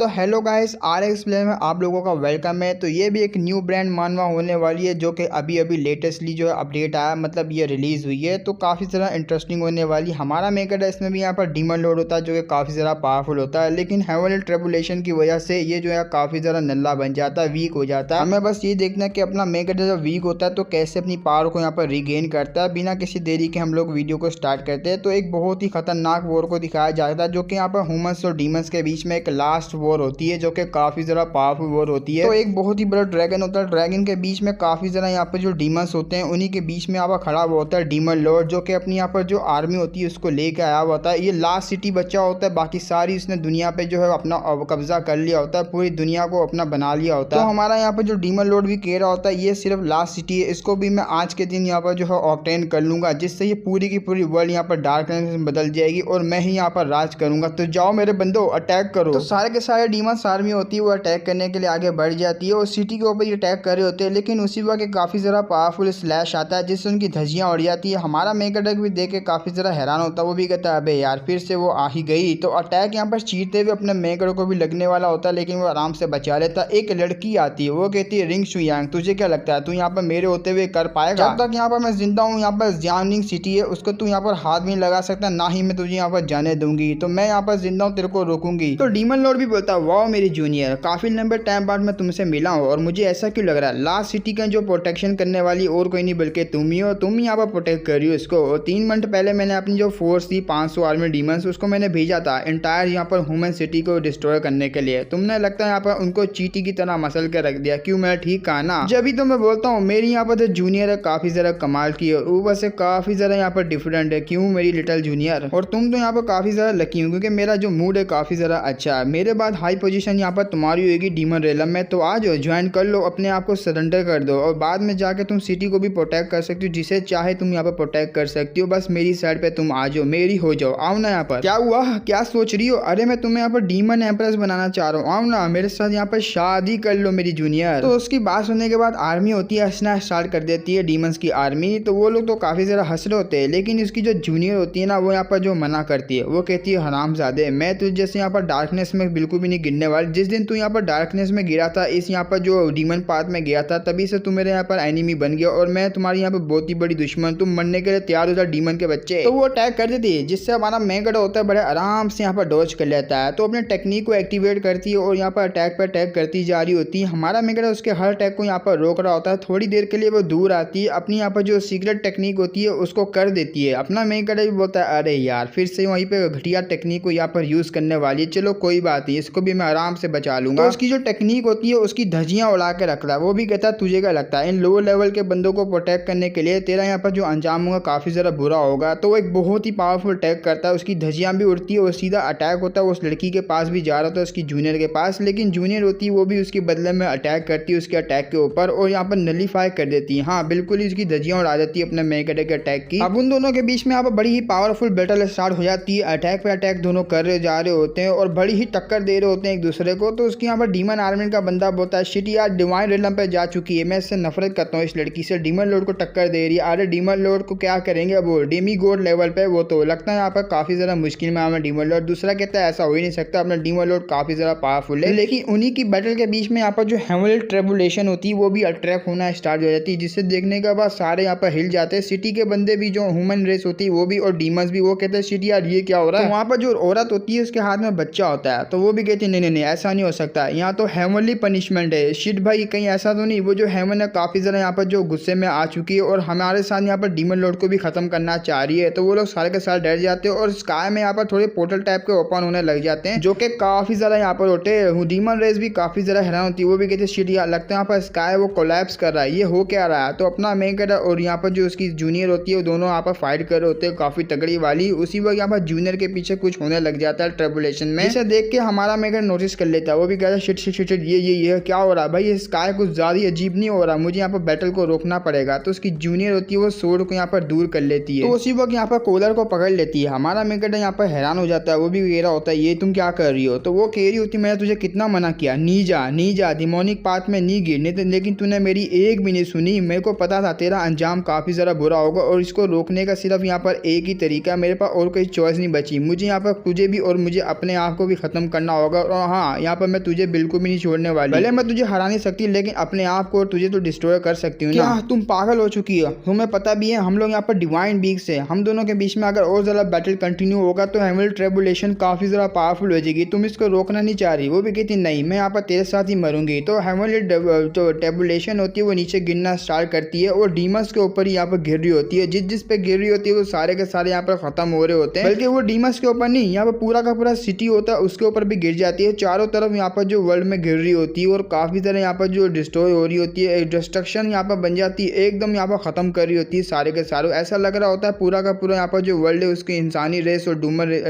तो hello guys, RX play में आप लोगों का वेलकम है। तो ये भी एक न्यू ब्रांड मानवा होने वाली है जो कि अभी अभी लेटेस्टली जो है अपडेट आया, मतलब ये रिलीज़ हुई है। तो काफ़ी ज़्यादा इंटरेस्टिंग होने वाली। हमारा मेकर है, इसमें भी यहाँ पर डीमन लोड होता है जो कि काफ़ी ज़्यादा पावरफुल होता है, लेकिन हेवनली ट्रिब्यूलेशन की वजह से ये जो है काफ़ी ज़्यादा नल्ला बन जाता है, वीक हो जाता है। हमें बस ये देखना है कि अपना मेकर जब वीक होता है तो कैसे अपनी पावर को यहाँ पर रिगेन करता है। बिना किसी देरी के हम लोग वीडियो को स्टार्ट करते हैं। तो एक बहुत ही खतरनाक वॉर को दिखाया जाता है जो कि यहाँ पर ह्यूमंस और डीमंस के बीच में एक लास्ट वॉर होती है जो कि काफी ज्यादा पावरफुल वॉर होती है। तो एक बहुत ही बड़ा ड्रैगन होता है, ड्रैगन के बीच में काफी ज्यादा यहाँ पर जो डीमंस होते हैं उन्हीं के बीच में यहाँ पर खड़ा हुआ होता है डीमन लॉर्ड, जो कि अपनी यहाँ पर जो आर्मी होती है उसको लेकर आया हुआ होता है। ये लास्ट सिटी बचा होता है, बाकी सारी इसने दुनिया पे जो है अपना कब्जा कर लिया होता है, पूरी दुनिया को अपना बना लिया होता है। तो हमारा यहाँ पर जो डीमन लॉर्ड भी कह रहा होता है ये सिर्फ लास्ट सिटी है, इसको भी मैं आज के दिन यहाँ पर जो है ऑब्टेन कर लूंगा, जिससे ये पूरी की पूरी वर्ल्ड यहाँ पर डार्कनेस में बदल जाएगी और मैं ही यहाँ पर राज करूंगा। तो जाओ मेरे बंदो, अटैक करो। तो सारे के सारे डीमंस आर्मी होती है वो अटैक करने के लिए आगे बढ़ जाती है और सिटी के ऊपर ये अटैक कर रहे होते हैं, लेकिन उसी वक्त काफी ज़्यादा पावरफुल स्लैश आता है जिससे उनकी धज्जियां उड़ जाती है। हमारा मेक अटैक भी देख के काफी ज़्यादा हैरान होता है, वो भी कहता है अबे यार फिर से वो आ ही गई। तो अटैक यहाँ पर चीरते हुए अपने मेकर को भी लगने वाला होता है, लेकिन वो आराम से बचा लेता है। एक लड़की आती है, वो कहती है रिंग शुयांग, तुझे क्या लगता है तू यहाँ पर मेरे होते हुए कर पाएगा? जब तक यहाँ पर मैं जिंदा हूँ, यहाँ पर जियानिंग सिटी है उसको तू यहाँ पर हाथ भी नहीं लगा सकता, ना ही मैं तुझे यहाँ पर जाने दूंगी। तो मैं यहाँ पर जिंदा हूँ, तेरे को रोकूंगी। तो डीमन लॉर्ड भी बोलता है वाह मेरी जूनियर, काफी लंबे टाइम बाद मैं तुमसे मिला हूँ और मुझे ऐसा क्यों लग रहा है लास्ट सिटी का जो प्रोटेक्शन करने वाली और कोई नहीं बल्कि तुम ही हो। तुम यहाँ पर प्रोटेक्ट कर रही हो इसको। और 3 मंथ पहले मैंने अपनी जो फोर्स थी 500 आर्मी डीमंस उसको मैंने भेजा था एंटायर यहाँ पर ह्यूमन सिटी को डिस्ट्रॉय करने के लिए। तुमने लगता है यहाँ पर उनको चीटी की तरह मसल के रख दिया। क्यों, मैं ठीक कहा ना? जब भी तो मैं बोलता हूँ मेरी यहाँ पर जो जूनियर है काफी ज्यादा कमाल की है, ऊपर से काफी ज्यादा यहाँ पर डिफरेंट है। क्यों मेरी लिटिल जूनियर? और तुम तो यहाँ पर काफी ज्यादा लकी हो क्योंकि मेरा जो मूड है काफी ज्यादा अच्छा है। मेरे बाद हाई पोजीशन यहाँ पर तुम्हारी होगी डीमन रेलम में, तो आ जाओ ज्वाइन कर लो, अपने आप को सरेंडर कर दो और बाद में जाके तुम सिटी को भी प्रोटेक्ट कर सकती हो, जिसे चाहे तुम यहाँ पर प्रोटेक्ट कर सकती हो। बस मेरी साइड पे तुम आ जाओ, मेरी हो जाओ। आओ ना यहाँ पर। क्या हुआ, क्या सोच रही हो? अरे मैं तुम्हें यहाँ पर डीमन एम्प्रेस बनाना चाह रहा हूँ, आओ ना मेरे साथ यहाँ पर शादी कर लो मेरी जूनियर। तो उसकी बात सुनने के बाद आर्मी होती है हंसना स्टार्ट कर देती है, डीमंस की आर्मी। तो वो लोग तो काफी ज्यादा हंस रहे होते हैं, लेकिन इसकी जो जूनियर होती है ना वो यहाँ पर जो मना करती है, वो कहती है हरामजादे, मैं तुझे जैसे यहाँ पर डार्कनेस में बिल्कुल भी नहीं गिरने वाली। जिस दिन तू यहाँ पर डार्कनेस में गिरा था, इस यहाँ पर जो डीमन पाथ में गया था, तभी से तू मेरे यहाँ पर एनिमी बन गया और मैं तुम्हारी यहाँ पर बहुत ही बड़ी दुश्मन। तुम मरने के लिए तैयार हो जा डीमन के बच्चे। तो वो अटैक कर देती है, जिससे हमारा मेगड होता है बड़े आराम से यहाँ पर डॉज कर लेता है। तो अपने टेक्निक को एक्टिवेट करती है और यहाँ पर अटैक पर अटैक करती जा रही होती है। हमारा मेगड उसके हर अटैक को यहाँ पर रोक रहा होता है। थोड़ी देर के लिए वो दूर आती है, अपनी यहाँ पर जो सीक्रेट टेक्निक होती है उसको कर देती है। अपना मेगड भी बोलता है अरे यार फिर से वहीं पे घटिया टेक्निक को यहाँ पर यूज करने वाली है, चलो कोई बात नहीं, इसको भी मैं आराम से बचा लूंगा। तो उसकी जो टेक्निक होती है उसकी धज्जियां उड़ा के रखता है। वो भी कहता है तुझे क्या लगता है इन लो लेवल के बंदों को प्रोटेक्ट करने के लिए तेरा यहाँ पर जो अंजाम होगा काफी ज्यादा बुरा होगा। तो वो एक बहुत ही पावरफुल अटैक करता है, उसकी धज्जियां भी उड़ती है और सीधा अटैक होता है। उस लड़की के पास भी जा रहा होता है, उसकी जूनियर के पास, लेकिन जूनियर होती है वो भी उसके बदले में अटैक करती है उसके अटैक के ऊपर और यहाँ पर नलीफाई कर देती है। हाँ बिल्कुल ही उसकी धज्जियां उड़ा देती है अपने मेगड के अटैक की। अब उन दोनों के बीच में यहाँ पर बड़ी ही पावरफुल बैटल स्टार्ट हो जाती है। अटैक पे अटैक दोनों कर रहे जा रहे होते हैं और बड़ी ही टक्कर दे रहे होते हैं एक दूसरे को। तो उसकी यहाँ पर डीमन आर्मी का बंदा बोलता है शिट यार डिवाइन रेलम पे जा चुकी है, मैं इससे नफरत करता हूँ इस लड़की से, डीमन लॉर्ड को टक्कर दे रही है। अरे डीमन लॉर्ड को क्या करेंगे अब, वो डेमी गॉड लेवल पे, वो तो लगता है यहाँ पर काफी ज्यादा मुश्किल में हमें डीमन लॉर्ड। दूसरा कहता है ऐसा हो ही नहीं सकता, अपना डीमन लॉर्ड काफी ज्यादा पावरफुल है। लेकिन उन्हीं की बैटल के बीच में यहाँ पर जो हेवनली ट्रिब्यूलेशन होती है वो भी अट्रैक्ट होना स्टार्ट हो जाती है, जिससे देखने के बाद सारे यहाँ पर हिल जाते हैं। सिटी के बंदे भी जो ह्यूमन रेस होती है वो भी और डीमंस भी, वो कहते हैं शिट यार ये क्या हो रहा है। तो वहाँ पर जो औरत होती है उसके हाथ में बच्चा होता है, तो वो भी कहती है नहीं नहीं नहीं ऐसा नहीं हो सकता, यहाँ तो हेवनली पनिशमेंट है। शिट भाई कहीं ऐसा तो नहीं वो जो हेवन है काफी ज्यादा यहाँ पर जो गुस्से में आ चुकी है और हमारे साथ यहाँ पर डीमन लॉर्ड को भी खत्म करना चाह रही है। तो वो लोग सारे के सारे डर जाते हैं और स्काई में यहाँ पर थोड़े पोर्टल टाइप के ओपन होने लग जाते हैं जो कि काफी ज्यादा यहाँ पर होते हैं। डीमन रेस भी काफी ज्यादा हैरान होती है, वो भी कहती है शिट यार लगता है यहाँ पर स्काई वो कोलैप्स कर रहा है, ये हो क्या रहा है। तो अपना मेकर और यहाँ पर जो उसकी जूनियर होती है वो दोनों यहाँ पर फाइट कर रहे होते हैं काफी तगड़ी वाली। उसी वक्त यहाँ पर जूनियर के पीछे कुछ होने लग जाता है ट्रिब्यूलेशन में, जिसे देख के हमारा मेकर नोटिस कर लेता है। वो भी कहता है शिट शिट शिट ये क्या हो रहा है भाई, स्काई कुछ ज्यादा अजीब नहीं हो रहा, मुझे यहाँ पर बैटल को रोकना पड़ेगा। तो उसकी जूनियर होती है वो सोर्ड को यहाँ पर दूर कर लेती है। तो उसी वक्त यहाँ पर कॉलर को पकड़ लेती है। हमारा मेकर यहाँ पर हैरान हो जाता है, वो भी कह रहा होता है ये तुम क्या कर रही हो। तो वो कह रही होती मैंने तुझे कितना मना किया, नी जा डिमोनिक पाथ में नहीं गिरने, लेकिन तूने मेरी एक भी नहीं सुनी। मेरे को पता था तेरा अंजाम काफी ज्यादा बुरा होगा और इसको रोकने का सिर्फ यहाँ पर एक ही तरीका, मेरे पास और कोई चॉइस नहीं बची। मुझे यहाँ पर तुझे भी और मुझे अपने आप को भी खत्म करना होगा। होगा। और हाँ, यहाँ पर मैं तुझे बिल्कुल भी नहीं छोड़ने वाली। भले मैं तुझे हरा नहीं सकती, लेकिन अपने आप को और तुझे तो डिस्ट्रॉय कर सकती हूँ। क्या तुम पागल हो चुकी हो? तुम्हें पता भी है हम लोग यहाँ पर डिवाइन बीक्स है, हम दोनों के बीच में अगर और ज्यादा बैटल कंटिन्यू होगा तो हेवनली ट्रिब्यूलेशन काफी ज्यादा पावरफुल हो जाएगी। तुम इसको रोकना नहीं चाह रही। वो भी कहती नहीं, मैं यहाँ पर तेरे साथ ही मरूंगी। तो हेवनली जो ट्रिब्यूलेशन होती है वो नीचे गिरना स्टार्ट करती है और डीमंस के ऊपर ही यहाँ पर गिर रही होती है। जिस पे गिर रही होती है वो सारे के सारे यहाँ पर खत्म हो रहे होते हैं। बल्कि वो डीमंस के ऊपर नहीं, यहाँ पर पूरा का पूरा सिटी होता है उसके ऊपर भी गिर जाती है। चारों तरफ यहाँ पर जो वर्ल्ड में गिर रही होती है और काफी तरह यहाँ पर जो डिस्ट्रॉय हो रही होती है, डिस्ट्रक्शन यहाँ पर बन जाती है, एकदम यहाँ पर खत्म कर रही होती है सारे के सारे। ऐसा लग रहा होता है पूरा का पूरा यहाँ पर जो वर्ल्ड है उसकी इंसानी रेस और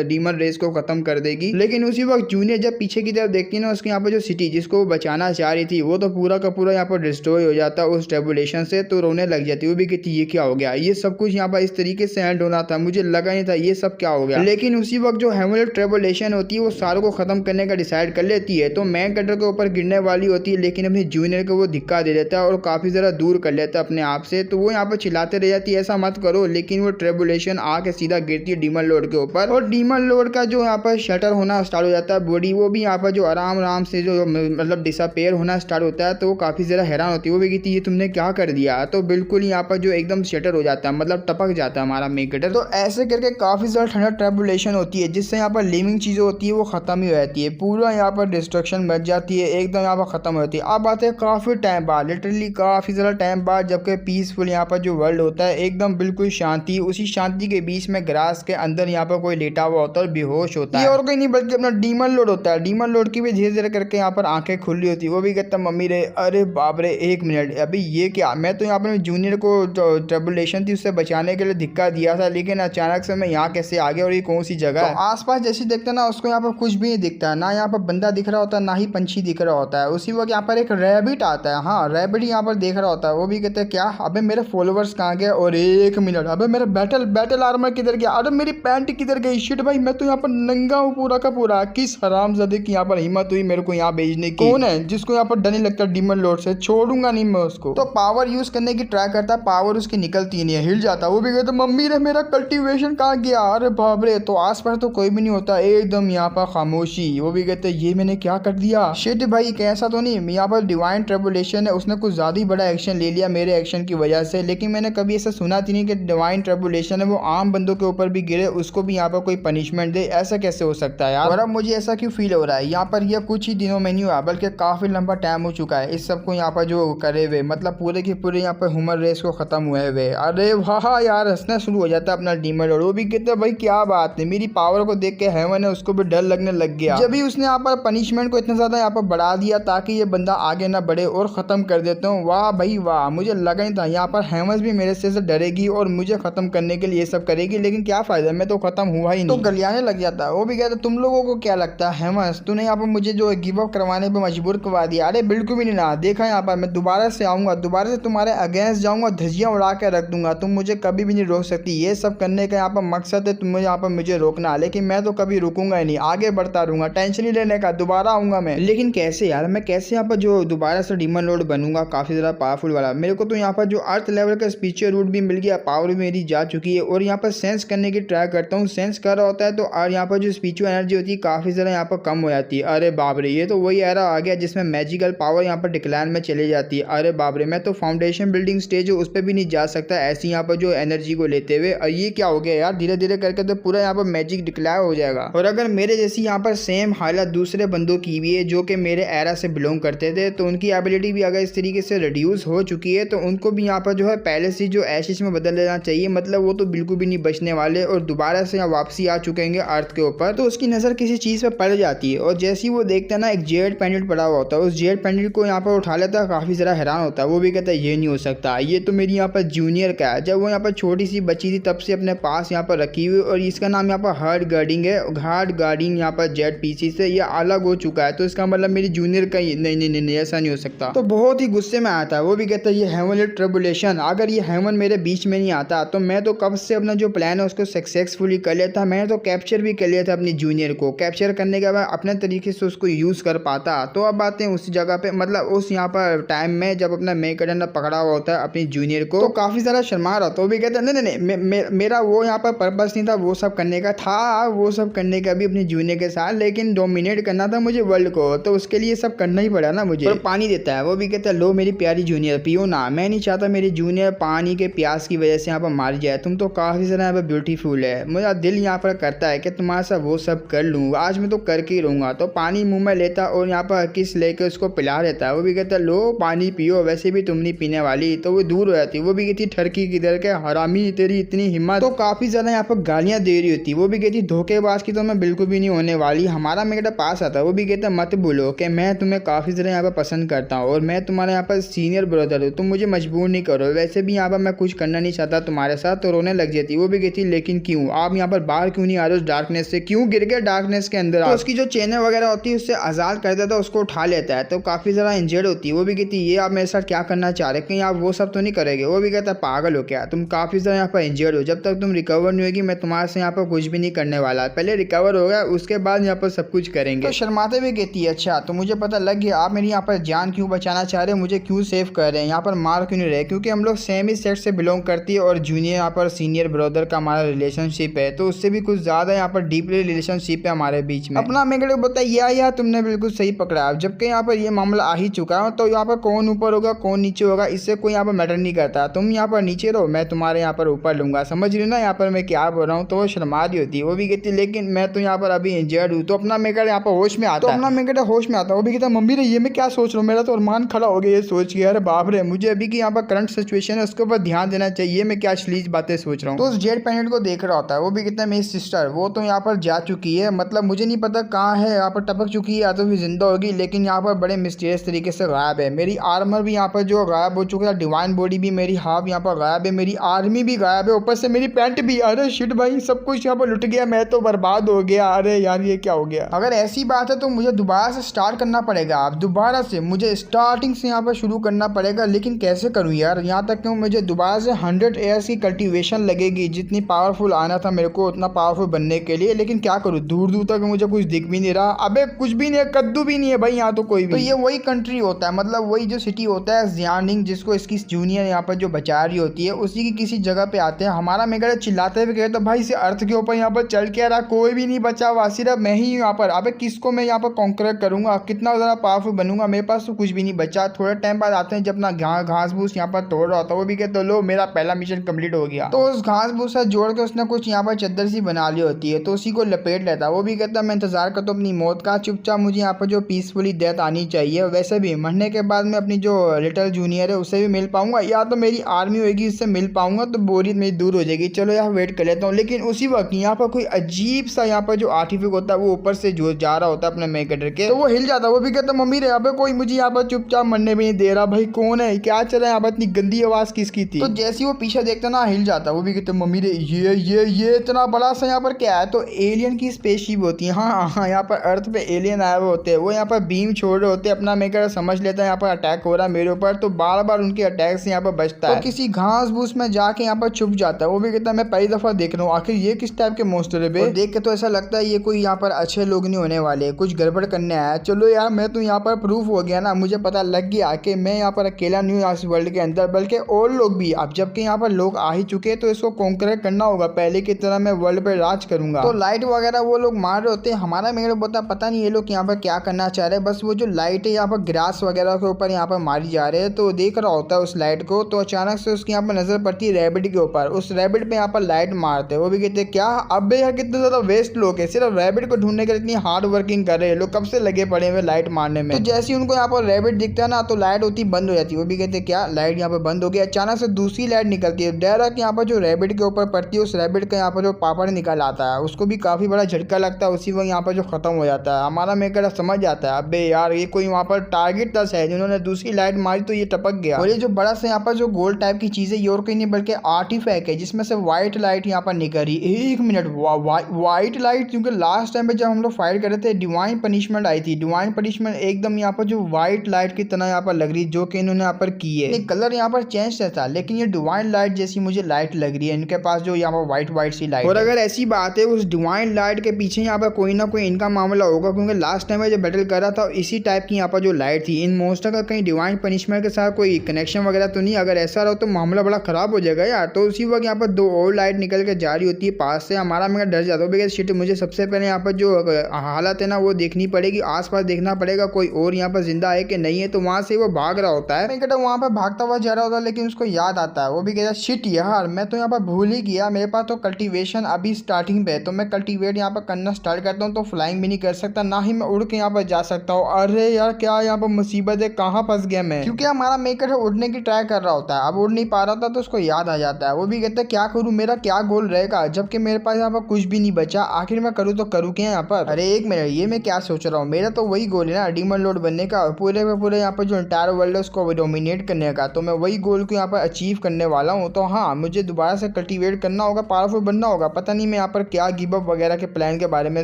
डीमन रेस को खत्म कर देगी। लेकिन उसी वक्त जूनियर जब पीछे की तरफ देखती है ना, उसके यहाँ पर जो सिटी जिसको वो बचाना चाह रही थी वो तो पूरा का पूरा यहाँ पर डिस्ट्रॉय हो जाता है उस ट्रिब्यूलेशन से। तो रोने लग जाती है। वो भी कहती ये क्या हो गया, ये सब कुछ यहाँ पर इस तरीके से एंड होना था, मुझे लगा नहीं था ये सब क्या हो गया। लेकिन उसी वक्त जो हेवनली ट्रिब्यूलेशन होती है वो सारों को खत्म करने का डिसाइड कर लेती है। तो मैन कटर के ऊपर गिरने वाली होती है, लेकिन अपने जूनियर को वो धिक्का दे देता है और काफी जरा दूर कर लेता है अपने आप से। तो वो यहाँ पर चिल्लाते रह जाती है ऐसा मत करो, लेकिन वो ट्रिब्यूलेशन आके सीधा गिरती है डीमन लॉर्ड के ऊपर। और डीमन लॉर्ड का जो यहाँ पर शटर होना स्टार्ट हो जाता है बॉडी, वो भी यहाँ पर जो आराम आराम से जो मतलब डिसअपेयर होना स्टार्ट होता है। तो वो काफी जरा हैरान होती है। वो भी कहती है ये तुमने क्या कर दिया। तो बिल्कुल यहाँ पर जो एकदम शटर हो जाता है, मतलब टपक जाता है हमारा मेन कटर। तो ऐसे करके काफी ज्यादा ठंडा ट्रिब्यूलेशन होती है, जिससे यहाँ पर लिविंग चीजें होती है वो खत्म ही हो जाती है। पूरा यहाँ पर डिस्ट्रक्शन बच जाती है, एकदम यहाँ पर खत्म हो जाती है। अब आते हैं काफी टाइम बाद, लिटरली काफी ज्यादा टाइम बाद, जबकि पीसफुल यहाँ पर जो वर्ल्ड होता है एकदम बिल्कुल शांति। उसी शांति के बीच में ग्रास के अंदर यहाँ पर कोई लेटा हुआ होता है और बेहोश होता है। और कोई नहीं बल्कि अपना डीमन लॉर्ड होता है। डीमन लॉर्ड की भी धीरे धीरे करके यहाँ पर आंखें खुल रही होती है। वो भी कहता है मम्मी रे, अरे बाप रे, एक मिनट, अभी ये क्या, मैं तो यहाँ पर जूनियर को जो ट्रिब्यूलेशन थी उससे बचाने के लिए धिक्का दिया था, लेकिन अचानक से मैं यहाँ कैसे आ गया और ये कौन सी जगह है। आसपास जैसे देखते ना उसको यहाँ पर कुछ भी नहीं दिखता है, ना यहाँ पर बंदा दिख रहा होता है ना ही पंछी दिख रहा होता है। उसी वक्त यहाँ पर एक रैबिट आता है। हाँ, रैबिट यहाँ पर देख रहा होता है। वो भी कहते हैं क्या, अबे मेरे फॉलोवर्स कहाँ गए, और एक मिनट, अबे मेरा बैटल आर्मर किधर गया, अरे मेरी पैंट किधर गई, शिट भाई मैं तो यहाँ पर नंगा हूँ पूरा का पूरा। किस हरामजादे की यहाँ पर हिम्मत हुई मेरे को यहाँ भेजने की। कौन है जिसको यहाँ पर डर नहीं लगता डीमन लॉर्ड से, छोड़ूंगा नहीं मैं उसको। तो पावर यूज करने की ट्राई करता है, पावर उसकी निकलती नहीं है, हिल जाता। वो भी कहता मम्मी रे मेरा कल्टीवेशन कहाँ गया, अरे बाप रे। तो आसपास तो कोई भी नहीं होता, एकदम यहाँ पर खामोशी। वो भी कहते ये मैंने क्या कर दिया, शिट भाई कैसा तो नहीं, यहाँ पर डिवाइन ट्रिब्यूलेशन है, उसने कुछ ज्यादा ही बड़ा एक्शन ले लिया मेरे एक्शन की वजह से। लेकिन मैंने कभी ऐसा सुना थी नहीं कि डिवाइन ट्रिब्यूलेशन है वो आम बंदों के ऊपर भी गिरे, उसको भी यहाँ पर कोई पनिशमेंट दे, ऐसा कैसे हो सकता है यार। और अब मुझे ऐसा क्यों फील हो रहा है यहाँ पर, यह कुछ ही दिनों में नहीं हुआ बल्कि काफी लंबा टाइम हो चुका है इस सबको यहाँ पर जो करे हुए, मतलब पूरे के पूरे यहाँ पर ह्यूमन रेस को खत्म हुए हुए। अरे वाह यार, हंसना शुरू हो जाता है अपना डीमन लॉर्ड। वो भी कहते भाई क्या बात है, मेरी पावर को देख के हेवन है उसको भी डर लगने लग गया। जब भी उसने यहाँ पर पनिशमेंट को इतना ज्यादा यहाँ पर बढ़ा दिया ताकि ये बंदा आगे ना बढ़े और खत्म कर देता हूँ। वाह भाई वाह, मुझे लगा नहीं था यहाँ पर हेवन भी मेरे से डरेगी और मुझे खत्म करने के लिए ये सब करेगी, लेकिन क्या फायदा, मैं तो खत्म हुआ ही नहीं। तो गलियाने लग जाता है। वो भी कहता तुम लोगों को क्या लगता है हेमस, तूने यहाँ पर मुझे जो गिव अप करवाने पे मजबूर करवा दिया। अरे बिल्कुल भी नहीं ना, देखा यहाँ पर मैं दोबारा से आऊंगा, दोबारा से तुम्हारे अगेंस्ट जाऊंगा, धज्जियां उड़ा के रख दूंगा, तुम मुझे कभी भी नहीं रोक सकती। ये सब करने का यहाँ पर मकसद है तुम्हें यहाँ पर मुझे रोकना, लेकिन मैं तो कभी रुकूंगा ही नहीं, आगे बढ़ता रहूंगा, टेंशन ही लेने का, दोबारा आऊंगा मैं। लेकिन कैसे यार, मैं कैसे यहाँ पर जो दोबारा से डीमन लॉर्ड बनूंगा काफी ज्यादा पावरफुल वाला। मेरे को तो यहाँ पर जो अर्थ लेवल का स्पिरिचुअल रूट भी मिल गया, पावर भी मेरी जा चुकी है और यहाँ पर सेंस करने की ट्राई करता हूँ, सेंस कर रहा होता है तो और यहाँ पर जो स्पिरिचुअल एनर्जी होती है काफी ज्यादा यहाँ पर कम हो जाती है। अरे बाप रे, ये तो वही एरा आ गया जिसमें मैजिकल पावर यहाँ पर डिक्लाइन में चली जाती है। अरे बाप रे, मैं तो फाउंडेशन बिल्डिंग स्टेज है उस पर भी नहीं जा सकता ऐसी यहाँ पर जो एनर्जी को लेते हुए। और ये क्या हो गया यार, धीरे धीरे करके तो पूरा यहाँ पर मैजिक डिक्लेयर हो जाएगा। और अगर मेरे जैसी यहाँ पर सेम हालत दूसरे बंदों की भी है जो कि मेरे एरा से बिलोंग करते थे, तो उनकी एबिलिटी भी अगर इस तरीके से रिड्यूस हो चुकी है तो उनको भी यहाँ पर जो है पहले से जो एशिश में बदल लेना चाहिए। मतलब वो तो बिल्कुल भी नहीं बचने वाले और दोबारा से यहाँ वापसी आ चुके हैं अर्थ के ऊपर। तो उसकी नजर किसी चीज पे पड़ जाती है और जैसे ही वो देखता है ना एक जेड पेंडेंट पड़ा हुआ होता है, उस जेड पेंडेंट को यहाँ पर उठा लेता है, काफी जरा हैरान होता है। वो भी कहता है ये नहीं हो सकता, ये तो मेरी यहाँ पर जूनियर का है। जब वो यहाँ पर छोटी सी बच्ची थी तब से अपने पास यहाँ पर रखी हुई और इसका नाम यहाँ पर हार्ड गार्डिंग है। हार्ड गार्डिंग यहाँ पर जेड पीसी से ये अलग हो चुका है, तो इसका मतलब मेरी जूनियर का ही नहीं, नहीं नहीं नहीं ऐसा नहीं हो सकता। तो बहुत ही गुस्से में आता है। वो भी कहता है ये हेवनली ट्रिब्यूलेशन, अगर ये हेवन मेरे बीच में नहीं आता तो मैं तो कब से अपना जो प्लान है उसको सक्सेसफुली कर लेता। मैंने तो कैप्चर भी कर लिया था अपनी जूनियर को, कैप्चर करने के बाद अपने तरीके से उसको यूज कर पाता। तो अब आते हैं उस जगह पे, मतलब उस यहाँ पर टाइम में जब अपना मेकअप ने पकड़ा हुआ होता है अपनी जूनियर को, तो काफी ज्यादा शर्मा रहा। तो भी कहता है नहीं नहीं नहीं, मेरा वो यहाँ पर पर्पस नहीं था वो सब करने का, था वो सब करने का भी अपनी जूनियर के साथ, लेकिन लेकिन डोमिनेट करना था मुझे वर्ल्ड को, तो उसके लिए सब करना ही पड़ा ना मुझे। और पानी देता है, वो भी कहता है लो मेरी प्यारी जूनियर पियो ना, मैं नहीं चाहता मेरी जूनियर पानी के प्यास की वजह से यहाँ पर मार जाए, तुम तो काफ़ी ज़्यादा यहाँ पर ब्यूटीफुल है, मेरा दिल यहाँ पर करता है कि तुम्हारा साथ वो सब कर लूँ, आज मैं तो करके ही रहूँगा। तो पानी मुँह में लेता और यहाँ पर किस लेके उसको पिला देता है। वो भी कहता है लो पानी पियो, वैसे भी तुम नहीं पीने वाली। तो वो दूर हो जाती, वो भी कहती ठरकी किधर के हरामी तेरी इतनी हिम्मत। तो काफ़ी ज़्यादा यहाँ पर गालियाँ दे रही होती, वो भी कहती धोखेबाज की तो मैं बिल्कुल भी नहीं होने वाली। हमारा मेरा पास आता है, वो भी कहता मत बोलो कि मैं तुम्हें काफ़ी ज़्यादा यहाँ पर पसंद करता हूँ और मैं तुम्हारे यहाँ पर सीनियर ब्रदर हूँ, तुम मुझे मजबूर नहीं करो, वैसे भी यहाँ पर मैं कुछ करना नहीं चाहता तुम्हारे साथ। तो रोने लग जाती, वो भी कहती लेकिन क्यों, आप यहाँ पर बाहर क्यों नहीं आ रहे हो डार्कनेस से, क्यों गिर गए डार्कनेस के अंदर। तो उसकी जो चेनें वगैरह होती है उससे आज़ाद कर देता है, उसको उठा लेता है। तो काफ़ी ज़्यादा इंजर्ड होती है, वो भी कहती ये आप मेरे साथ क्या करना चाह रहे, कहीं आप वो सब तो नहीं करेंगे। वो भी कहता पागल हो क्या, तुम काफ़ी ज़्यादा यहाँ पर इंजर्ड हो, जब तक तुम रिकवर नहीं होगी मैं तुम्हारे से यहाँ पर कुछ भी नहीं करने वाला, पहले रिकवर हो गया उसके बाद यहाँ पर सब कुछ करेंगे। तो शर्माते हुए कहती है अच्छा तो मुझे पता लग गया आप मेरी यहाँ पर जान क्यों बचाना चाह रहे हैं, मुझे क्यों सेव कर रहे हैं, यहाँ पर मार क्यों नहीं रहे, क्योंकि हम लोग सेम ही सेट से बिलोंग करती है और जूनियर यहाँ पर सीनियर ब्रदर का हमारा रिलेशनशिप है, तो उससे भी कुछ ज़्यादा यहाँ पर डीपली रिलेशनशिप है हमारे बीच में। अपना मेरे को बताइए यार तुमने बिल्कुल सही पकड़ा, जबकि यहाँ पर ये मामला आ ही चुका है, तो यहाँ पर कौन ऊपर होगा कौन नीचे होगा इससे कोई यहाँ पर मैटर नहीं करता, तुम यहाँ पर नीचे रहो मैं तुम्हारे यहाँ पर ऊपर लूंगा, समझ रही हो ना यहाँ पर मैं क्या बोल रहा हूँ। तो वो शर्मा रही होती है, वो भी कहती लेकिन मैं तो यहाँ पर अभी इंजर्ड हूँ। तो अपना मेकर यहाँ पर होश में आता, तो अपना मेकर होश में आता, वो भी कहता मम्मी रे ये मैं क्या सोच रहा हूँ, मेरा तो अरमान खड़ा हो गया ये सोच के, अरे बाप रे मुझे अभी की यहाँ पर करंट सिचुएशन है उसके ऊपर ध्यान देना चाहिए, मैं क्या अश्लील बातें सोच रहा हूँ। तो उस जेड पैनेट को देख रहा होता है, वो भी कहता है मेरी सिस्टर वो तो यहाँ पर जा चुकी है, मतलब मुझे नहीं पता कहाँ है, यहाँ पर टपक चुकी है या तो फिर जिंदा होगी, लेकिन यहाँ पर बड़े मिस्टीरियस तरीके से गायब है। मेरी आर्मर भी यहाँ पर जो गायब हो चुका है, डिवाइन बॉडी भी मेरी हाफ यहाँ पर गायब है, मेरी आर्मी भी गायब है, ऊपर से मेरी पैंट भी। अरे शिट भाई सब कुछ यहाँ पर लुट गया, मैं तो बर्बाद हो गया, अरे यार ये क्या हो गया। अगर ऐसी बात है तो मुझे दोबारा से स्टार्ट करना पड़ेगा, आप दोबारा से मुझे स्टार्टिंग से यहाँ पर शुरू करना पड़ेगा, लेकिन कैसे करूँ यार, यहाँ तक क्यों मुझे दोबारा से 100 ईयर्स की कल्टीवेशन लगेगी, जितनी पावरफुल आना था मेरे को उतना पावरफुल बनने के लिए, लेकिन क्या करूँ दूर दूर तक मुझे कुछ दिख भी नहीं रहा। अबे कुछ भी नहीं है, कद्दू भी नहीं है भाई यहाँ तो कोई भी। तो ये वही कंट्री होता है, मतलब वही जो सिटी होता है जियानिंग, जिसको इसकी जूनियर यहाँ पर जो बचा रही होती है उसी की किसी जगह पे आते हैं। हमारा मेघर चिल्लाते हुए कहते तो भाई इसे अर्थ के ऊपर यहाँ पर चल के रहा, कोई भी नहीं बचा हुआ, सिर्फ मैं ही यहाँ पर। अबे किसको मैं यहाँ पर कॉन्कर करूंगा, कितना ज़्यादा पावरफुल बनूंगा, मेरे पास तो कुछ भी नहीं बचा। थोड़े टाइम बाद आते हैं जब अपना घास भूस यहाँ पर तोड़ रहा होता है, वो भी कहते लो मेरा पहला मिशन कंप्लीट हो गया। तो उस घास भूस से जोड़ के उसने कुछ यहाँ पर चद्दर सी बना ली होती है, तो उसी को लपेट लेता है। वो भी कहता है मैं इंतजार करता हूँ अपनी मौत का, चुपचाप मुझे यहाँ पर जो पीसफुली डेथ आनी चाहिए, वैसे भी मरने के बाद में अपनी जो लिटिल जूनियर है उससे भी मिल पाऊंगा, या तो मेरी आर्मी होगी उससे मिल पाऊंगा, तो बोरियत मेरी दूर हो जाएगी। चलो यार वेट कर लेता हूँ। लेकिन उसी वक्त यहाँ पर कोई अजीब सा यहाँ पर जो आर्टिफिक होता है वो ऊपर से जो जा रहा होता है अपने मेकटर के, तो वो हिल जाता है। वो भी कहता मम्मी रे अबे कोई मुझे यहाँ पर चुपचाप मरने भी नहीं दे रहा, भाई कौन है क्या चल रहा है यहाँ पर, इतनी गंदी आवाज किसकी थी। तो जैसे वो पीछे देखता ना हिल जाता। वो भी कहते मम्मी रे ये इतना बड़ा सा यहाँ पर क्या है, तो एलियन की स्पेसशिप होती है। हाँ हाँ यहाँ पर अर्थ पे एलियन आए हुए होते हैं, वो यहाँ पर बीम छोड़ रहे होते हैं, अपना मेकर समझ लेता है यहाँ पर अटैक हो रहा है मेरे ऊपर, तो बार बार उनके अटैक से यहाँ पर बचता है, तो किसी घास भूस में जाके यहाँ पर छुप जाता है। वो भी कहता है मैं पहली दफा देख रहा हूँ आखिर ये किस टाइप के मॉन्स्टर है बे, देख के तो ऐसा लगता है ये कोई यहाँ पर अच्छे लोग नहीं होने वाले, कुछ गड़बड़ करने आया। चलो यार मैं तो यहाँ पर प्रूफ हो गया ना, मुझे पता लग गया कि मैं यहाँ पर अकेला नहीं हूँ इस वर्ल्ड के अंदर, बल्कि और लोग भी। अब जबकि यहाँ पर लोग आ ही चुके तो इसको कॉन्कर करना होगा, पहले की तरह मैं वर्ल्ड पर राज करूंगा। तो लाइट वगैरह वो लोग मार रहे होते हैं, हमारा मेरे को पता नहीं ये लोग यहाँ पर क्या करना चाह रहे हैं, बस वो जो लाइट है यहाँ पर ग्रास वगैरह के ऊपर यहाँ पर मारी जा रहे हैं। तो देख रहा होता है उस लाइट को, तो अचानक से उसकी यहाँ पर नजर पड़ती है रैबिट के ऊपर, उस रैबिट पे यहाँ पर लाइट मारते हैं। वो भी कहते क्या अब यार कितने ज्यादा वेस्ट लोग है, सिर्फ रैबिट को ढूंढने के लिए इतनी हार्ड वर्किंग कर रहे हैं लोग, कब से लगे पड़े हुए लाइट मारने में। तो जैसे ही उनको यहाँ पर रैबिट दिखता है ना तो लाइट होती बंद हो जाती है। वो भी कहते क्या लाइट यहाँ पर बंद हो गई, अचानक से दूसरी लाइट निकलती है डायरेक्ट यहाँ पर जो रैबिट के ऊपर पड़ती है, उस रैबिट का यहाँ पर जो पापड़ निकल आता है, उसको भी काफी बड़ा झटका लगता है, उसी वक्त यहाँ पर जो खत्म हो जाता है। हमारा मेकर समझ जाता है अबे यार ये कोई वहाँ पर टारगेट था शायद, जिन्होंने दूसरी लाइट मारी तो ये टपक गया। और ये जो बड़ा सा यहाँ पर जो गोल्ड टाइप की चीज है ये और कहीं नहीं बल्कि आर्टिफैक्ट है, जिसमें से व्हाइट लाइट यहाँ पर निकल रही। एक मिनट व्हाइट लाइट, क्योंकि लास्ट टाइम पे जब हम लोग फाइट कर रहे थे डिवाइन पनिशमेंट आई थी, डिवाइन पनिशमेंट एकदम यहाँ पर जो व्हाइट लाइट की तरह यहाँ पर लग रही जो कि इन्होंने यहाँ पर की है। कलर यहाँ पर चेंज था लेकिन ये डिवाइन लाइट जैसी मुझे लाइट लग रही है इनके पास जो यहाँ पर व्हाइट सी लाइट। और अगर ऐसी बात है उस डिवाइन लाइट के पीछे यहाँ पर कोई ना कोई इनका मामला होगा, क्योंकि लास्ट टाइम में जब बैटल कर रहा था इसी टाइप की यहाँ पर जो लाइट थी, इन मोस्टर का कहीं डिवाइन पनिशमेंट के साथ कोई कनेक्शन वगैरह तो नहीं। अगर ऐसा रहो तो मामला बड़ा खराब हो जाएगा यार। तो उसी वक्त यहाँ पर दो और लाइट निकल के जा रही होती है पास से, हमारा मेरा डर जाता है शिट मुझे सबसे पहले यहाँ पर जो हालत है ना वो देखनी पड़ेगी, आसपास देखना पड़ेगा कोई और यहाँ पर जिंदा है कि नहीं है। तो वहाँ से वो भाग रहा होता है, मैं कहता वहाँ पर भागता हुआ जा रहा होता है, लेकिन उसको याद आता है, वो भी कहता शिट यार मैं तो यहाँ पर भूल ही गया, मेरे पास तो कल्टीवेशन अभी स्टार्टिंग पे है, तो मैं कल्टीवेट यहाँ पर करना स्टार्ट करता हूँ तो फ्लाइंग भी नहीं कर सकता, ना ही मैं उड़ के यहाँ पर जा सकता हूँ। अरे यार क्या यहाँ पर मुसीबत है, कहाँ फंस गया मैं, क्योंकि हमारा मेकर उड़ने की ट्राई कर रहा होता है, अब उड़ नहीं पा रहा था तो उसको याद आ जाता है। वो भी कहता है क्या करूँ, मेरा क्या गोल रहेगा, जबकि मेरे पास यहाँ पर कुछ भी नहीं बचा, आखिर मैं करूँ तो करूँ क्या यहाँ पर। अरे एक मिनट, ये मैं क्या सोच रहा हूँ, मेरा तो वही गोल है ना डीमन लॉर्ड बनने का, पूरे पे पूरे यहाँ पर जो एंटायर वर्ल्ड है उसको डोमिनेट करने का, तो मैं वही गोल को यहाँ पर अचीव करने वाला हूँ। तो हाँ, मुझे दोबारा से कल्टीवेट करना होगा, पावरफुल बनना होगा। पता नहीं मैं यहाँ पर क्या गिव अप वगैरह के प्लान के बारे में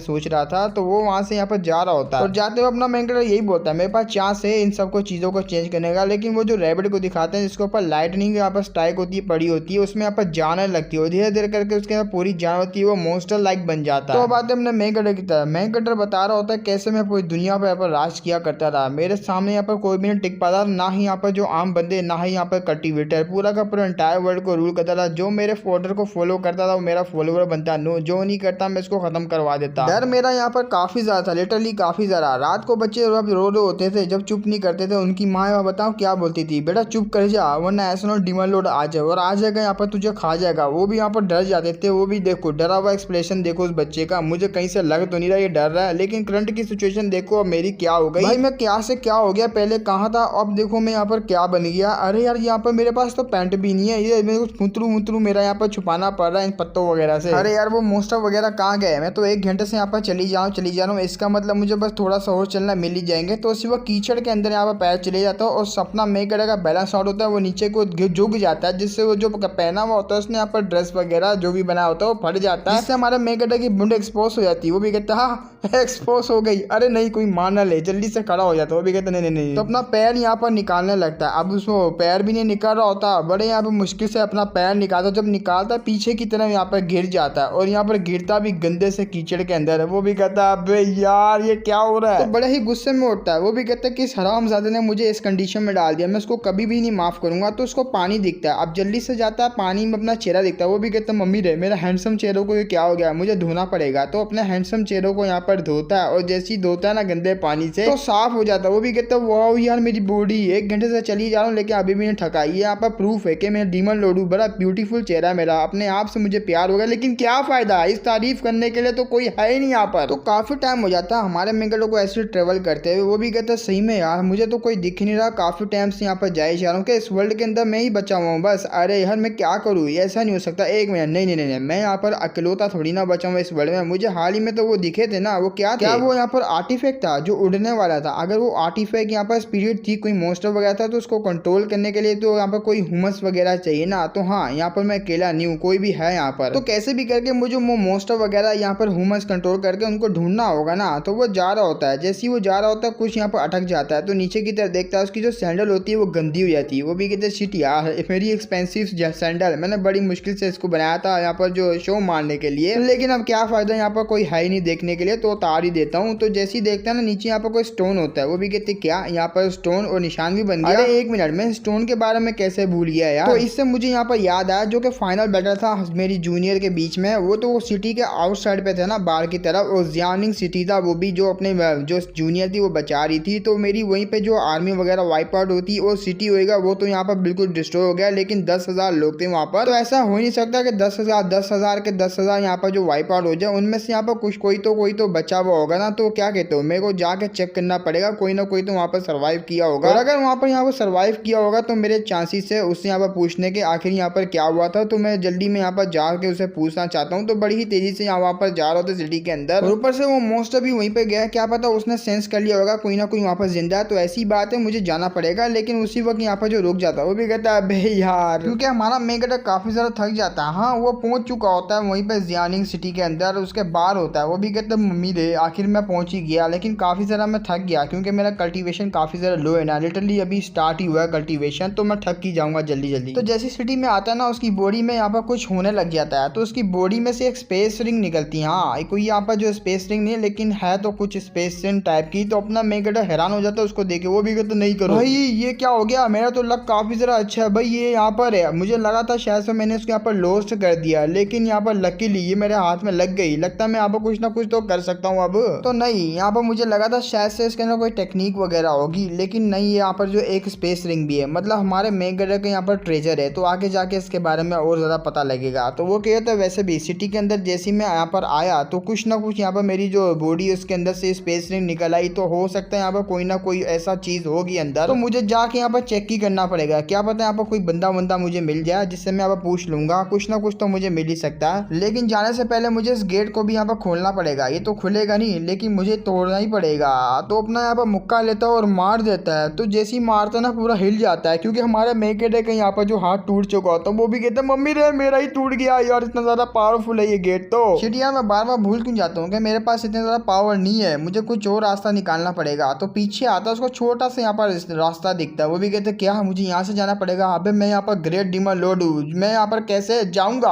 सोच रहा था। तो वो वहाँ से यहाँ पर जा रहा होता है और जाते हुए अपना मेन कैरेक्टर यही बोलता है मेरे पास चांस है इन सबको चीज़ों को चेंज करने का, लेकिन वो जो रैबिट को दिखाते हैं जिसके ऊपर लाइटनिंग यहाँ पर स्ट्राइक होती है पड़ी होती है, उसमें यहाँ पर जाने लगती है, धीरे धीरे करके उसके अंदर पूरी जान होती है, वो मॉन्स्टर लाइक बन जाता है। तो बात है अपने मेन कैरेक्टर की तरह, मेन कैरेक्टर बता रहा होता है कैसे मैं पूरी दुनिया पर यहाँ पर राज किया करता था, मेरे सामने यहाँ पर कोई भी नहीं टिक पाता, ना ही यहाँ पर जो आम बंदे, ना ही यहाँ पर कल्टीवेटर, पूरा का पूरा एंटायर वर्ल्ड को रूल करता था। जो मेरे ऑर्डर को फॉलो करता था वो मेरा फॉलोवर बनता, नो जो नहीं करता मैं इसको खत्म करवा देता। डर मेरा यहाँ पर काफी ज्यादा था, लिटरली काफी ज्यादा। रात को बच्चे जब रो रहे होते थे, जब चुप नहीं करते थे, उनकी माँ बताओ क्या बोलती थी, बेटा चुप कर जा वरना ऐसा डीमन लॉर्ड आ जाए और आ जाएगा यहाँ पर तुझे खा जाएगा। वो भी यहाँ पर डर जाते थे, वो भी देखो डरा हुआ एक्सप्रेशन देखो उस बच्चे का, मुझे कहीं से लग तो नहीं रहा ये डर रहा है, लेकिन करंट की सिचुएशन देखो अब मेरी क्या हो गई, भाई मैं क्या से क्या हो गया, पहले कहाँ था अब देखो मैं यहाँ पर क्या बन गया। अरे यार यहाँ पर मेरे पास तो पैंट भी नहीं है, ये मेरे को मुतरू मेरा यहाँ पर छुपाना पड़ रहा है इन पत्तों वगैरह से। अरे यार वो मोस्टर वगैरह कहाँ गए, मैं तो 1 घंटे से यहाँ पर चली जा रहा हूँ, इसका मतलब मुझे बस थोड़ा सा और चलना मिल ही जाएंगे। तो सिर्फ कीचड़ के अंदर यहाँ पर पैर चले जाता है और सपना मेकर का बैलेंस आउट होता है, वो नीचे को झुक जाता है, जिससे वो जो पहना हुआ होता है उसने यहाँ पर ड्रेस वगैरह जो भी बनाया होता है वो फट जाता है, जिससे हमारे मेकर की बुंड एक्सपोज हो जाती है। वो भी कहता है हाँ एक्सपोज हो गई, अरे नहीं कोई मान ना ले, जल्दी से खड़ा हो जाता है। वो भी कहता नहीं नहीं नहीं, तो अपना पैर यहाँ पर निकालने लगता है। अब उसको पैर भी नहीं निकाल रहा होता, बड़े यहाँ पर मुश्किल से अपना पैर निकालता, जब निकालता है पीछे की तरफ यहाँ पर गिर जाता है और यहाँ पर गिरता भी गंदे से कीचड़ के अंदर है। वो भी कहता है अबे यार ये क्या हो रहा है, तो बड़े ही गुस्से में उठता है। वो भी कहता है कि इस हरामजादे ने मुझे इस कंडीशन में डाल दिया, मैं उसको कभी भी नहीं माफ करूंगा। तो उसको पानी दिखता है, अब जल्दी से जाता है, पानी में अपना चेहरा दिखता है। वो भी कहता है मम्मी रे मेरा हैंडसम चेहरे को ये क्या हो गया, मुझे धोना पड़ेगा। तो अपने हैंडसम चेहरों को यहाँ पर धोता है और जैसे ही धोता है ना गंदे पानी से तो साफ हो जाता है। वो भी कहता है वाह यार मेरी बॉडी 1 घंटे से चली जा रहा हूँ लेकिन अभी भी नहीं थका। ये यहाँ पर प्रूफ है कि मैं डीमन लॉर्ड हूँ, बड़ा ब्यूटीफुल चेहरा मेरा, अपने आप से मुझे प्यार हो गया, लेकिन क्या फायदा, इस तारीफ करने के लिए तो कोई है ही नहीं यहाँ पर। तो काफी टाइम हो जाता है हमारे मेंगलों को ऐसे ट्रेवल करते हुए। वो भी कहता है सही में यार मुझे तो कोई दिख नहीं रहा, काफी टाइम से यहाँ पर जाए जा रहा हूँ कि इस वर्ल्ड के अंदर मैं ही बचा हुआ हूँ बस। अरे यार मैं क्या करूँ, ये ऐसा नहीं हो सकता। 1 मिनट, नहीं नहीं नहीं, मैं यहाँ पर अकेलोता थोड़ी ना बचा हूँ इस वर्ल्ड में, मुझे हाल ही में तो वो दिखे थे ना, वो क्या वो यहाँ पर आर्टिफैक्ट था जो उड़ने वाला था। अगर वो आर्टिफैक्ट यहाँ पर स्पिरिट थी, कोई मॉन्स्टर वगैरह था, तो उसको कंट्रोल करने के लिए तो यहाँ पर कोई ह्यूमंस वगैरह चाहिए ना। तो हाँ यहाँ पर मैं अकेला नहीं हूँ, कोई भी है यहाँ पर, तो कैसे भी करके मुझे वो मॉन्स्टर वगैरह यहाँ पर ह्यूमंस कंट्रोल करके उनको ढूंढना होगा ना। तो वो जा रहा होता है, जैसे ही वो जा रहा होता है कुछ यहाँ पर अटक जाता है, तो नीचे की तरफ देखता है उसकी जो सैंडल होती है वो गंदी हो जाती है। वो भी कहते शिट यार मेरी एक्सपेंसिव सैंडल, मैंने बड़ी मुश्किल से इसको बनाया था यहाँ पर जो शो मारने के लिए, लेकिन अब क्या फायदा, यहाँ पर कोई है ही नहीं देखने के लिए, तो उतार ही देता हूँ। तो जैसे ही देखता है ना नीचे यहाँ पर कोई स्टोन होता है। वो भी कहते क्या यहाँ पर स्टोन और निशान भी बन गया। अरे 1 मिनट, मैं स्टोन के बारे में कैसे भूल गया यार। तो इससे मुझे यहाँ पर याद आया जो कि फाइनल बैटल था मेरी जूनियर के बीच में, वो तो सिटी के आउटसाइड पे था ना बाहर की तरफ, और जियानिंग सिटी था, वो भी जो अपने जो जूनियर थी वो बचा रही थी। तो मेरी वहीं पे जो आर्मी वगैरह वाइप आउट होती और सिटी होएगा वो तो यहाँ पर बिल्कुल डिस्ट्रॉय हो गया, लेकिन 10,000 लोग थे वहाँ पर। तो ऐसा हो नहीं सकता कि 10,000 के 10,000 यहाँ पर जो वाइप आउट हो जाए, उनमें से यहाँ पर कुछ कोई तो बचा हुआ होगा ना। तो क्या कहते हो, मेरे को जाके चेक करना पड़ेगा, कोई ना कोई तो वहाँ पर सर्वाइव किया होगा, और अगर वहाँ पर सर्वाइव किया होगा तो मेरे चांसेस है उससे यहाँ पर पूछने के आखिर यहाँ पर क्या हुआ था। तो मैं जल्दी में यहाँ पर जाके उसे पूछना चाहता हूँ। तो बड़ी ही तेजी से वहाँ पर जा रहा था सिटी के अंदर, और ऊपर से वो मॉन्स्टर भी वहीं पे गया, क्या पता उसने सेंस कर लिया होगा कोई ना कोई वहाँ पर जिंदा है। तो ऐसी बात है मुझे जाना पड़ेगा, लेकिन उसी वक्त यहाँ पर जो रुक जाता है वो भी कहता है अबे यार, क्योंकि हमारा मेगडा काफी ज्यादा थक जाता है। हाँ वो पहुंच चुका होता है वहीं पे जियानिंग सिटी के अंदर, उसके बाहर होता है। वो भी कहता है मम्मी रे आखिर मैं पहुंच ही गया, लेकिन काफी ज्यादा मैं थक गया क्योंकि मेरा कल्टीवेशन काफी ज्यादा लो है ना, लिटरली अभी स्टार्ट ही हुआ है कल्टीवेशन, तो मैं थक ही जाऊंगा जल्दी जल्दी। तो जैसी सिटी में आता है ना उसकी बॉडी में यहाँ पर कुछ होने लग जाता है, तो उसकी बॉडी में से एक स्पेस रिंग निकलती है। हाँ कोई यहाँ पर जो स्पेस रिंग नहीं है, लेकिन है तो कुछ स्पेस रिंग टाइप की। तो अपना मेगडा हैरान हो जाता है उसको देखे। वो भी कहता नहीं करो भाई ये क्या हो गया, मेरा तो लक काफी ज्यादा अच्छा है भाई, ये यहाँ पर है, मुझे लगा था शायद से मैंने उसको यहाँ पर लॉस्ट कर दिया, लेकिन यहाँ पर लकीली ये मेरे हाथ में लग गई, लगता है मैं यहाँ पर कुछ ना कुछ तो तो कर सकता हूँ अब। तो नहीं, यहाँ पर मुझे लगा था शायद से इसके अंदर कोई टेक्निक वगैरह होगी, लेकिन नहीं, यहाँ पर जो एक स्पेस रिंग भी है, मतलब हमारे मेगाडा का यहाँ पर ट्रेजर है। तो आगे जाके इसके बारे में और ज़्यादा पता लगेगा। तो वो कहता है वैसे भी सिटी के अंदर जैसे मैं यहाँ पर आया तो कुछ ना कुछ यहाँ पर मेरी जो बॉडी है उसके अंदर से स्पेस रिंग निकल आई। तो हो सकता है यहाँ पर कोई ना कोई ऐसा चीज़ होगी अंदर, तो मुझे जाके यहाँ पर चेक ही करना पड़ेगा। क्या पता यहाँ पर कोई बंदा मुझे मिल जाए जिससे मैं यहाँ पर पूछ लूंगा, कुछ ना कुछ तो मुझे मिल ही सकता है। लेकिन जाने से पहले मुझे इस गेट को भी यहाँ पर खोलना पड़ेगा। ये तो खुलेगा नहीं, लेकिन मुझे तोड़ना ही पड़ेगा। तो अपना यहाँ पर मुक्का लेता है और मार देता है। तो जैसे ही मारता ना पूरा हिल जाता है, क्योंकि हमारे मेकेडे का यहाँ पर जो हाथ टूट चुका होता है वो भी कहता है मम्मी रे मेरा ही टूट गया यार, इतना ज्यादा पावरफुल है ये गेट। तो शिट यार, मैं बार बार भूल क्यों जाता हूँ कि मेरे पास इतना ज्यादा पावर नहीं है, मुझे कुछ और रास्ता निकालना पड़ेगा। तो पीछे आता है, उसको छोटा सा यहाँ पर रास्ता दिखता है। वो भी कहते क्या मुझे यहाँ से जाना पड़ेगा? अबे मैं यहाँ पर ग्रेट डीमन लॉर्ड हूँ, मैं यहाँ पर कैसे जाऊंगा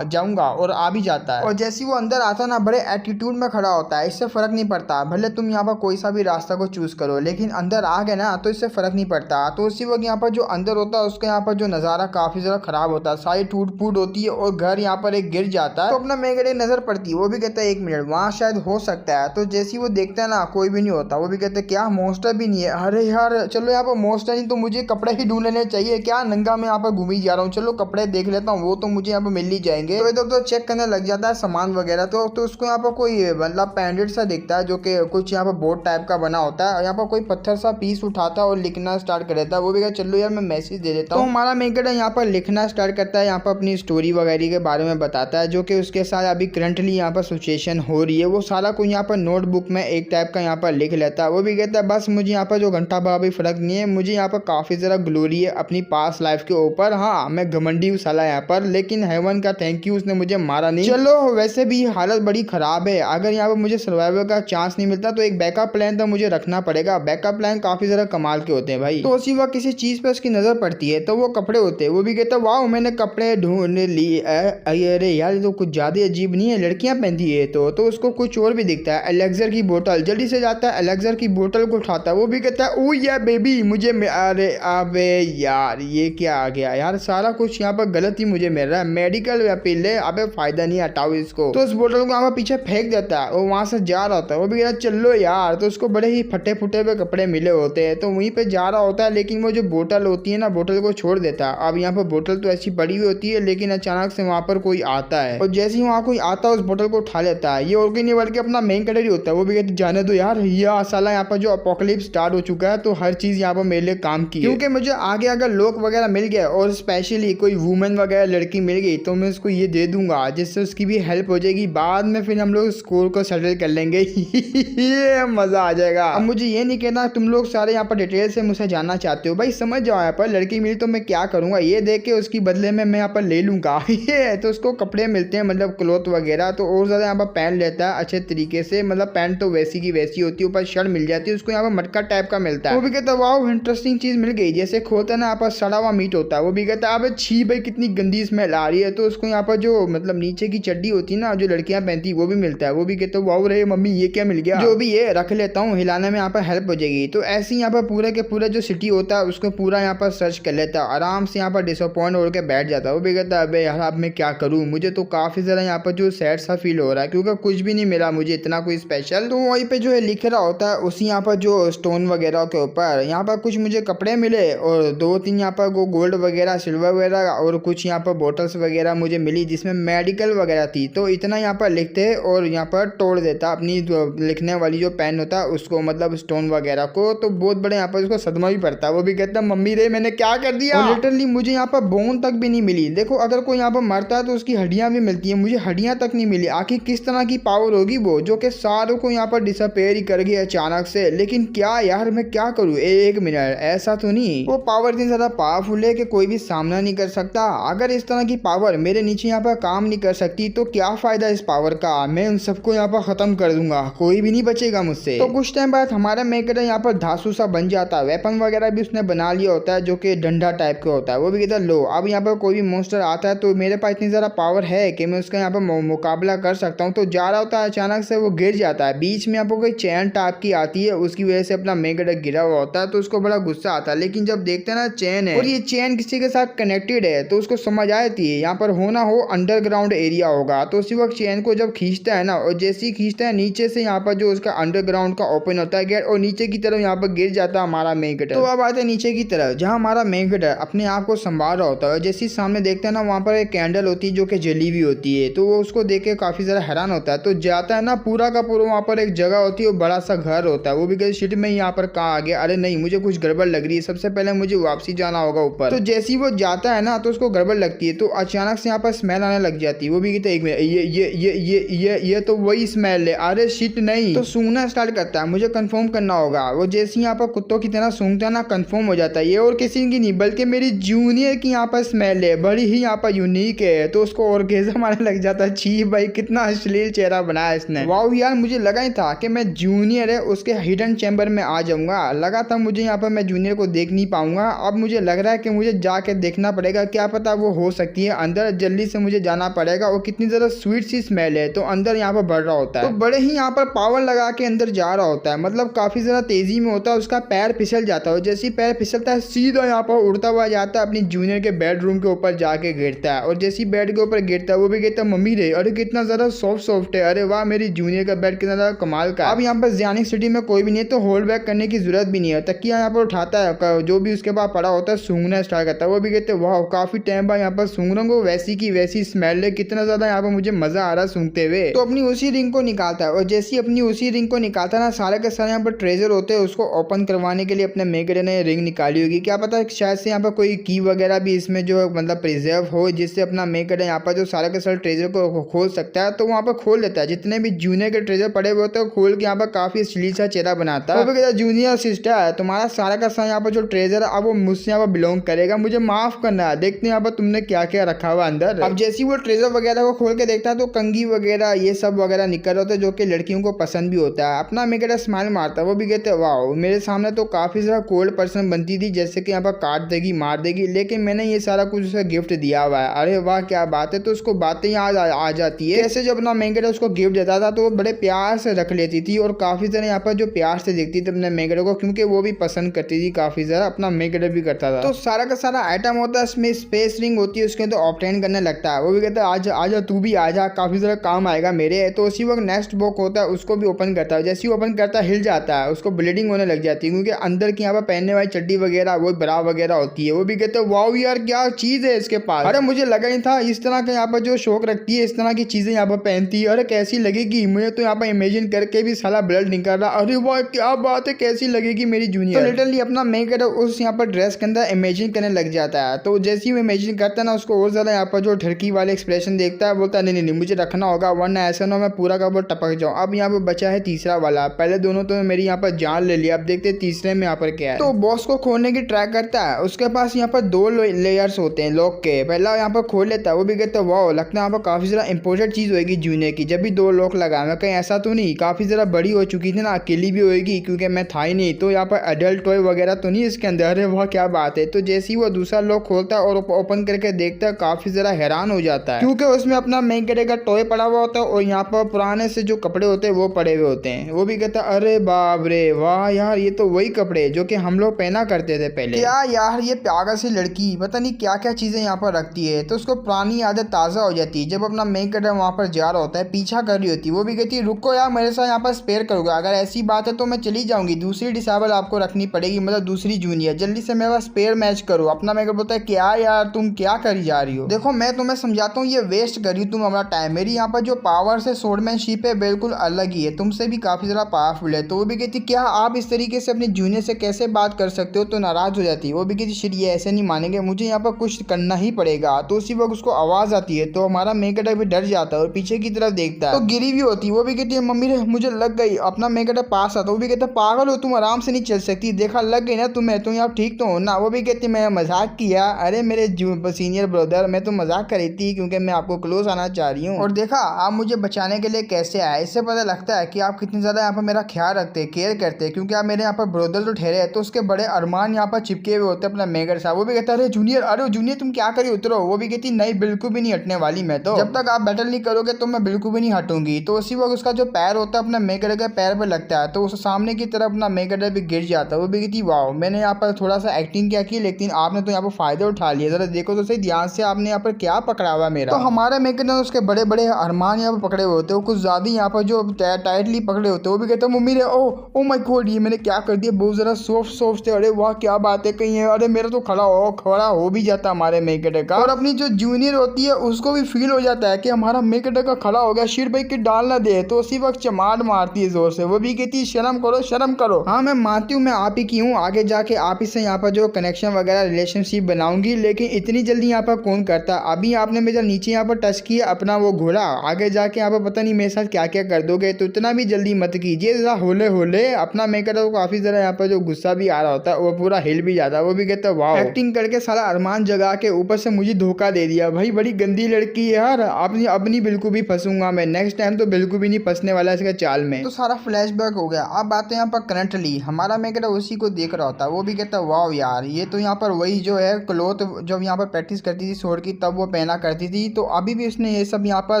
और आ भी जाता है। और जैसे वो अंदर आता ना बड़े एटीट्यूड में खड़ा होता है। इससे फर्क नहीं पड़ता भले तुम यहाँ पर कोई सा भी रास्ता को चूज करो, लेकिन अंदर आ गए ना तो इससे फर्क नहीं पड़ता। तो उसी वक्त यहाँ पर जो अंदर होता है उसका यहाँ पर जो नज़ारा काफी ज्यादा खराब होता है, सारी टूट फूट होती है और घर यहाँ पर एक गिर जाता है। तो अपना मेगड़े नजर पड़ती है। वो भी कहता है 1 मिनट, वहाँ शायद हो सकता है। तो जैसे वो देखता है ना कोई भी नहीं होता, वो भी कहते हैं क्या मॉन्स्टर भी नहीं है? अरे यार चलो, यहाँ पर मॉन्स्टर नहीं तो मुझे कपड़े ही ढूंढ लेने चाहिए। क्या नंगा मैं यहाँ पर घूम ही जा रहा हूँ, चलो कपड़े देख लेता हूँ, वो तो मुझे यहाँ पर मिल ही जाएंगे। तो इधर तो चेक करने लग जाता है सामान वगैरह। तो उसको यहाँ पर कोई मतलब पैंडेट सा दिखता है जो कि कुछ यहाँ पर बोर्ड टाइप का बना होता है। यहाँ पर कोई पत्थर सा पीस उठाता है और लिखना स्टार्ट कर देता है। वो भी कहता चलो यार मैं मैसेज दे देता हूँ। तो हमारा मेगड़ा यहाँ पर लिखना स्टार्ट करता है, यहाँ पर अपनी स्टोरी वगैरह के बारे में बताता है जो कि उसके साथ अभी करंटली यहाँ पर सिचुएशन हो रही है। वो सारा कुछ यहाँ पर नोटबुक में एक टाइप का यहाँ पर लिख लेता है। वो भी कहता है बस मुझे यहाँ पर जो घंटा भर भी फर्क नहीं है, मुझे यहाँ पर काफी ज़्यादा ग्लोरी है अपनी पास लाइफ के ऊपर। हाँ मैं घमंडी हूँ साला यहाँ पर, लेकिन हेवन का थैंक यू, उसने मुझे मारा नहीं। चलो वैसे भी हालत बड़ी खराब है, अगर यहाँ पर मुझे सर्वाइवल का चांस नहीं मिलता तो एक बैकअप प्लान तो मुझे रखना पड़ेगा। बैकअप प्लान काफी ज़्यादा कमाल के होते हैं भाई। तो उसी वक्त किसी चीज़ पर उसकी नज़र पड़ती है, तो वो कपड़े होते हैं। वो भी कहता है वाह मैंने कपड़े ढूंढ लिए। अरे यार तो कुछ ज़्यादा अजीब नहीं है, लड़कियां पहनती है। तो उसको कुछ और भी दिखता है, एलेक्सर की बोतल। जल्दी से जाता है, एलेक्सर की बोतल को उठाता है। वो भी कहता है ओ या बेबी मुझे अरे अबे यार ये क्या आ गया यार, सारा कुछ यहाँ पर गलत ही मुझे मिल रहा है। मेडिकल पिल है, अबे फायदा नहीं, हटाओ इसको। तो उस बोतल को यहाँ पर पीछे फेंक देता है और वहां से जा रहा होता है। वो भी कहता है चलो यार। तो उसको बड़े ही फटे फुटे हुए कपड़े मिले होते हैं, तो वहीं पे जा रहा होता है, लेकिन वो जो बोतल होती है ना, बोतल को छोड़ देता है। अब यहाँ पर बोतल तो ऐसी पड़ी हुई होती है, लेकिन अचानक से वहां पर कोई आता है और जैसे ही वहां कोई आता है उस बोतल को उठा लेता है। ये और कोई नहीं बल्कि अपना मेन कैरेक्टर होता है। वो भी कहते जाने दो यार, ये साला यहाँ पर जो अपोकलिप्स स्टार्ट हो चुका है, तो हर चीज यहाँ पर मेरे लिए काम की, क्योंकि मुझे आगे अगर लोग वगैरह मिल गए और स्पेशली कोई वुमेन वगैरह लड़की मिल गई तो मैं उसको ये दे दूंगा जिससे उसकी भी हेल्प हो जाएगी। बाद में फिर हम लोग स्कोर को सेटल कर लेंगे। ये मजा आ जाएगा। अब मुझे ये नहीं कहना तुम लोग सारे यहाँ पर डिटेल से मुझसे जानना चाहते हो, भाई समझ जाओ। यहाँ पर लड़की मिली तो मैं क्या करूंगा, ये देख के उसकी बदले में मैं यहाँ पर ले लूंगा। ये तो उसको कपड़े मिलते हैं, मतलब क्लोथ वगैरह, तो और ज्यादा यहाँ पर पहन लेता है अच्छे तरीके से। मतलब पैंट तो वैसी की वैसी होती है, ऊपर शर्ट मिल जाती है उसको, यहाँ पर मटका टाइप का मिलता है। वो भी कहता है वाह इंटरेस्टिंग चीज मिल गई, जैसे खोलता है ना यहाँ पर सड़ा हुआ मीट होता है। वो भी कहता है अबे छी भाई कितनी गंदी स्मेल आ रही है। तो उसको यहाँ पर जो मतलब नीचे की चड्डी होती है ना जो लड़कियां पहनती वो भी मिलता है। वो भी कहते हैं वाह रे मम्मी ये क्या मिल गया, जो भी ये रख लेता हूँ, हिलाने में यहाँ पर हेल्प हो जाएगी। तो ऐसे ही यहाँ पर पूरे के पूरे जो सिटी होता है उसको पूरा यहाँ पर सर्च कर लेता है, आराम से यहाँ पर डिसअपॉइंट होकर बैठ जाता है। वो भी कहता है अबे यार अब मैं क्या करूँ, मुझे तो काफी ज्यादा यहाँ पर जो सैड सा फील हो रहा है, क्योंकि कुछ भी नहीं मिला मुझे इतना कोई स्पेशल। तो वहीं पे जो है लिख रहा होता है उसी यहाँ पर जो स्टोन वगैरह के ऊपर, यहाँ पर कुछ मुझे कपड़े मिले और 2-3 यहाँ पर गोल्ड वगैरह सिल्वर वगैरह और कुछ यहाँ पर बोटल्स वगैरह मुझे मिली जिसमें मेडिकल वगैरह थी। तो इतना यहाँ पर लिखते और यहाँ पर तोड़ देता अपनी लिखने वाली जो पेन होता है उसको, मतलब स्टोन वगैरह को। तो बहुत बड़े यहाँ पर उसको सदमा भी पड़ता है। वो भी कहता है मम्मी रे मैंने क्या कर दिया, और लिटरली मुझे यहाँ पर बोन तक भी नहीं मिली। देखो अगर कोई यहाँ पर मरता है तो उसकी हड्डियां भी मिलती है, मुझे हड्डियां तक नहीं मिली। आखिर किस तरह की पावर होगी वो जो कि सारों को यहाँ पर डिसअपेयर ही कर गई अचानक से। लेकिन क्या यार मैं क्या करूँ, 1 मिनट, ऐसा तो नहीं वो पावर इतनी ज्यादा पावरफुल है कि कोई भी सामना नहीं कर सकता। अगर इस तरह की पावर मेरे नीचे यहाँ पर काम नहीं कर सकती तो क्या फायदा इस पावर का, मैं उन सबको यहाँ पर खत्म कर दूंगा, कोई भी नहीं बचेगा मुझसे। तो कुछ टाइम बाद हमारा मेकर यहाँ पर धासु सा बन जाता है, वेपन वगैरह भी उसने बना लिया होता है जो कि डंडा टाइप का होता है। वो भी कहता है लो अब यहाँ पर कोई भी मॉन्स्टर आता है तो मेरे पास इतनी ज़्यादा पावर है कि मैं उसका यहाँ पर मुकाबला कर सकता हूँ। तो जा रहा होता है, अचानक से वो गिर जाता है, बीच में यहाँ पर कोई चैन टाइप की आती है, उसकी वजह से अपना मेकर गिरा हुआ होता है। तो उसको बड़ा गुस्सा आता है, लेकिन जब देखते हैं ना चैन है और ये चैन किसी के साथ कनेक्टेड है तो उसको समझ आती है यहाँ पर होना हो अंडरग्राउंड एरिया होगा। तो उसी वक्त चैन को जब खींचता है ना और जैसे जैसे ही खींचता है नीचे से यहाँ पर जो उसका अंडरग्राउंड का ओपन होता है गेट और नीचे की तरफ यहाँ पर गिर जाता है हमारा मेन गेटर। तो अब आते हैं नीचे की तरफ जहाँ हमारा मेन गेटर अपने आप को संभाल रहा होता है। जैसे सामने देखते हैं ना वहाँ पर एक कैंडल होती है जो कि जली हुई होती है, तो वो उसको देख के काफी ज्यादा हैरान होता है। तो जाता है ना पूरा का पूरा वहाँ पर एक जगह होती है, बड़ा सा घर होता है। वो भी शिट में यहाँ पर कहाँ आ गया, अरे नहीं मुझे कुछ गड़बड़ लग रही है, सबसे पहले मुझे वापसी जाना होगा ऊपर। तो जैसे ही वो जाता है ना तो उसको गड़बड़ लगती है, तो अचानक से यहाँ पर स्मेल आने लग जाती है। वो भी कहते हैं एक मिनट ये तो वही स्मेल है, अरे शिट नहीं। तो सूंघना स्टार्ट करता है, मुझे कंफर्म करना होगा। वो जैसे यहाँ पर कुत्तों की तरह सूंघता है ना कंफर्म हो जाता है ये और किसी की नहीं बल्कि मेरी जूनियर की यहाँ पर स्मेल है, बड़ी ही यहाँ पर यूनिक है। तो उसको ऑर्गेज़म आने लग जाता है। छी भाई कितना अश्लील चेहरा बनाया इसने। वाह यार मुझे लगा ही था कि मैं जूनियर है उसके हिडन चैम्बर में आ जाऊंगा, लगा था मुझे यहाँ पर मैं जूनियर को देख नहीं पाऊंगा। अब मुझे लग रहा है कि मुझे जाके देखना पड़ेगा, क्या पता वो हो सकती है अंदर, जल्दी से मुझे जाना पड़ेगा। और कितनी ज़्यादा स्वीट सी स्मेल है, तो अंदर यहाँ पर बढ़ रहा होता है। तो बड़े ही यहाँ पर पावर लगा के अंदर जा रहा होता है, मतलब काफ़ी ज़्यादा तेज़ी में होता है। उसका पैर फिसल जाता है, जैसे ही पैर फिसलता है सीधा यहाँ पर उड़ता हुआ जाता है अपनी जूनियर के बेडरूम के ऊपर जाके गिरता है। और जैसे ही बेड के ऊपर गिरता है वो भी कहता है मम्मी रे, अरे कितना ज़्यादा सॉफ्ट है, अरे वाह मेरी जूनियर का बेड कितना ज़्यादा कमाल का। अब यहाँ पर ज़ियानिक सिटी में कोई भी नहीं है तो होल्ड बैक करने की जरूरत भी नहीं है। तकिया यहाँ पर उठाता है, जो भी उसके पास पड़ा होता है सूंघना स्टार्ट करता है। वो भी कहते हैं वाह काफ़ी टाइम बाद यहाँ पर सूंघ रहा हूँ, वैसी की वैसी स्मेल है, कितना ज़्यादा यहाँ पर मुझे मज़ा आ रहा है सूंघते हुए। तो अपनी उसी रिंग को निकालता है और जैसे ही अपनी उसी रिंग को निकालता है ना सारे के सारे यहाँ पर ट्रेजर होते हैं, उसको ओपन करवाने के लिए अपने मेकर ने रिंग निकाली होगी। क्या पता शायद से यहाँ पर कोई की वगैरह भी इसमें जो मतलब प्रिजर्व हो, जिससे अपना मेकर यहाँ पर जो सारे के सारे ट्रेजर को खोल सकता है। तो वहाँ पर खोल लेता है, जितने भी जूनियर के ट्रेजर पड़े हुए होते हैं खोल के यहाँ पर काफी अश्लील सा चेहरा बनाता है। तो जूनियर सिस्टर तुम्हारा सारा का सारा यहाँ पर जो ट्रेजर है अब वो मुझसे यहाँ पर बिलोंग करेगा, मुझे माफ करना है, देखते हैं यहाँ पर तुमने क्या क्या रखा हुआ अंदर। अब जैसे ही वो ट्रेजर वगैरह को खोल के देखता है तो कंघी वगैरह ये सब वगैरह निकल होते हैं जो कि लड़कियों को पसंद भी होता है। अपना मेकर स्माइल मारता है, वो भी कहते हैं वाह मेरे सामने तो काफी सारा कोल्ड पर्सन बनती थी, जैसे कि यहाँ पर काट देगी मार देगी, लेकिन मैंने ये सारा कुछ उसे गिफ्ट दिया हुआ है, अरे वाह क्या बात है। तो उसको बातें याद आ जाती है, जैसे जब अपना मेकर उसको गिफ्ट देता था तो वो बड़े प्यार से रख लेती थी और काफी सारे यहाँ पर जो प्यार से देखती थी अपने मेकर को, क्योंकि वो भी पसंद करती थी काफी ज्यादा, अपना मेकर भी करता था। तो सारा का सारा आइटम होता है, इसमें स्पेस रिंग होती है, उसके अंदर ऑब्टेन करने लगता है। वो भी कहता है आजा तू भी आजा, काफी ज्यादा काम आएगा मेरे। तो उसी वक्त नेक्स्ट बॉक्स होता है उसको भी ओपन करता है, जैसे ही ओपन करता है हिल जाता है, उसको ब्लीडिंग होने लग जाती है, क्योंकि अंदर की यहाँ पर पहनने वाली चड्डी वगैरह वो ब्रा वगैरह होती है। वो भी कहते हैं वाह यार क्या चीज है इसके पास, अरे मुझे लगा ही था इस तरह का यहाँ पर जो शौक रखती है, इस तरह की चीजें यहाँ पर पहनती है, अरे कैसी लगेगी, मुझे तो यहाँ पर इमेजिन करके भी साला ब्लड निकल रहा, अरे वाह क्या बात है कैसी लगेगी मेरी जूनियर। तो लिटरली अपना मेकर उस यहाँ पर ड्रेस के अंदर इमेजिन करने लग जाता है। तो जैसे ही इमेजिन करता है ना उसको और ज्यादा यहाँ पर जो ठरकी वाले एक्सप्रेशन देखता है, बोलता है नहीं मुझे रखना होगा वरना ऐसा ना मैं पूरा का पूरा टपक जाऊँ। अब यहाँ पर बचा है तीसरा वाला, पहले दोनों तो मेरी यहाँ पर जान ले लिया, अब देखते हैं तीसरे में यहाँ पर क्या है। तो बॉक्स को खोलने की ट्राई करता है, उसके पास यहाँ पर 2 लेयर्स होते हैं लॉक के, पहला यहाँ पर खोल लेता है। वो भी कहता है वाह लगता है यहाँ पर काफी ज्यादा इंपोर्टेंट चीज होगी जूनियर की, जब भी 2 लॉक लगा मैं कहीं ऐसा तो नहीं काफी ज्यादा बड़ी हो चुकी थी ना, अकेली भी होगी क्योंकि मैं था ही नहीं, तो यहाँ पर एडल्ट टॉय वगैरह तो नहीं इसके अंदर, अरे वाह क्या बात है। तो जैसे ही वो दूसरा लॉक खोलता है और ओपन करके देखता है काफी ज्यादा हैरान हो जाता है, क्योंकि उसमें अपना मेकर का टॉय पड़ा हुआ होता है और यहाँ पर पुराने से जो कपड़े होते हैं वो पड़े हुए होते हैं। वो भी कहता है अरे बाप रे वाह यार ये तो वही कपड़े जो कि हम लोग पहना करते थे पहले, क्या यार ये पागल सी लड़की पता नहीं क्या क्या चीजें यहाँ पर रखती है। तो उसको पुरानी आदत ताजा हो जाती है, जब अपना मेकर वहाँ पर जा रहा होता है पीछा कर रही होती है। वो भी कहती है रुको यार मेरे साथ यहाँ पर स्पेयर करोगे, अगर ऐसी बात है तो मैं चली जाऊंगी, दूसरी डिसेबल आपको रखनी पड़ेगी, मतलब दूसरी जूनियर, जल्दी से मेरा स्पेयर मैच करो। अपना मेकर बोलता है क्या यार तुम क्या करी जा रही हो, देखो मैं तुम्हें समझाता हूँ ये वेस्ट करी तुम हमारा टाइम, मेरी यहाँ पर जो पावर से स्वॉर्डमैनशिप है बिल्कुल अलग ही है, तुमसे भी काफी ज्यादा पावरफुल है। तो वो भी कहती क्या आप इस तरीके से अपने जूनियर से कैसे बात कर सकते हो, तो नाराज हो जाती है। वो भी कहती शिट ये ऐसे नहीं मानेंगे, मुझे यहाँ पर कुछ करना ही पड़ेगा। तो उसी वक्त उसको आवाज आती है, तो हमारा मेकर भी डर जाता है और पीछे की तरफ देखता है तो गिरी हुई होती है। वो भी कहती है मम्मी रे मुझे लग गई, अपना मेकर पास आता। वो भी कहता पागल हो तुम, आराम से नहीं चल सकती, देखा लग गई ना तुम्हें, तुम यहाँ ठीक तो हो ना। वो भी कहती मैं मजाक किया, अरे मेरे सीनियर ब्रदर मैं तो मजाक कर रही थी क्योंकि मैं आपको क्लोज आना चाह रही हूँ, और देखा आप मुझे बचाने के लिए कैसे आए, इससे पता लगता है कि आप कितनी ज्यादा यहाँ पर मेरा ख्याल रखते केयर करते, क्योंकि आप मेरे यहाँ पर ब्रदर तो ठहरे हैं, तो उसके बड़े अरमान यहाँ पर चिपके हुए होते अपना मेकर साहब। वो भी कहता है अरे जूनियर तुम क्या करी उतरो। वो भी कहती नहीं बिल्कुल भी नहीं हटने वाली मैं तो, जब तक आप बैटल नहीं करोगे तो मैं बिल्कुल भी नहीं हटूंगी। तो उसी वक्त उसका जो पैर होता है अपना मेकर के पैर पर लगता है, तो उस सामने की तरफ अपना मेकर भी गिर जाता है। वो भी कहती वाह मैंने यहाँ पर थोड़ा सा एक्टिंग क्या की, लेकिन आपने तो यहाँ पर फायदा उठा लिया, जरा देखो तो सही ध्यान से आपने यहाँ पर क्या पकड़ा हुआ मेरा। तो हमारे मेकर ने उसके बड़े बड़े अरमान यहाँ पर पकड़े हुए होते, वो कुछ ज़्यादा यहाँ पर जो टाइटली पकड़े होते वो भी कहते मम्मी ने ओ माय गॉड ये मैंने क्या कर दिया, बहुत ज़रा सॉफ्ट थे। अरे वाह क्या बात है कहीं है, अरे मेरा तो खड़ा हो भी जाता हमारे मेकेडे का। और अपनी जो जूनियर होती है उसको भी फील हो जाता है कि हमारा मेकेडे का खड़ा हो गया, शीर भाई की डाल ना दे, तो उसी वक्त चमाट मारती है जोर से। वो भी कहती है शर्म करो। हाँ मैं मानती हूँ मैं आप ही की हूँ, आगे जाके आप ही से यहाँ पर जो कनेक्शन वगैरह रिलेशनशिप बनाऊंगी, लेकिन इतनी जल्दी यहाँ पर कौन करता। अभी आपने मेरा नीचे यहाँ पर टच किया अपना वो घोड़ा, आगे जाके यहाँ पर पता नहीं मेरे साथ क्या क्या कर दोगे, तो इतना भी जल्दी मत कीजिए, जरा होले अपना मेकर तो काफी जरा यहाँ पर जो गुस्सा भी आ रहा होता है वो पूरा हिल भी जाता है। वो भी कहता है वाह एक्टिंग करके सारा अरमान जगा के ऊपर से मुझे धोखा दे दिया, भाई बड़ी गंदी लड़की है यार, अपनी बिल्कुल भी फंसूंगा मैं, नेक्स्ट टाइम तो बिल्कुल भी नहीं फंसने वाला इसके चाल में। तो सारा फ्लैशबैक हो गया। अब बात है यहाँ पर करंटली हमारा मेकर उसी को देख रहा होता है। वो भी कहता है वाह यार ये तो यहाँ पर वही जो है क्लोथ जब यहाँ पर प्रैक्टिस करती थी स्वord की तब वो पहना करती थी, तो अभी भी उसने ये सब यहाँ पर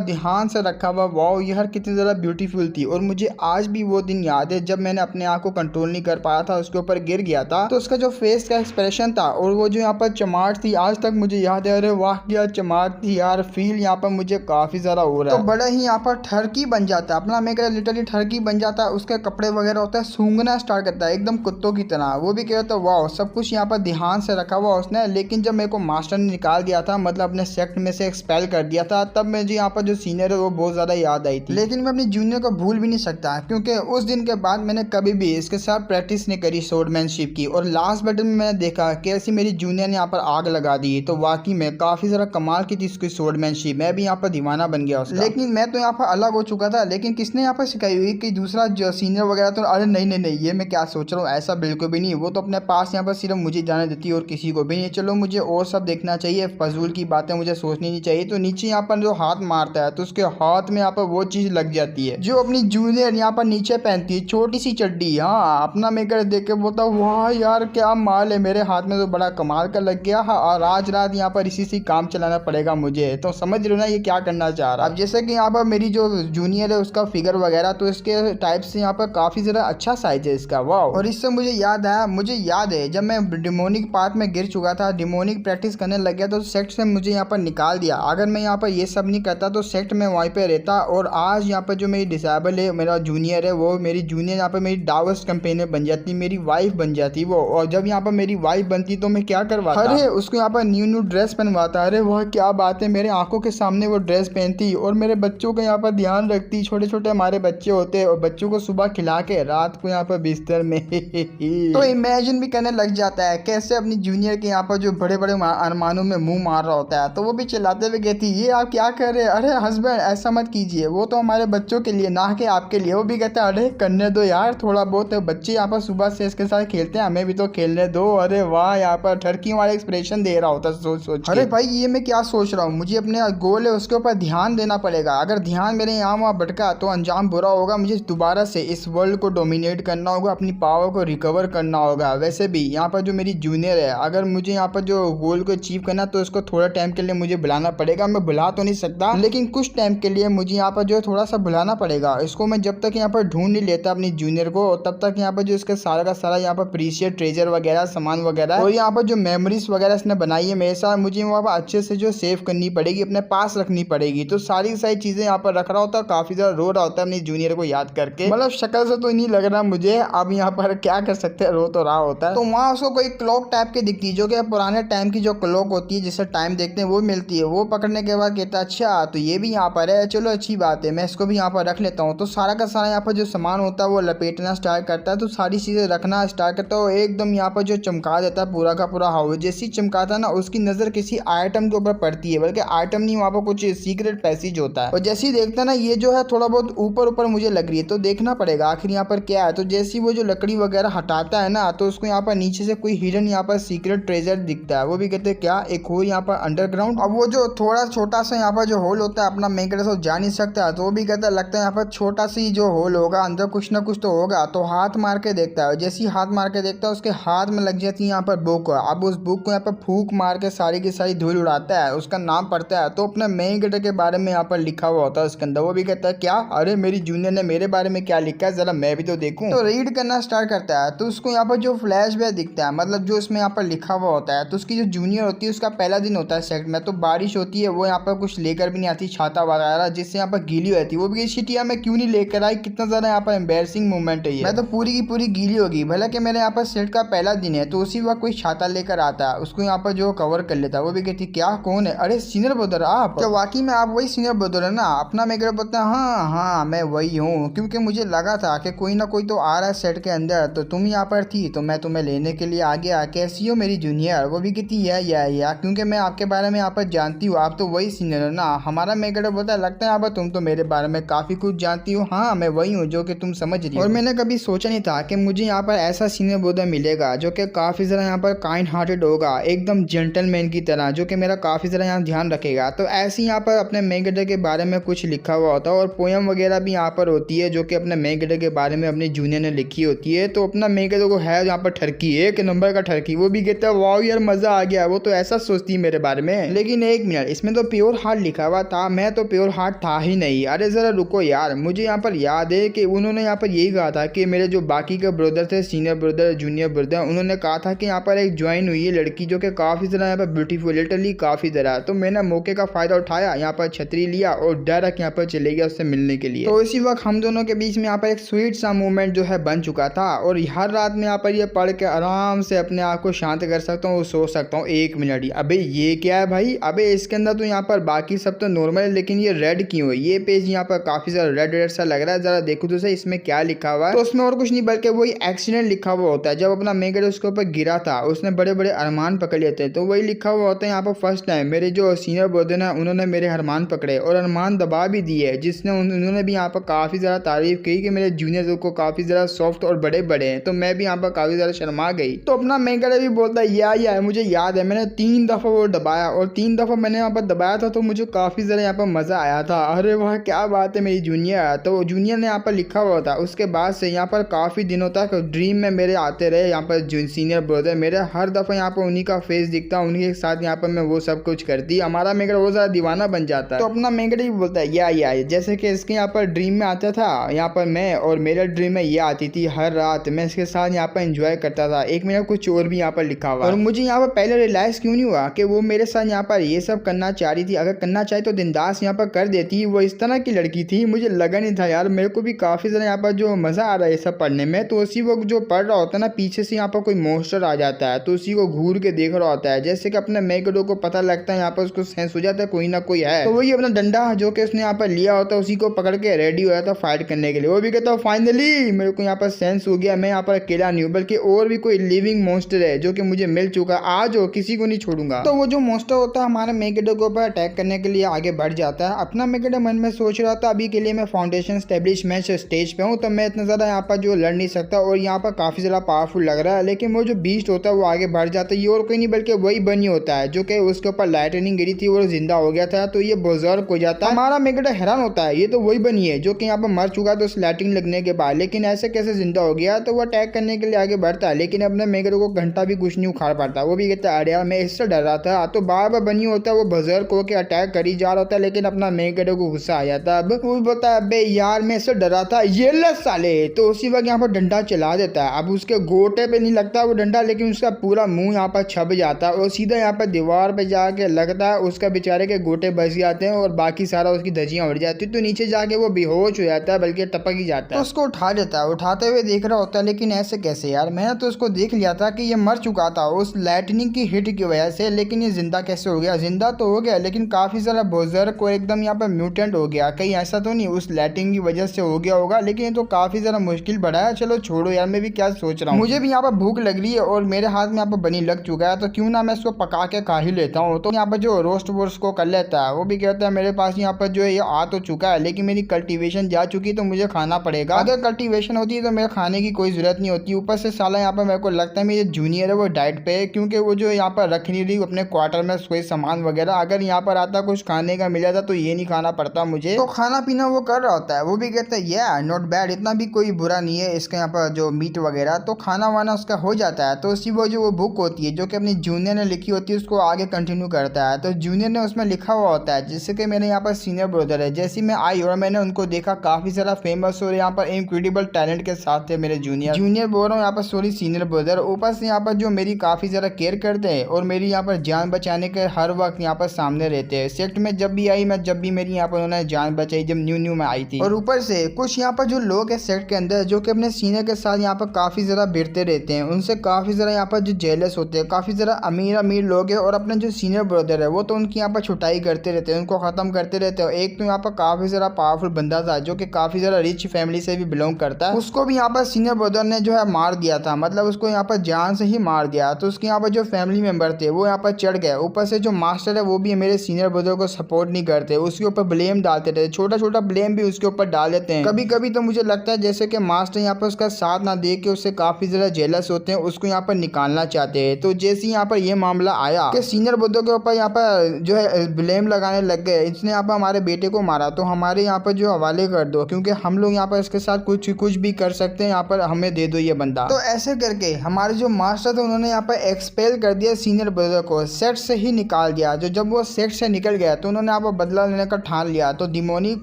ध्यान से रखा हुआ। वाह ये हर कितनी ज़्यादा ब्यूटीफुल थी। और मुझे आज भी वो दिन याद है जब मैंने अपने आप को कंट्रोल नहीं कर पाया था, उसके ऊपर गिर गया था, तो उसका जो फेस का एक्सप्रेशन था और वो जो यहाँ पर चमाट थी आज तक मुझे याद है। अरे वाह क्या चमाट थी यार, फील यहाँ पर मुझे काफ़ी ज़्यादा हो रहा है। तो बड़ा ही यहाँ पर ठरकी बन जाता है अपना मेकर, लिटरली ठरकी बन जाता है। उसके कपड़े वगैरह होता है सूंघना स्टार्ट करता है एकदम कुत्तों की तरह। वो भी कहता है वाह सब कुछ यहाँ पर ध्यान से रखा हुआ उसने। लेकिन जब मेरे को मास्टर ने निकाल दिया था, मतलब अपने सेक्ट में से एक्सपेल कर दिया था, तब मुझे यहाँ पर जो सीनियर है वो बहुत ज़्यादा याद आई थी। लेकिन मैं अपनी जूनियर को भूल भी नहीं सकता, क्योंकि उस दिन के बाद मैंने कभी भी इसके साथ प्रैक्टिस नहीं करी स्वॉर्डमैनशिप की। और लास्ट बैटल में मैंने देखा कि ऐसी मेरी जूनियर ने यहाँ पर आग लगा दी, तो वाकई में काफ़ी ज़रा कमाल की थी उसकी स्वॉर्डमैनशिप। मैं भी यहाँ पर दीवाना बन गया उसका। लेकिन मैं तो यहाँ पर अलग हो चुका था। लेकिन किसने यहाँ पर सिखाई हुई कि दूसरा जो सीनियर वगैरह, तो अरे नहीं ये मैं क्या सोच रहा हूँ, ऐसा बिल्कुल भी नहीं। वो तो अपने पास यहाँ पर सिर्फ मुझे जाने देती है और किसी को भी नहीं। चलो मुझे और सब देखना चाहिए, फजूल की बातें मुझे सोचनी नहीं चाहिए। तो नीचे यहाँ पर जो हाथ मारता है तो उसके हाथ में यहाँ पर वो चीज़ लग जाती है जो अपनी जूनियर यहाँ पर नीचे पहनती है, छोटी सी चड्डी। हाँ अपना मेकर देख के बोलता वाह यार क्या माल है, मेरे हाथ में तो बड़ा कमाल का लग गया। हाँ और आज रात यहाँ पर इसी से काम चलाना पड़ेगा मुझे। तो समझ रहे हो ना ये क्या करना चाह रहा है। अब जैसे कि यहाँ पर मेरी जो जूनियर है उसका फिगर वगैरह, तो इसके टाइप से यहाँ पर काफ़ी ज़्यादा अच्छा साइज है इसका। वाह और इससे मुझे याद आया, मुझे याद है जब मैं डिमोनिक पार्ट में गिर चुका था, डिमोनिक प्रैक्टिस करने लग गया, तो सेक्ट से मुझे यहाँ पर निकाल दिया। अगर मैं यहाँ पर ये सब नहीं करता तो सेक्ट में वहीं पे रहता। और आज यहाँ पर जो मेरी डिसेबल है मेरा जूनियर है, वो मेरी जूनियर यहाँ पर मेरी डावर्स कंपेनियन बन जाती, मेरी वाइफ बन जाती वो। और जब यहाँ पर मेरी वाइफ बनती तो मैं क्या करवाता, अरे उसको यहाँ पर न्यू ड्रेस पहनवाता। अरे वह क्या बात है, मेरे आंखों के सामने वो ड्रेस पहनती और मेरे बच्चों का यहाँ पर ध्यान रखती। छोटे छोटे हमारे बच्चे होते हैं और बच्चों को सुबह खिला के रात को यहाँ पर बिस्तर में तो इमेजिन भी करने लग जाता है कैसे अपनी जूनियर के यहाँ पर जो बड़े बड़े अरमानों में मुंह मार रहा होता है। तो वो भी चिल्लाते हुए कहती ये आप क्या कर रहे हैं, अरे हस्बैंड ऐसा मत कीजिए, वो तो हमारे बच्चों के लिए ना कि आपके लिए। वो भी कहता है अरे करने दो यार थोड़ा बहुत, बच्चे यहाँ पर सुबह से इसके साथ खेलते हैं, हमें भी तो खेलने दो। अरे वाह यहाँ पर ठरकी वाला एक्सप्रेशन दे रहा होता सोच। अरे भाई ये मैं क्या सोच रहा हूँ, मुझे अपने गोल है उसके ऊपर ध्यान देना पड़ेगा। अगर ध्यान मेरे यहाँ वहाँ भटका तो अंजाम बुरा होगा। मुझे दोबारा से इस वर्ल्ड को डोमिनेट करना होगा, अपनी पावर को रिकवर करना होगा। वैसे भी यहाँ पर जो मेरी जूनियर है, अगर मुझे यहाँ पर जो गोल को अचीव करना तो इसको थोड़ा टाइम के लिए मुझे बुलाना पड़ेगा। मैं बुला तो नहीं सकता लेकिन कुछ टाइम के लिए मुझे यहाँ पर जो थोड़ा सा बुलाना पड़ेगा इसको। मैं जब तक यहाँ पर ढूंढ नहीं लेता अपनी जूनियर को तब तक यहाँ पर जो इसका सारा का सारा यहाँ पर प्रीशियस ट्रेजर वगैरह सामान वगैरह और यहाँ पर जो मेमोरीज वगैरह इसने बनाई है मेरे साथ, मुझे वहाँ पर अच्छे से जो सेव करनी पड़ेगी, अपने पास रखनी पड़ेगी। तो सारी चीजें यहाँ पर रख रहा होता है, काफी ज्यादा रो रहा होता है अपनी जूनियर को याद करके। मतलब शक्ल से तो नहीं लग रहा मुझे, अब यहाँ पर क्या कर सकते हैं, रो तो रहा होता है। तो वहाँ उसको कोई क्लॉक टाइप की दिखती है जो कि पुराने टाइम की जो क्लॉक होती है जिससे टाइम देखते हैं वो मिलती है। वो पकड़ने के बाद कहता है अच्छा तो ये भी यहाँ पर है, चलो अच्छी बात है, मैं इसको भी यहाँ पर रख लेता हूँ। तो सारा का सारा यहाँ पर जो सामान होता है वो लपेटना स्टार्ट करता है, तो सारी चीज़ें रखना स्टार्ट करता है। एकदम यहाँ पर जो चमका देता है पूरा का पूरा हाउस। जैसे चमकाता है ना उसकी नज़र किसी आइटम के ऊपर पड़ती है, बल्कि आइटम नहीं वहाँ पर कुछ सीक्रेट पैसेज होता है। और जैसे ही देखता ना ये जो है थोड़ा बहुत ऊपर ऊपर मुझे लग रही है, तो देखना पड़ेगा आखिर यहाँ पर क्या है। तो जैसे वो जो लकड़ी वगैरह हटाता है ना तो उसको यहाँ पर नीचे से कोई हिडन यहाँ पर सीक्रेट ट्रेजर दिखता है। वो भी कहते हैं क्या, एक हो यहाँ पर अंडरग्राउंड। अब वो जो थोड़ा छोटा सा यहाँ पर जो होल होता है अपना मेकर से जा नहीं सकता, तो वो भी कहता है लगता है यहाँ पर छोटा सी जो होल होगा अंदर कुछ ना कुछ तो होगा। तो हाथ मार के देखता है, जैसे ही हाथ मार के देखता है उसके हाथ में लग जाती है यहाँ पर बुक। अब उस बुक को यहाँ पर फूक मार के सारी की सारी धूल उड़ाता है, उसका नाम पढ़ता है तो अपने मेन गेटर के बारे में यहाँ पर लिखा हुआ होता है उसके अंदर। वो भी कहता है क्या, अरे मेरी जूनियर ने मेरे बारे में क्या लिखा है, जरा मैं भी तो देखूं। तो रीड करना स्टार्ट करता है तो उसको यहाँ पर जो फ्लैशबैक दिखता है, मतलब जो इसमें यहाँ पर लिखा हुआ होता है। तो उसकी जो जूनियर होती है उसका पहला दिन होता है सेक्ट में, तो बारिश होती है, वो यहाँ पर कुछ लेकर भी नहीं आती छाता वगैरह, जिससे यहाँ पर गीली हो जाती है, वो भी शिटिया में क्यों नहीं लेकर आई, कितना ज़्यादा यहाँ पर एम्बेरसिंग मोमेंट है ये। मैं तो पूरी की पूरी गीली होगी, भला कि मेरे यहाँ पर सेट का पहला दिन है तो उसी वक्त कोई छाता लेकर आता है, उसको यहाँ पर जो कवर कर लेता है। वो भी कहती क्या कौन है, अरे सीनियर ब्रदर आप, तो वाकई में आप वही सीनियर ब्रदर है ना। अपना मेकअप बोलता है हाँ हाँ मैं वही हूँ, क्योंकि मुझे लगा था कि कोई ना कोई तो आ रहा है सेट के अंदर, तो तुम यहाँ पर थी तो मैं तुम्हें लेने के लिए आ गया। कैसी हो मेरी जूनियर। वो भी कहती या क्योंकि मैं आपके बारे में यहाँ पर जानती हूँ, आप तो वही सीनियर है ना। हमारा मेकअप बोलता है लगता है यहाँ पर तुम तो मेरे बारे में काफ़ी कुछ जानती हो। हाँ मैं वही हूँ जो कि तुम समझ रही हो। और मैंने कभी सोचा नहीं था कि मुझे यहाँ पर ऐसा सीनियर ब्रदर मिलेगा जो कि काफ़ी ज़रा यहाँ पर काइंड हार्टेड होगा, एकदम जेंटलमैन की तरह, जो कि मेरा काफ़ी ज़रा यहाँ ध्यान रखेगा। तो ऐसे यहाँ पर अपने मेकअप के बारे में कुछ लिखा हुआ होता है और पोयम वगैरह भी यहाँ पर होती है जो कि अपने मेकअप के बारे में अपने जूनियर ने लिखी होती है। तो अपना मेकअप को है यहाँ पर ठरकी, एक नंबर का ठरकी। वो भी कहता है वाह यार मज़ा आ गया, वो तो ऐसा सोचती है मेरे बारे में। लेकिन एक मिनट, इसमें तो प्योर हार्ट लिखा हुआ था, मैं तो प्योर हार्ट था ही नहीं। अरे ज़रा रुको यार, मुझे यहाँ पर याद है कि उन्होंने यहाँ पर यही कहा था कि मेरे जो बाकी के ब्रदर थे, सीनियर ब्रदर जूनियर ब्रदर, उन्होंने कहा था कि यहाँ पर एक ज्वाइन हुई है लड़की जो कि काफ़ी ज़रा यहाँ पर ब्यूटीफुल, लिटरली काफ़ी ज़रा। तो मैंने मौके का फ़ायदा उठाया, यहाँ पर छतरी लिया और डायरेक्ट यहाँ पर चले गया उससे मिलने के लिए। तो इसी वक्त हम दोनों के बीच में यहाँ पर एक स्वीट सा मूवमेंट जो है बन चुका था और हर रात में यहाँ पर ये पढ़ के आराम से अपने आप को शांत कर सकता हूँ, सो सकता हूँ। एक मिनट, अबे ये क्या है भाई, अबे इसके अंदर तो यहाँ पर बाकी सब तो नॉर्मल है लेकिन ये रेड क्यों है। ये पेज यहाँ पर काफ़ी ज़्यादा रेड रेड सा लग रहा है, ज़रा देखो तो सही इसमें क्या लिखा हुआ है। तो उसमें और कुछ नहीं बल्कि वही एक्सीडेंट लिखा हुआ होता है, जब अपना मेकअप उसके ऊपर गिरा था उसने बड़े बड़े अरमान पकड़ लिए थे, तो वही लिखा हुआ होता है यहाँ पर फर्स्ट टाइम मेरे जो सीनियर ब्रदर हैं उन्होंने मेरे अरमान पकड़े और अरमान दबा भी दिए, जिसने उन्होंने भी यहाँ पर काफ़ी ज़्यादा तारीफ की कि मेरे जूनियर को काफ़ी ज़्यादा सॉफ्ट और बड़े बड़े हैं। तो मैं भी यहाँ पर काफ़ी ज़्यादा शर्मा गई। तो अपना मेकअप भी बोलता है या मुझे याद है मैंने 3 दफ़ा वो दबाया और 3 दफ़ा मैंने यहाँ पर दबाया था, तो मुझे काफ़ी ज़्यादा यहाँ पर मज़ा आया था। अरे वाह क्या बात है मेरी जूनियर। तो जूनियर ने यहाँ पर लिखा हुआ था। उसके बाद से यहाँ पर काफ़ी दिनों तक ड्रीम में मेरे आते रहे यहाँ पर सीनियर ब्रदर मेरे, हर दफ़ा यहाँ पर उन्हीं का फेस दिखता, उन्हीं के साथ यहाँ पर मैं वो सब कुछ करती, हमारा मेकअप वो ज़्यादा दीवाना बन जाता है। तो अपना मेकअप भी बोलता है या जैसे कि इसके यहाँ पर ड्रीम में आता था यहाँ पर मैं, और मेरे ड्रीम में ये आती थी हर रात, मैं इसके साथ यहाँ पर एंजॉय करता था। एक मेरा कुछ और भी यहाँ पर लिखा हुआ और मुझे यहाँ पर पहले रियलाइज़ क्यों नहीं हुआ कि वो मेरे साथ यहाँ पर ये सब करना चाह रही थी। अगर करना चाहे तो दिनदास यहाँ पर कर देती, वो इस तरह की लड़की थी। मुझे लगा नहीं था यार, मेरे को भी काफ़ी ज़्यादा यहाँ पर जो मज़ा आ रहा है ये सब पढ़ने में। तो उसी वक्त जो पढ़ रहा होता है ना, पीछे से यहाँ पर कोई मोस्टर आ जाता है तो उसी को घूर के देख रहा होता है, जैसे कि अपने मेकअप को पता लगता है यहाँ पर उसको सेंस हो जाता है कोई ना कोई है। तो वही अपना डंडा जो कि उसने यहाँ पर लिया होता है उसी को पकड़ के रेडी हो जाता फाइट करने के लिए। वो भी कहता है फाइनली मेरे को यहाँ पर सेंस हो गया, मैं यहाँ पर अकेला नहीं हूँ बल्कि और भी कोई लिविंग मॉन्स्टर है जो कि मुझे मिल चुका, आज हो किसी को नहीं छोड़ूंगा। तो वो जो मॉन्स्टर होता है हमारे मेकअप के ऊपर अटैक करने के लिए आगे बढ़ जाता है। अपना मेकअप मन में सोच रहा था अभी के लिए मैं फाउंडेशन एस्टेब्लिशमेंट स्टेज पे हूँ तो मैं इतना ज़्यादा यहाँ पर जो लड़ नहीं सकता और यहाँ पर काफ़ी ज़्यादा पावरफुल लग रहा है। लेकिन वो जो बीस्ट होता है वो आगे बढ़ जाता है, ये और कोई नहीं बल्कि वही बनी होता है जो कि उसके ऊपर लाइटनिंग गिरी थी और जिंदा हो गया था, तो ये बुजुर्ग हो जाता है। हमारा मेकअप हैरान होता है ये तो वही बनी है जो कि यहाँ पर मर चुका था उस लाइटिंग लगने के बाद, लेकिन ऐसे कैसे जिंदा हो गया। तो वो अटैक करने के लिए आगे बढ़ता है लेकिन अपने मेकअप को घंटा भी कुछ नहीं उखाड़ पाता। वो भी कहता है अरे यार मैं इससे डर रहा था। तो बार बार बनी होता है वो बुजुर्ग को के अटैक करी जा रहा होता है लेकिन अपना मेकअप को गुस्सा आ जाता है। अब वो बोलता है अबे यार मैं इससे डरा था, ये ले साले। तो उसी वक्त यहाँ पर डंडा चला देता है। अब उसके गोटे पे नहीं लगता वो डंडा लेकिन उसका पूरा मुंह यहाँ पर छप जाता है और सीधा यहाँ पर दीवार पे जाके लगता है, उसका बेचारे के गोटे बच जाते हैं और बाकी सारा उसकी धजियां उड़ जाती है। तो नीचे जाके वो बेहोश हो जाता है बल्कि टपक ही जाता है। तो उसको उठा देता है, उठाते हुए देख रहा होता है लेकिन ऐसे कैसे यार, मैंने तो उसको देख लिया था कि ये मर चुका था उस लाइटनिंग की हिट की वजह से, लेकिन ये जिंदा कैसे हो गया। जिंदा तो हो गया लेकिन काफी सारा बुजुर्ग और एकदम यहाँ पर म्यूटेंट हो गया, कहीं ऐसा तो नहीं उस लाइटिंग की वजह से हो गया होगा। लेकिन ये तो काफी ज्यादा मुश्किल बढ़ा है। चलो छोड़ो यार, मैं भी क्या सोच रहा हूँ, मुझे भी यहाँ पर भूख लग रही है और मेरे हाथ में यहाँ पर बनी लग चुका है तो क्यों ना मैं इसको पका के खा ही लेता हूँ। तो यहाँ पर जो रोस्ट वोस्ट को कर लेता है। वो भी कहता है मेरे पास यहाँ पर जो है ये आ तो चुका है लेकिन मेरी कल्टीवेशन जा चुकी है तो मुझे खाना पड़ेगा। अगर कल्टीवेशन होती है तो मेरे खाने की कोई जरूरत नहीं होती। ऊपर से साला यहाँ पर मेरे को लगता है मेरे जूनियर है वो डाइट पे है क्योंकि वो जो यहाँ पर रख नहीं रही अपने क्वार्टर में कोई सामान वगैरह। अगर यहाँ पर आता कुछ खाने का मिला था तो ये नहीं खाना पड़ता मुझे, तो खाना पीना वो कर रहा होता है। वो भी कहता है या नॉट बैड, इतना भी कोई बुरा नहीं है इसके यहाँ पर जो मीट वगैरह, तो खाना वाना उसका हो जाता है। तो उसी वो जो वो बुक होती है जो कि अपनी जूनियर ने लिखी होती है उसको आगे कंटिन्यू करता है। तो जूनियर ने उसमें लिखा हुआ होता है जिससे कि मेरे यहाँ पर सीनियर ब्रदर है, जैसे मैं आई और मैंने उनको देखा काफ़ी सारा फेमस और यहाँ पर इनक्रेडिबल टैलेंट के साथ थे मेरे जूनियर बोल रहा हूँ यहाँ पर सॉरी सीनियर ब्रदर। ऊपर से यहाँ पर जो मेरी काफ़ी ज़्यादा केयर करते हैं और मेरी यहाँ पर जान बचाने के हर वक्त यहाँ पर सामने रहते हैं। सेट में जब भी आई मैं जब भी मेरी यहाँ पर उन्होंने उन्होंने जान बचाई जब न्यू में आई थी। और ऊपर से कुछ यहाँ पर जो लोग है सेट के अंदर जो कि अपने सीनियर के साथ यहाँ पर काफी ज्यादा भिड़ते रहते हैं, उनसे काफी ज्यादा यहाँ पर जो जेलस होते हैं, काफी ज्यादा अमीर लोग है और अपने जो सीनियर ब्रदर है वो तो उनकी यहाँ पर छुटाई करते रहते हैं, उनको खत्म करते रहते हैं। एक तो यहाँ पर काफी ज्यादा पावरफुल बंदा था जो कि काफी ज्यादा रिच फैमिली से भी बिलोंग करता है, उसको भी यहाँ पर सीनियर ब्रदर ने जो है मार दिया था, मतलब उसको यहाँ पर जान से ही मार दिया। तो उसके यहाँ पर जो फैमिली मेंबर थे वो यहाँ पर चढ़ गए। ऊपर से जो मास्टर है वो भी मेरे सीनियर ब्रदर को सपोर्ट नहीं करते, उसके ऊपर ब्लेम डालते रहते, छोटा छोटा ब्लेम भी उसके ऊपर डाल देते हैं। कभी कभी तो मुझे लगता है जैसे कि मास्टर यहाँ पर उसका साथ ना दे के उससे काफी ज्यादा जेलस होते हैं, उसको यहाँ पर निकालना चाहते हैं। तो जैसे यहाँ पर ये मामला आया कि सीनियर ब्रदर के ऊपर यहाँ पर जो है ब्लेम लगाने लग गए, इसने यहाँ पर हमारे बेटे को मारा तो हमारे यहाँ पर जो हवाले कर दो, क्योंकि हम लोग यहाँ पर इसके साथ कुछ भी कर सकते हैं, यहाँ पर हमें दे दो ये बंदा। तो ऐसे करके हमारे जो मास्टर थे उन्होंने यहाँ पर एक्सपेल कर दिया सीनियर ब्रदर को, सेट से ही निकाल दिया। जो जब वो सेट से निकल गया तो उन्होंने यहाँ पर बदला लेने का ठान लिया, तो डिमोनिक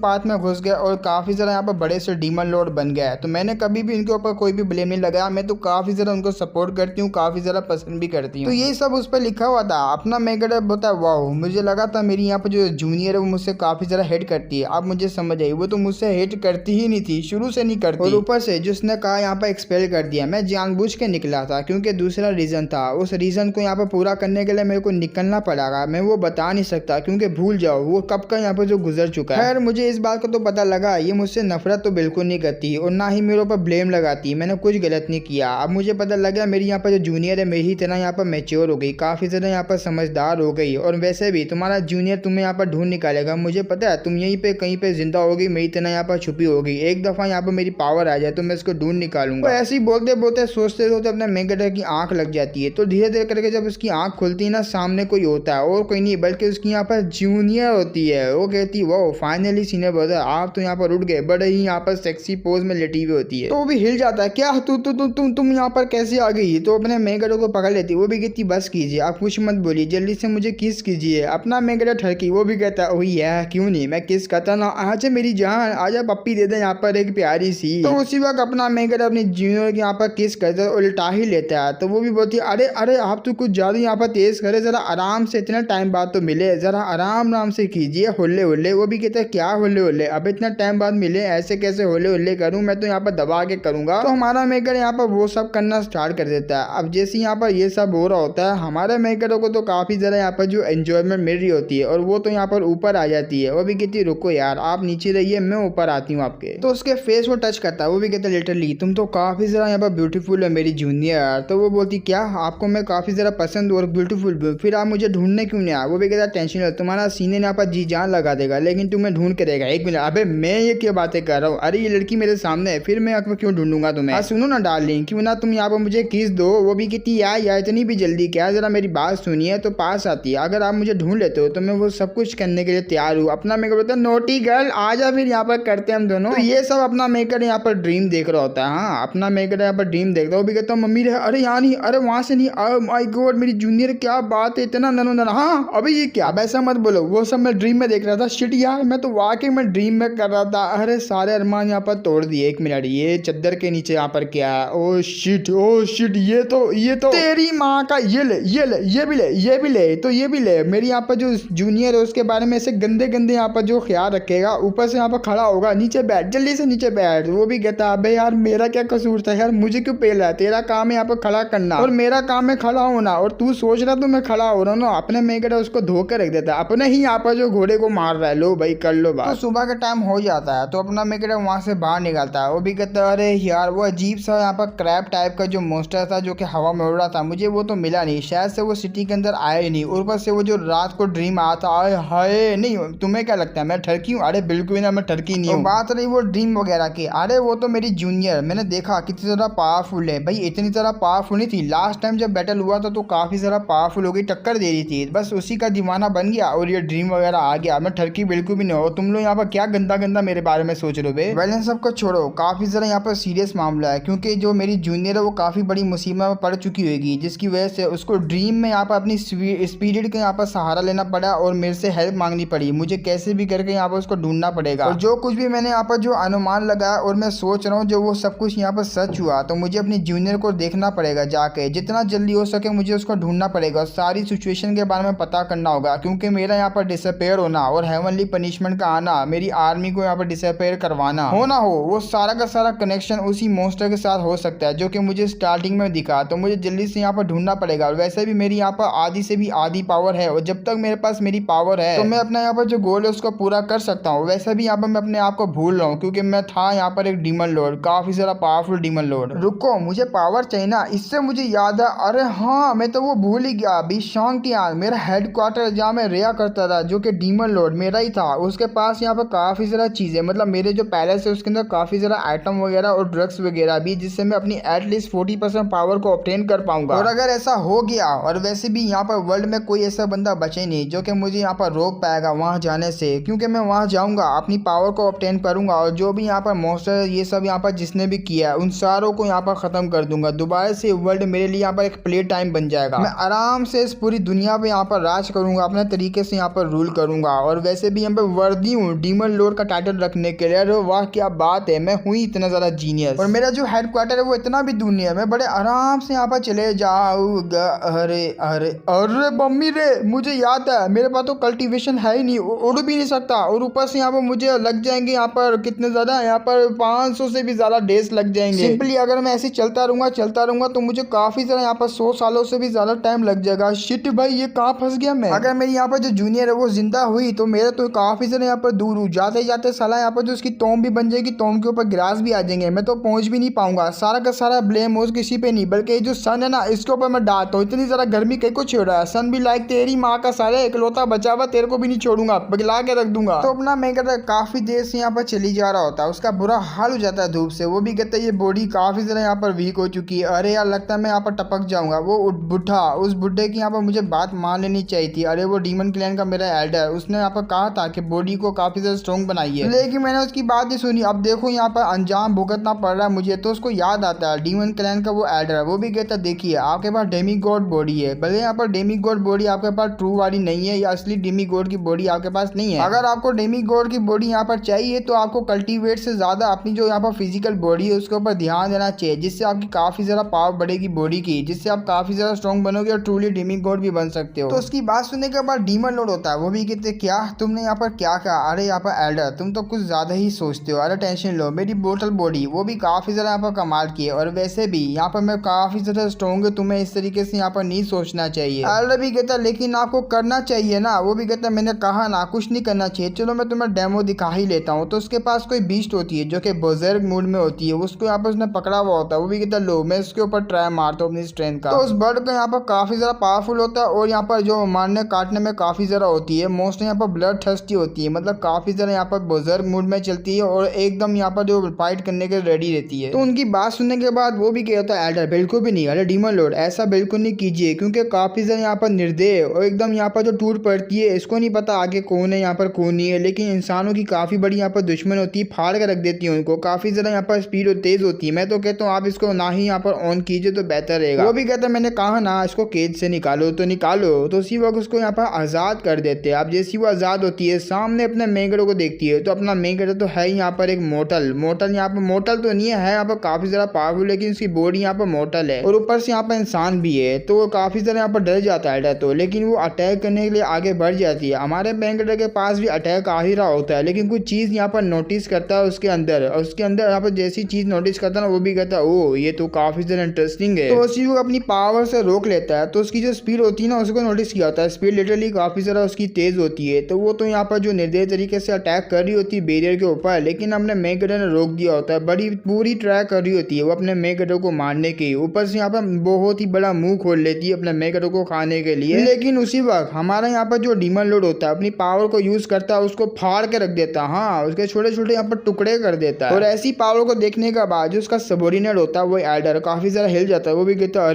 पाथ में घुस गए और काफी ज्यादा यहाँ पर बड़े से डीमन लॉर्ड बन गया। तो मैंने कभी भी इनके ऊपर कोई भी ब्लेम नहीं लगाया, मैं तो काफी ज्यादा उनको सपोर्ट करती हूँ, काफी ज्यादा पसंद भी करती हूँ। तो ये सब उस पर लिखा हुआ था, अपना मेगड होता है। वाह, मुझे लगा था मेरी यहाँ पर जो जूनियर है वो मुझसे काफी ज्यादा हेट करती है, अब मुझे समझ आई वो तो मुझसे हेट करती ही नहीं थी, शुरू से नहीं करती। और ऊपर से जिसने कहा यहाँ पर एक्सपेल कर दिया, मैं जानबूझ के निकला था क्योंकि दूसरा रीजन था, उस रीजन को यहाँ पर पूरा करने के लिए मेरे को निकलना पड़ेगा। मैं वो बता नहीं सकता क्योंकि भूल जाओ वो कब का यहाँ पर जो गुजर चुका है। खैर मुझे इस बात का तो पता लगा ये मुझसे नफरत तो बिल्कुल नहीं करती और ना ही मेरे ऊपर ब्लेम लगाती, मैंने कुछ गलत नहीं किया। अब मुझे पता लगा मेरी यहाँ पर जो जूनियर है मेरी तरह यहाँ पर मैच्योर हो गई, काफी ज्यादा यहाँ पर समझदार हो गई। और वैसे भी तुम्हारा जूनियर तुम्हें यहाँ पर ढूंढ निकालेगा, मुझे पता है तुम यहीं पे कहीं पे जिंदा होगी, मेरी तरह यहाँ पर छुपी होगी। एक दफा यहाँ पर मेरी पावर आ जाए तो मैं इसको ढूंढ निकालूंगा। तो ऐसे ही बोलते बोलते सोचते सोचते अपने मेगड की आंख लग जाती है। तो धीरे धीरे करके जब उसकी आंख खुलती है ना, सामने कोई होता है और कोई नहीं बल्कि उसकी यहाँ पर जूनियर होती है। वो कहती है वो फाइनली सीनियर ब्रदर आप तो यहाँ पर उठ गए, बड़े ही यहाँ पर सेक्सी पोज में लेटी हुई होती है। तो वो भी हिल जाता है, क्या तुम यहाँ पर कैसे आ गई। तो अपने मेगड को पकड़ लेती, वो भी कहती बस कीजिए आप कुछ मत बोलिए, जल्दी से मुझे किस कीजिए। अपना मेगड ठरकी, वो भी कहता है वही है क्यों नहीं, मैं किस करता ना, आजा मेरी जान, आजा पप्पी दे दे यहाँ पर एक प्यारी सी। तो उसी वक्त अपना मेगड अपनी जूनियर के यहाँ पर किस करता है, उल्टा ही लेता है। तो वो भी बोलती है अरे अरे आप तो कुछ ज्यादा यहाँ पर तेज करे, जरा आराम से, इतना टाइम बाद तो मिले, जरा आराम से कीजिए हुल्ले हुल्ले। वो भी कहता है क्या हुल्ले हुल्ले, अब इतना टाइम बाद मिले, ऐसे कैसे हुल्ले हुल्ले करूँ, मैं तो यहाँ पर दबा के करूंगा। तो हमारा मेकर यहाँ पर वो सब करना स्टार्ट कर देता है। अब जैसे यहाँ पर ये सब हो रहा होता है हमारे मेकरों को तो काफी ज्यादा यहाँ पर जो एंजॉयमेंट मिल रही होती है और वो तो यहाँ पर ऊपर आ जाती है। वो भी कहती है रुको यार आप नीचे रहिए मैं ऊपर आती हूँ आपके। तो उसके फेस को टच करता है, वो भी कहता है लिटरली तुम तो काफी ज्यादा यहाँ पर ब्यूटीफुल है मेरी जूनियर। तो वो बोलती क्या आपको मैं काफी ज्यादा पसंद और ब्यूटीफुल भी, फिर आप मुझे ढूंढने क्यों नहीं आया। वो भी कहता है टेंशन है, तुम्हारा सीनियर यहाँ पर जी जान लगा देगा लेकिन तुम्हें ढूंढ के रहेगा। एक मिनट, अबे मैं ये क्या बातें कर रहा हूँ, अरे ये लड़की मेरे सामने है फिर मैं आपको क्यों ढूंढूंगा तुम्हें। सुनो ना डार्लिंग क्यों ना तुम यहाँ पर मुझे किस दो। वो भी कहती यार इतनी भी जल्दी क्या, जरा मेरी बात सुनिए। तो पास आती है, अगर आप मुझे ढूंढ लेते हो तो मैं वो सब कुछ करने के लिए तैयार हूँ। अपना मेकर बोलता है नोटी गर्ल आजा फिर यहाँ पर करते हैं हम दोनों। तो ये सब अपना मेकर यहाँ पर ड्रीम देख रहा होता है। हाँ अपना मेकर यहाँ पर ड्रीम देख रहा है। वो भी कहता हूँ मम्मी अरे यहाँ नहीं, अरे वहाँ से नहीं, माय गॉड मेरी जूनियर क्या बात है इतना ननो ननो। हाँ अभी ये क्या, अब ऐसा मत बोलो, वो सब मैं ड्रीम में देख रहा था। शिट यार मैं तो वाकई में ड्रीम में कर रहा था। अरे सारे अरमान यहाँ पर तोड़ दिए। एक मिनट, ये चद्दर के नीचे यहाँ पर क्या है, ओ शिट ये तो तेरी माँ का, ये ले ये भी ले तो ये भी ले। मेरी यहाँ पर जो जूनियर है उसके बारे में ऐसे गंदे यहाँ पर जो ख्याल रखेगा, ऊपर से यहाँ पर खड़ा होगा, नीचे बैठ जल्दी से नीचे बैठ। वो भी कहता अबे यार मेरा क्या कसूर था यार, मुझे क्यों पेल है, तेरा काम है यहाँ पर खड़ा करना और मेरा काम है खड़ा होना, और तू सोच रहा तो मैं खड़ा हो रहा हूँ ना। अपने मेकर उसको धोकर रख देता है, अपने ही यहाँ पर जो घोड़े को मार रहा है, लो भाई कर लो बात। तो सुबह का टाइम हो जाता है तो अपना मेकर वहाँ से बाहर निकलता है। वो भी कहता है अरे यार वो अजीब सा यहाँ पर क्रैब टाइप का जो मॉन्स्टर था जो कि हवा में उड़ रहा था, मुझे वो तो मिला नहीं, शायद से वो सिटी के अंदर आया ही नहीं। ऊपर से वो जो रात को ड्रीम आया था, आए हाय नहीं तुम्हें क्या लगता है मैं ठरकी हूँ, अरे बिल्कुल ना मैं ठरकी नहीं हूँ। बात रही वो ड्रीम वगैरह की, अरे वो तो मेरी जूनियर, मैंने देखा कितनी ज़्यादा पावरफुल है भाई, इतनी ज़्यादा पावरफुल नहीं थी, लास्ट टाइम जब बैटल हुआ था तो काफ़ी ज़्यादा पावरफुल हो गई, टक्कर दे रही थी, बस उसी का दीवाना बन गया और ये ड्रीम वगैरह आ गया। मैं ठरकी बिल्कुल भी नहीं हो, तुम लोग यहाँ पर क्या गंदा मेरे बारे में सोच रहे हो। बैलेंस सबको छोड़ो, काफ़ी ज़्यादा यहाँ पर सीरियस मामला है क्योंकि जो मेरी जूनियर है वो काफ़ी बड़ी मुसीबत में पड़ चुकी होगी, जिसकी वजह से उसको ड्रीम में यहाँ पर अपनी स्पिरिट का यहाँ पर सहारा लेना पड़ा और मेरे से हेल्प मांगनी पड़ी। मुझे कैसे भी करके यहाँ पर उसको ढूंढना पड़ेगा और जो कुछ भी मैंने यहाँ पर जो अनुमान लगाया और मैं सोच रहा हूँ जो वो सब कुछ यहाँ पर सच हुआ, तो मुझे अपनी जूनियर को देखना पड़ेगा जाके, जितना जल्दी हो सके मुझे उसको ढूंढना पड़ेगा, सारी सिचुएशन के बारे में पता करना होगा क्योंकि मेरा यहाँ पर डिसअपेयर होना और हेवनली पनिशमेंट का आना, मेरी आर्मी को यहाँ पर डिसअपेयर करवाना, हो ना हो वो सारा का सारा कनेक्शन उसी मॉन्स्टर के साथ हो सकता है जो कि मुझे स्टार्टिंग में दिखा। तो मुझे जल्दी से यहाँ पर ढूंढना पड़ेगा। और वैसे भी मेरी यहाँ पर आधी से भी आधी पावर है और जब तक मेरे पास मेरी पावर है तो मैं अपना यहाँ पर जो गोल है उसको पूरा कर सकता हूँ। वैसे भी यहाँ पर मैं अपने आप को भूल रहा हूँ क्योंकि मैं था यहाँ पर एक डीमन लॉर्ड, काफी ज्यादा पावरफुल डीमन लॉर्ड। रुको, मुझे पावर चाहिए ना, इससे मुझे याद है, अरे हाँ मैं तो वो भूल ही गया। बिशांग की यहाँ मेरा हेडक्वार्टर जहाँ मैं रेया करता था जो कि डीमन लॉर्ड मेरा ही था, उसके पास यहाँ पर काफी ज्यादा चीजें, मतलब मेरे जो पैलेस है उसके अंदर काफी ज्यादा आइटम वगैरह और ड्रग्स वगैरह भी, जिससे मैं अपनी एटलीस्ट 40% पावर को ऑब्टेन कर पाऊंगा। और अगर ऐसा हो गया, और वैसे भी यहाँ पर वर्ल्ड में कोई ऐसा बंदा बचे नहीं जो कि मुझे यहाँ पर रोक पाएगा वहां जाने से, क्योंकि मैं वहां जाऊंगा, अपनी पावर को ऑब्टेन करूंगा और जो भी यहाँ पर मॉन्स्टर ये सब यहाँ पर जिसने भी किया है उन सारों को यहाँ पर खत्म कर दूंगा। दोबारा से वर्ल्ड मेरे लिए यहाँ पर एक प्ले टाइम बन जाएगा। मैं आराम से इस पूरी दुनिया पे यहाँ पर राज करूंगा, अपने तरीके से यहाँ पर रूल करूंगा। और वैसे भी यहाँ पर वर्दी हूँ डीमन लॉर्ड का टाइटल रखने के लिए। अरे वाह क्या बात है, मैं हुई इतना ज्यादा जीनियस। और मेरा जो हेडक्वार्टर है वो इतना भी दूर नहीं है, मैं बड़े आराम से यहाँ पर चले जाऊंगा। अरे अरे अरे मम्मी रे, मुझे याद है मेरे पास तो कल्टीवेशन है ही नहीं, उड़ भी नहीं सकता, और ऊपर से यहाँ पर मुझे लग जाएंगे यहाँ पर कितने ज्यादा, यहाँ पर 500 से भी ज्यादा डेज लग जाएंगे। सिंपली अगर मैं ऐसे चलता रहूंगा तो मुझे काफी ज्यादा यहाँ पर 100 सालों से भी ज्यादा टाइम लग जाएगा। शिट भाई, ये कहाँ फंस गया मैं। अगर मेरी यहाँ पर जो जूनियर है वो जिंदा हुई तो मेरे तो काफी ज्यादा यहाँ पर दूर हूँ, जाते जाते साला यहाँ पर जो उसकी टॉम भी बन जाएगी, टॉम के ऊपर ग्रास भी आ जाएंगे, मैं तो पहुंच भी नहीं पाऊंगा। सारा का सारा ब्लेम हो किसी पे नहीं, बल्कि जो सन है ना इसके ऊपर मैं डालता हूँ। इतनी ज्यादा गर्मी कहीं को छोड़ रहा है, सन भी लाइक तेरी माँ का सारे इकलौता बचा हुआ, तेरे को भी नहीं छोड़ूंगा, पिघला के रख दूंगा। तो अपना मैं कहता काफी देर से यहाँ पर चली जा रहा होता है, उसका बुरा हाल हो जाता है धूप से। वो भी कहता है ये बॉडी काफी ज्यादा यहाँ पर वीक हो चुकी है, अरे यार लगता है मैं यहाँ पर टपक जाऊंगा। वो बुढ़ा, उस बुढ़े की यहाँ पर मुझे बात मान लेनी चाहिए थी। अरे वो डीमन क्लैन का मेरा एल्डर, उसने यहाँ पर कहा था कि बॉडी को काफी ज्यादा स्ट्रॉन्ग बनाइए, लेकिन मैंने उसकी बात नहीं सुनी। अब देखो यहाँ पर अंजाम भुगतना पड़ रहा है मुझे। तो उसको याद आता है डीमन क्लैन का वो एल्डर है, वो भी कहता है देखिए आपके पास डेमी गॉड बॉडी है, भले यहाँ पर डेमी गॉड बॉडी आपके पास ट्रू वाली नहीं है या असली डेमी गॉड की बॉडी आपके पास नहीं है। अगर आपको डेमी गॉड की बॉडी यहाँ पर चाहिए तो आपको कल्टीवेट से ज्यादा अपनी जो यहाँ पर फिजिकल बॉडी है उसके ऊपर ध्यान देना चाहिए, जिससे आपकी काफी ज्यादा पावर बढ़ेगी बॉडी की, जिससे आप काफी ज्यादा स्ट्रॉन्ग बनोगे और ट्रूली डेमी गॉड भी बन सकते हो। तो उसकी बात सुनने के बाद डीमन लॉर्ड होता है, वो भी कहते क्या तुमने यहाँ पर क्या कहा। अरे यहाँ पर एल्डर तुम तो कुछ ज्यादा ही सोचते हो, अरे टेंशन लो, मेरी बोटल बॉडी वो भी काफी ज्यादा यहाँ पर कमाल की है, और वैसे भी यहाँ पर मैं काफी ज्यादा स्ट्रॉन्ग है, तुम्हें इस तरीके से यहाँ पर नहीं सोचना चाहिए। एल्डर भी कहता लेकिन आपको करना चाहिए ना। वो भी कहता मैंने कहा ना कुछ नहीं करना चाहिए, चलो मैं तुम्हें डेमो दिखा ही लेता हूँ। तो उसके पास कोई बीस्ट होती है जो कि बजर्ग मूड में होती है, उसको यहाँ पर उसने पकड़ा हुआ होता है। वो भी कहता लो मैं इसके ऊपर ट्राई मारता हूँ अपनी स्ट्रेंथ का। तो उस बर्ड का यहाँ पर काफी ज्यादा पावरफुल होता है, और यहाँ पर जो मारने काटने में काफी ज्यादा होती है, मोस्टली यहाँ पर ब्लड थर्स्टी होती है, मतलब काफी ज्यादा यहाँ पर बजर्ग मूड में चलती है और एकदम यहाँ पर जो फाइट करने के रेडी रहती है। तो उनकी बात सुनने के बाद वो भी कहता है एल्डर बिल्कुल भी नहीं, अरे डीमन लॉर्ड ऐसा बिल्कुल नहीं कीजिए, क्योंकि काफी ज्यादा यहाँ पर निर्दय और एकदम यहाँ पर जो टूट पड़ती है, इसको नहीं पता आगे कौन है यहाँ पर कौन नहीं है, लेकिन इंसानों की काफी बड़ी यहाँ पर दुश्मन होती है, फाड़ कर रख देती है उनको, काफी ज्यादा यहाँ पर स्पीड और तेज होती है। मैं तो कहता हूँ आप इसको ना ही यहाँ पर ऑन कीजिए तो बेहतर रहेगा। वो भी कहता है मैंने कहा ना इसको केज से निकालो तो निकालो। तो उसी वक्त उसको यहाँ पर आजाद कर देते हैं। अब जैसी वो आजाद होती है सामने अपने मेगड़ो को देखती है, तो अपना मेगड़ो तो है यहाँ पर एक मोटल यहाँ पर मोटल तो नहीं है यहाँ पर काफी ज्यादा पावरफुल, लेकिन उसकी बॉडी यहाँ पर मोटल है और ऊपर से यहाँ पर इंसान भी है, तो वो काफी ज्यादा यहाँ पर डर जाता है। तो लेकिन वो अटैक करने के लिए आगे बढ़ जाती है। हमारे मेगड़ो के पास भी अटैक आ ही रहा होता है, लेकिन कुछ चीज यहाँ पर नोटिस करता है उसके अंदर, और उसके अंदर यहाँ पर जैसी चीज नोटिस करता है ना वो भी कहता है ओ ये तो काफी ज्यादा इंटरेस्टिंग है। तो उसी को अपनी पावर से रोक लेता है। तो उसकी जो स्पीड होती है ना उसको नोटिस किया होता है, स्पीड लिटरली काफी ज्यादा उसकी तेज होती है। तो वो तो यहाँ पर जो निर्दय तरीके से अटैक कर रही होती है बैरियर के ऊपर, लेकिन अपने मेगड़ो ने रोक दिया होता है। बड़ी पूरी ट्राई कर रही होती है वो अपने मेगड़ो को मारने की, ऊपर से यहाँ पर बहुत ही बड़ा मुंह खोल लेती है अपने मेगड़ो को खाने के लिए। लेकिन उसी वक्त हमारा यहाँ पर जो डीमन लॉर्ड होता है अपनी पावर को यूज करता है, उसको फाड़ के रख देता है, हाँ उसके छोटे छोटे यहाँ पर टुकड़े कर देता है। और ऐसी पावर को देखने के बाद जो उसका सबोर्डिनेट होता है वो एल्डर काफी ज्यादा हिल जाता है। वो भी कहता है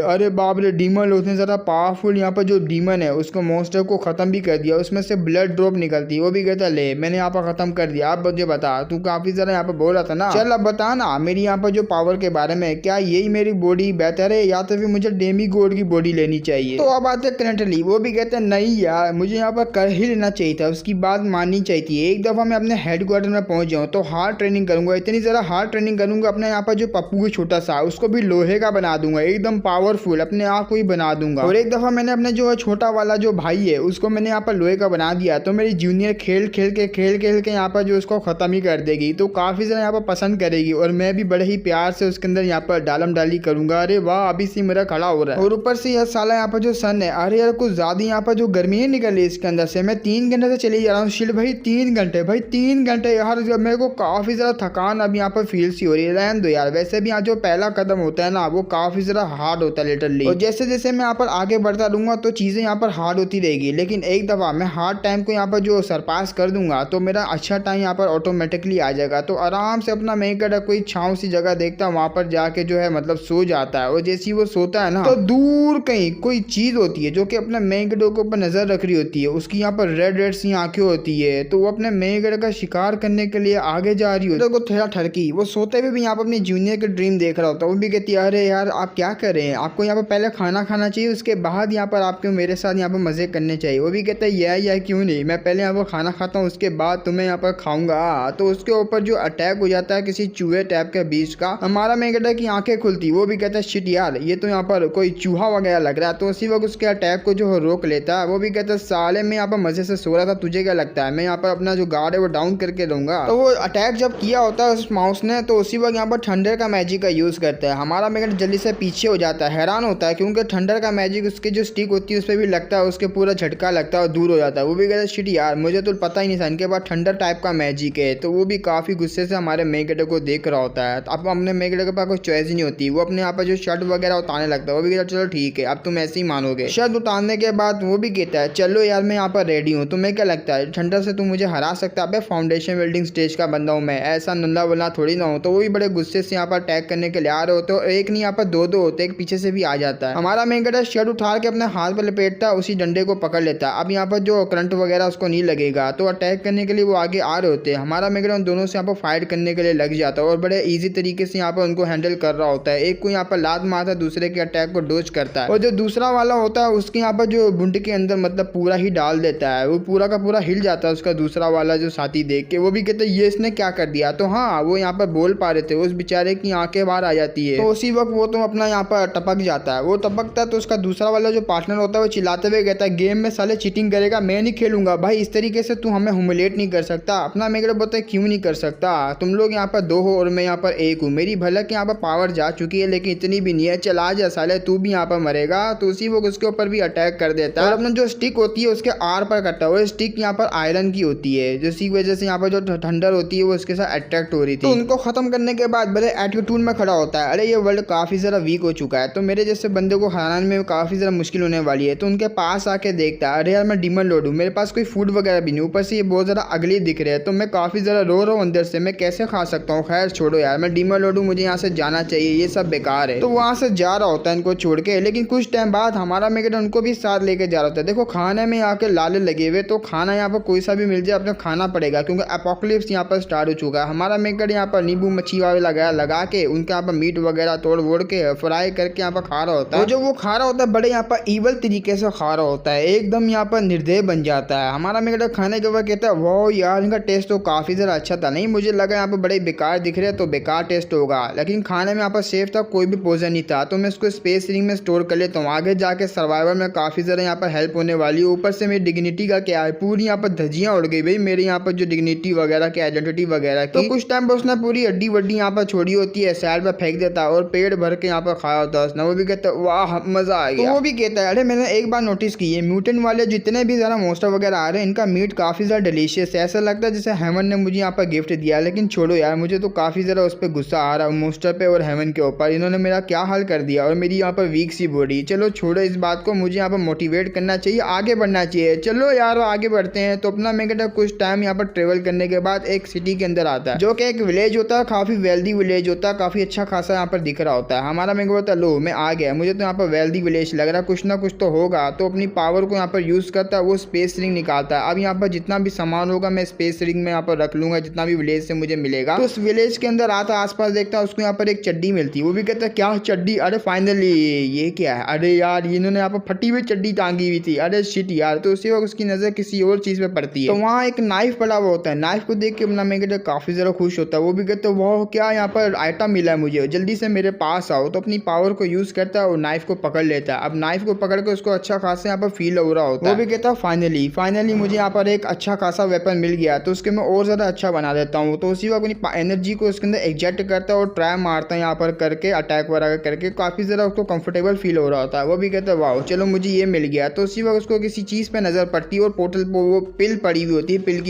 अरे बाप रे डीमन लॉर्ड ने ज्यादा पावरफुल यहाँ पर जो डीमन है उसको मॉन्स्टर को खत्म भी कर दिया, उसमें से ब्लड ड्रॉप निकलती है। वो भी कहता ले मैंने यहाँ पर खत्म कर दिया, अब मुझे बता तू काफी ज्यादा यहाँ पर बोल रहा था ना, चल अब बता ना मेरी यहाँ पर जो पावर के बारे में, क्या यही मेरी बॉडी बेहतर है या तो फिर मुझे डेमी गॉड की बॉडी लेनी चाहिए। तो अब आते करंटली वो भी कहते हैं नहीं यार मुझे यहाँ पर कर ही लेना चाहिए था, उसकी बात माननी चाहिए थी। एक दफा मैं अपने हेडक्वार्टर में पहुंच जाऊँ तो हार्ड ट्रेनिंग करूंगा, इतनी ज्यादा हार्ड ट्रेनिंग करूंगा अपने यहाँ पर जो पप्पू है छोटा सा उसको भी लोहे का बना दूंगा, एकदम पावरफुल अपने आप को ही बना दूंगा। और एक दफा मैंने अपने जो छोटा वाला जो भाई है उसको मैंने यहाँ पर लोहे का बना दिया, तो मेरी जूनियर खेल खेल के यहाँ पर जो उसको ख़त्म ही कर देगी, तो काफ़ी ज़्यादा यहाँ पर पसंद करेगी और मैं भी बड़े ही प्यार से उसके अंदर यहाँ पर डालम डाली करूँगा। अरे वाह, अभी से मेरा खड़ा हो रहा है। और ऊपर से यह साला यहाँ पर जो सन है, अरे यार कुछ ज़्यादा यहाँ पर जो गर्मी है निकल रही है इसके अंदर से। मैं 3 घंटे से चली जा रहा हूँ शिट भाई, 3 घंटे भाई, 3 घंटे यार। मेरे को काफ़ी ज़्यादा थकान अब यहाँ पर फील सी हो रही है। रहने दो यार, वैसे भी यहाँ जो पहला कदम होता है ना वो काफ़ी ज़्यादा हार्ड होता है लिटरली, और जैसे जैसे मैं यहाँ पर आगे बढ़ता रहूँगा तो चीज़ें यहाँ पर हार्ड होती रहेगी। लेकिन एक दफ़ा मैं हार्ड टाइम को यहाँ पर जो सरपास कर दूंगा तो मेरा अच्छा टाइम यहाँ पर ऑटोमेटिकली आ जाएगा। तो आराम से अपना मैं कर कोई छाँव सी जगह देखता हूँ, वहाँ पर जाके जो है मतलब सो जाता है। और जैसे ही वो सोता है ना तो दूर कहीं कोई चीज़ होती है जो कि अपने मेन गेट के ऊपर नज़र रख रही होती है। उसकी यहाँ पर रेड रेड सी आंखें होती है, तो वो अपने मेन गेट का शिकार करने के लिए आगे जा रही होती है। तो थोड़ा ठरकी वो सोते हुए भी यहाँ पर अपनी जूनियर के ड्रीम देख रहा होता है। वो भी कहती है अरे यार आप क्या कर रहे हैं, आपको यहाँ पर पहले खाना खाना चाहिए, उसके बाद यहाँ पर आपको मेरे साथ यहाँ पर मज़े करने चाहिए। वो भी कहता है यह क्यों नहीं, मैं पहले यहाँ पर खाना खाता हूँ उसके बाद तुम्हें यहाँ पर खाऊंगा। तो उसके ऊपर जो अटैक हो जाता है किसी चूहे टाइप के बीच का, हमारा मेन गेट की आंखें खुलती। वो भी कहता है शिट यार ये तो यहाँ पर कोई चूहा वगैरह लग रहा है। तो उसी वक्त उसके अटैक को जो रोक लेता है। वो भी कहता है साले मैं यहाँ पर मजे से सो रहा था, तुझे क्या लगता है मैं यहाँ पर अपना जो गार्ड है वो डाउन करके रहूंगा। तो वो अटैक जब किया होता है उस माउस ने, तो उसी वक्त यहाँ पर थंडर का मैजिक का यूज करता है। हमारा मेन गेट जल्दी से पीछे हो जाता है, हैरान होता है क्योंकि थंडर का मैजिक उसकी जो स्टिक होती है उस पर भी लगता है, उसके पूरा झटका लगता है और दूर हो जाता है। वो भी कहता है शिट यार मुझे तो पता ही नहीं था इनके पास थंडर टाइप का मैजिक है। तो वो भी काफी गुस्से से हमारे मेन गेट को देख रहा होता है। अब अपने मेन गेट के पास कोई चॉइस ही नहीं होती, वो अपने यहाँ पर जो शर्ट वगैरह उतारने लगता है। वो भी कहता है चलो ठीक है अब तुम ऐसे ही मानोगे। शर्ट उतारने के बाद वो भी कहता है चलो यार मैं यहाँ पर रेडी हूँ, तुम्हें क्या लगता है थंडर से तुम मुझे हरा सकता है? फाउंडेशन बिल्डिंग स्टेज का बंदा हूँ मैं, ऐसा नंदा वल्ला थोड़ी ना हो। तो वो भी बड़े गुस्से से यहाँ पर अटैक करने के लिए आ रहे होते हो। एक नहीं यहाँ पर दो होते, एक पीछे से भी आ जाता है। हमारा मेन गेट शर्ट उठा के अपने हाथ पर लपेटता है, उसी डंडे को पकड़ लेता है। अब यहाँ पर जो करंट वगैरह उसको नहीं लगेगा, तो अटैक करने के लिए वो आगे आ रहे होते हैं। हमारा मेन गेट उन दोनों से यहाँ पर फाइट करने के लिए लग जाता है और बड़े ईजी तरीके से यहाँ पर उनको हैंडल कर रहा होता है। एक को यहाँ पर लात मारता है, दूसरे के अटैक को डोज करता है, और जो दूसरा वाला होता है उसके यहाँ पर जो बुंड के अंदर मतलब पूरा ही डाल देता है। वो पूरा का पूरा हिल जाता है उसका दूसरा वाला जो साथी देख के। वो भी कहते हैं ये इसने क्या कर दिया। तो हाँ वो यहाँ पर बोल पा रहे थे, उस बेचारे की आंखें बाहर आ जाती है। तो उसी वक्त वो तो अपना यहाँ पर टपक जाता है। वो टपकता है तो उसका दूसरा वाला जो पार्टनर होता है वो चिल्लाते हुए कहता है गेम में साले चीटिंग करेगा, मैं नहीं खेलूंगा भाई, इस तरीके से तू हमें ह्यूमिलेट नहीं कर सकता। अपना मेरे बोलते क्यों नहीं कर सकता, तुम लोग यहाँ पर 2 हो और मैं यहाँ पर 1 हूँ। मेरी भलक यहाँ पर पावर जा चुकी है लेकिन इतनी भी नहीं है, चला जा साले तू भी यहाँ पर मरेगा। तो उसी वो उसके ऊपर भी अटैक कर देता है और अपना जो स्टिक होती है उसके आर पर करता है। वो स्टिक यहाँ पर आयरन की होती है, जिसकी वजह से यहाँ पर जो थंडर होती है वो उसके साथ अट्रैक्ट हो रही थी। तो उनको खत्म करने के बाद बड़े एटीट्यूड में खड़ा होता है, अरे ये वर्ल्ड काफी ज़्यादा वीक हो चुका है, तो मेरे जैसे बंदे को हराने में काफी ज़्यादा मुश्किल होने वाली है। तो उनके पास आके देखता है, अरे यार मैं डीमन लॉर्ड हूँ, मेरे पास कोई फूड वगैरह भी नहीं, ऊपर से ये बहुत ज़्यादा अगली दिख रहे हैं, तो मैं काफ़ी ज़्यादा रो रहा हूँ अंदर से, मैं कैसे खा सकता हूँ। खैर छोड़ो यार, मैं डीमन लॉर्ड हूँ, मुझे यहाँ से जाना चाहिए, ये सब बेकार है। तो वहाँ से जा रहा होता है इनको छोड़ के। लेकिन कुछ टाइम बाद हमारा मेगन उनको भी साथ लेके जा रहा होता है। देखो खाने में यहाँ के लाले लगे हुए, तो खाना यहाँ पर कोई सा भी मिल जाए अपने खाना पड़ेगा, क्योंकि एपोक्लिप्स यहाँ पर स्टार्ट हो चुका है। हमारा मेगन यहाँ पर नींबू मच्छी वाले लगा के उनके यहाँ पर मीट वगैरह तोड़ वोड़ के फ्राई करके यहाँ पर खा रहा होता है। और जो वो खा रहा होता है बड़े यहाँ पर ईवल तरीके से खा रहा होता है, एकदम यहाँ पर निर्दय बन जाता है। हमारा मेगन खाने के बाद कहता है वाह यार इनका टेस्ट तो काफ़ी ज़्यादा अच्छा था, नहीं मुझे लगा यहाँ पर बड़े बेकार दिख रहे तो बेकार टेस्ट होगा, लेकिन खाने में यहाँ पर सेफ था, कोई भी पोजन नहीं था, तो मैं इसको स्पेस रिंग में स्टोर कर लेता हूँ, आगे जाके सर्वाइवल में काफ़ी ज़्यादा यहाँ पर हेल्प होने वाली है। ऊपर से मेरी डिग्निटी का क्या है, पूरी यहाँ पर धज्जियाँ उड़ गई भाई मेरे यहाँ पर जो डिग्निटी वगैरह की आइडेंटिटी वगैरह की। तो कुछ टाइम पर उसने पूरी हड्डी वड्डी यहाँ पर छोड़ी होती है, साइड पर फेंक देता है और पेट भर के यहाँ पर खाया होता है उसने। वो भी कहता है वाह मज़ा आ गया। तो वो भी कहता है अरे मैंने एक बार नोटिस की है म्यूटेंट वाले जितने भी ज़रा मोस्टर वगैरह आ रहे हैं इनका मीट काफ़ी ज़्यादा डिलीशियस है, ऐसा लगता है जैसे हेवन ने मुझे यहाँ पर गिफ्ट दिया। लेकिन छोड़ो यार, मुझे तो काफ़ी ज़्यादा उस पर गुस्सा आ रहा है मोस्टर पे और हेवन के ऊपर, इन्होंने मेरा क्या हाल कर दिया और मेरी यहाँ पर वीक सी बॉडी। चलो छोड़ो इस बात को, मुझे यहाँ पर मोटिवेट करना चाहिए, आगे बढ़ना चाहिए। चलो यार आगे बढ़ते हैं। तो अपना मैं कहता कुछ टाइम यहाँ पर ट्रेवल करने के बाद एक सिटी के अंदर आता है जो कि एक विलेज होता है, काफ़ी वेल्दी विलेज होता है, काफ़ी अच्छा खासा यहाँ पर दिख रहा होता है। हमारा मैं बोलता लो मैं आ गया, मुझे तो यहाँ पर वेल्दी विलेज लग रहा है, कुछ ना कुछ तो होगा। तो अपनी पावर को यहाँ पर यूज़ करता है, वो स्पेस रिंग निकालता है। अब यहाँ पर जितना भी सामान होगा मैं स्पेस रिंग में यहाँ पर रख लूँगा, जितना भी विलेज से मुझे मिलेगा। तो उस विलेज के अंदर आता आसपास देखता है उसको यहाँ पर एक चड्डी मिलती है। वो भी कहता है क्या चड्डी, अरे फाइनली ये क्या है, अरे यार इन्होंने यहाँ पर फटी हुई चड्डी टांगी हुई थी, अरे शिट यार। तो उसी वक्त उसकी नज़र किसी और चीज़ पे पड़ती है, तो वहाँ एक नाइफ पड़ा हुआ होता है। नाइफ को देख के अपना मैं कहता काफ़ी ज़्यादा खुश होता है। वो भी कहता है वो क्या यहाँ पर आइटम मिला है मुझे, जल्दी से मेरे पास आओ। तो अपनी पावर को यूज़ करता है और नाइफ को पकड़ लेता है। अब नाइफ को पकड़ के उसको अच्छा खासा यहाँ पर फील हो रहा होता है। वो भी कहता है फाइनली फाइनली मुझे यहाँ पर एक अच्छा खासा वेपन मिल गया, तो उसके मैं और ज़्यादा अच्छा बना देता हूँ। तो उसी वक्त अपनी एनर्जी को उसके अंदर एग्जैक्ट करता है और ट्राई मारता है यहाँ पर करके, अटैक वगैरह करके काफ़ी ज़्यादा उसको कंफर्टेबल फील हो रहा होता है। वो भी कहता है वाह चलो मुझे ये मिल गया। तो उसी वक्त उसको किसी चीज़ पर नज़र पड़ती है और पोर्टल पर वो पिल पड़ी हुई होती है, पिल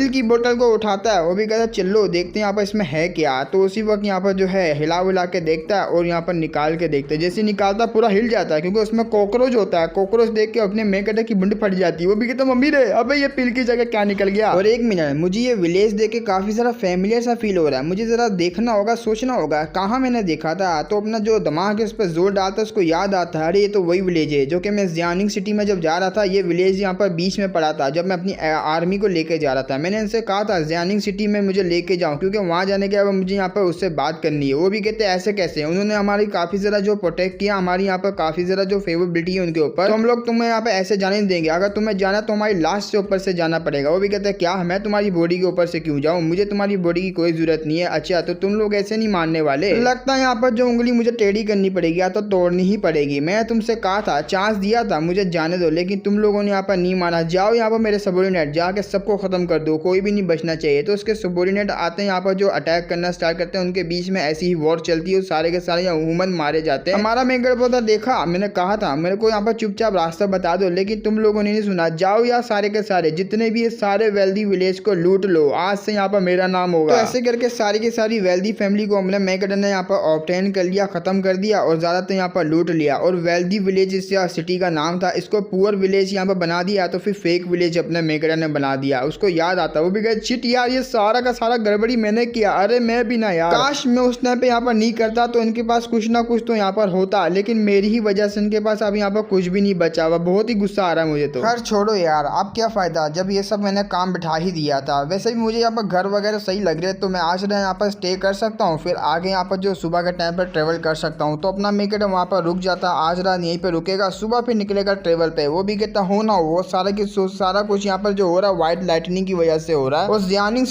की बोतल को उठाता है। वो भी कहता है चलो देखते हैं यहाँ पर इसमें है क्या। तो उसी वक्त यहाँ पर जो है हिला विला के देखता है और यहाँ पर निकाल के देखता है। जैसे निकालता पूरा हिल जाता है क्योंकि उसमें कॉकरोच होता है। कॉकरोच देख के अपने में कहता है कि बुंड फट जाती है। वो भी कहता मम्मी रे अबे ये पिल की जगह क्या निकल गया। और एक मिनट, मुझे ये विलेज देख के काफी सारा फैमिलियर सा फील हो रहा है। मुझे जरा देखना होगा, सोचना होगा कहाँ मैंने देखा था। तो अपना जो दिमाग है उस पर जोर डालता है, उसको याद आता है अरे ये तो वही विलेज है जो कि मैं जियानिंग सिटी में जब जा रहा था। ये विलेज यहाँ पर बीच में पड़ा था जब मैं अपनी आर्मी को लेके जा रहा था। मैंने इनसे कहा था जियानिंग सिटी में मुझे लेके जाऊँ क्योंकि वहाँ जाने के बाद मुझे यहाँ पर उससे बात करनी है। वो भी कहते हैं ऐसे कैसे, उन्होंने हमारी काफी ज़्यादा जो प्रोटेक्ट किया, हमारी यहाँ पर काफी ज़्यादा जो फेवरेबिलिटी है उनके ऊपर, तो हम लोग तुम्हें यहाँ पे ऐसे जाने नहीं देंगे। अगर तुम्हें जाना तो हमारी लाश से ऊपर से जाना पड़ेगा। वो भी कहते हैं क्या मैं तुम्हारी बॉडी के ऊपर से क्यों जाऊँ, मुझे तुम्हारी बॉडी की कोई जरूरत नहीं है। अच्छा तो तुम लोग ऐसे नहीं मानने वाले, लगता है यहाँ पर जो उंगली मुझे टेढ़ी करनी पड़ेगी या तो तोड़नी ही पड़ेगी। मैं तुमसे कहा था, चांस दिया था मुझे जाने दो, लेकिन तुम लोगों ने यहाँ पर नहीं माना। जाओ यहाँ पर मेरे सबॉर्डिनेट जाके सबको खत्म कर दो, कोई भी नहीं बचना चाहिए। तो उसके सबॉर्डिनेट आते हैं यहाँ पर जो अटैक करना स्टार्ट करते हैं। उनके बीच में ऐसी ही वॉर चलती है, सारे के सारे ह्यूमन मारे जाते हैं। हमारा मेन गढ़ देखा, मैंने कहा था मेरे को यहाँ पर चुपचाप रास्ता बता दो, लेकिन तुम लोगों ने नहीं सुना। जाओ यार सारे के सारे जितने भी सारे वेल्दी विलेज को लूट लो, आज से यहाँ पर मेरा नाम होगा। तो ऐसे करके सारी की सारी वेल्दी फैमिली को हमने मेगाडन ने यहाँ पर ऑब्टेन कर लिया, खत्म कर दिया और ज्यादातर यहाँ पर लूट लिया। और वेल्दी विलेज इस सिटी का नाम था, इसको पुअर विलेज यहाँ पर बना दिया। तो फिर फेक विलेज अपने मेगाडन ने बना दिया। उसको याद आता, वो भी गए चिट यार ये सारा का सारा गड़बड़ी मैंने किया। अरे मैं भी ना यार, काश मैं उस टाइम पे यहाँ पर नहीं करता तो इनके पास कुछ ना कुछ तो यहाँ पर होता, लेकिन मेरी ही वजह से इनके पास अब यहाँ पर कुछ भी नहीं बचा हुआ। बहुत ही गुस्सा आ रहा है मुझे तो। खैर छोड़ो यार, अब क्या फायदा जब ये सब मैंने काम बिठा ही दिया था। वैसे भी मुझे यहाँ पर घर वगैरह सही लग रहे, तो मैं आज यहाँ पर स्टे कर सकता हूँ, फिर आगे यहाँ पर जो सुबह के टाइम पर ट्रेवल कर सकता हूँ। तो अपना मेकेट वहाँ पर रुक जाता, आज रात यहीं पर रुकेगा, सुबह फिर निकलेगा ट्रेवल पे। वो भी कहता हो ना वो सारा कुछ यहाँ पर जो हो रहा है व्हाइट लाइटनिंग की वजह से हो रहा है। और जियानिंग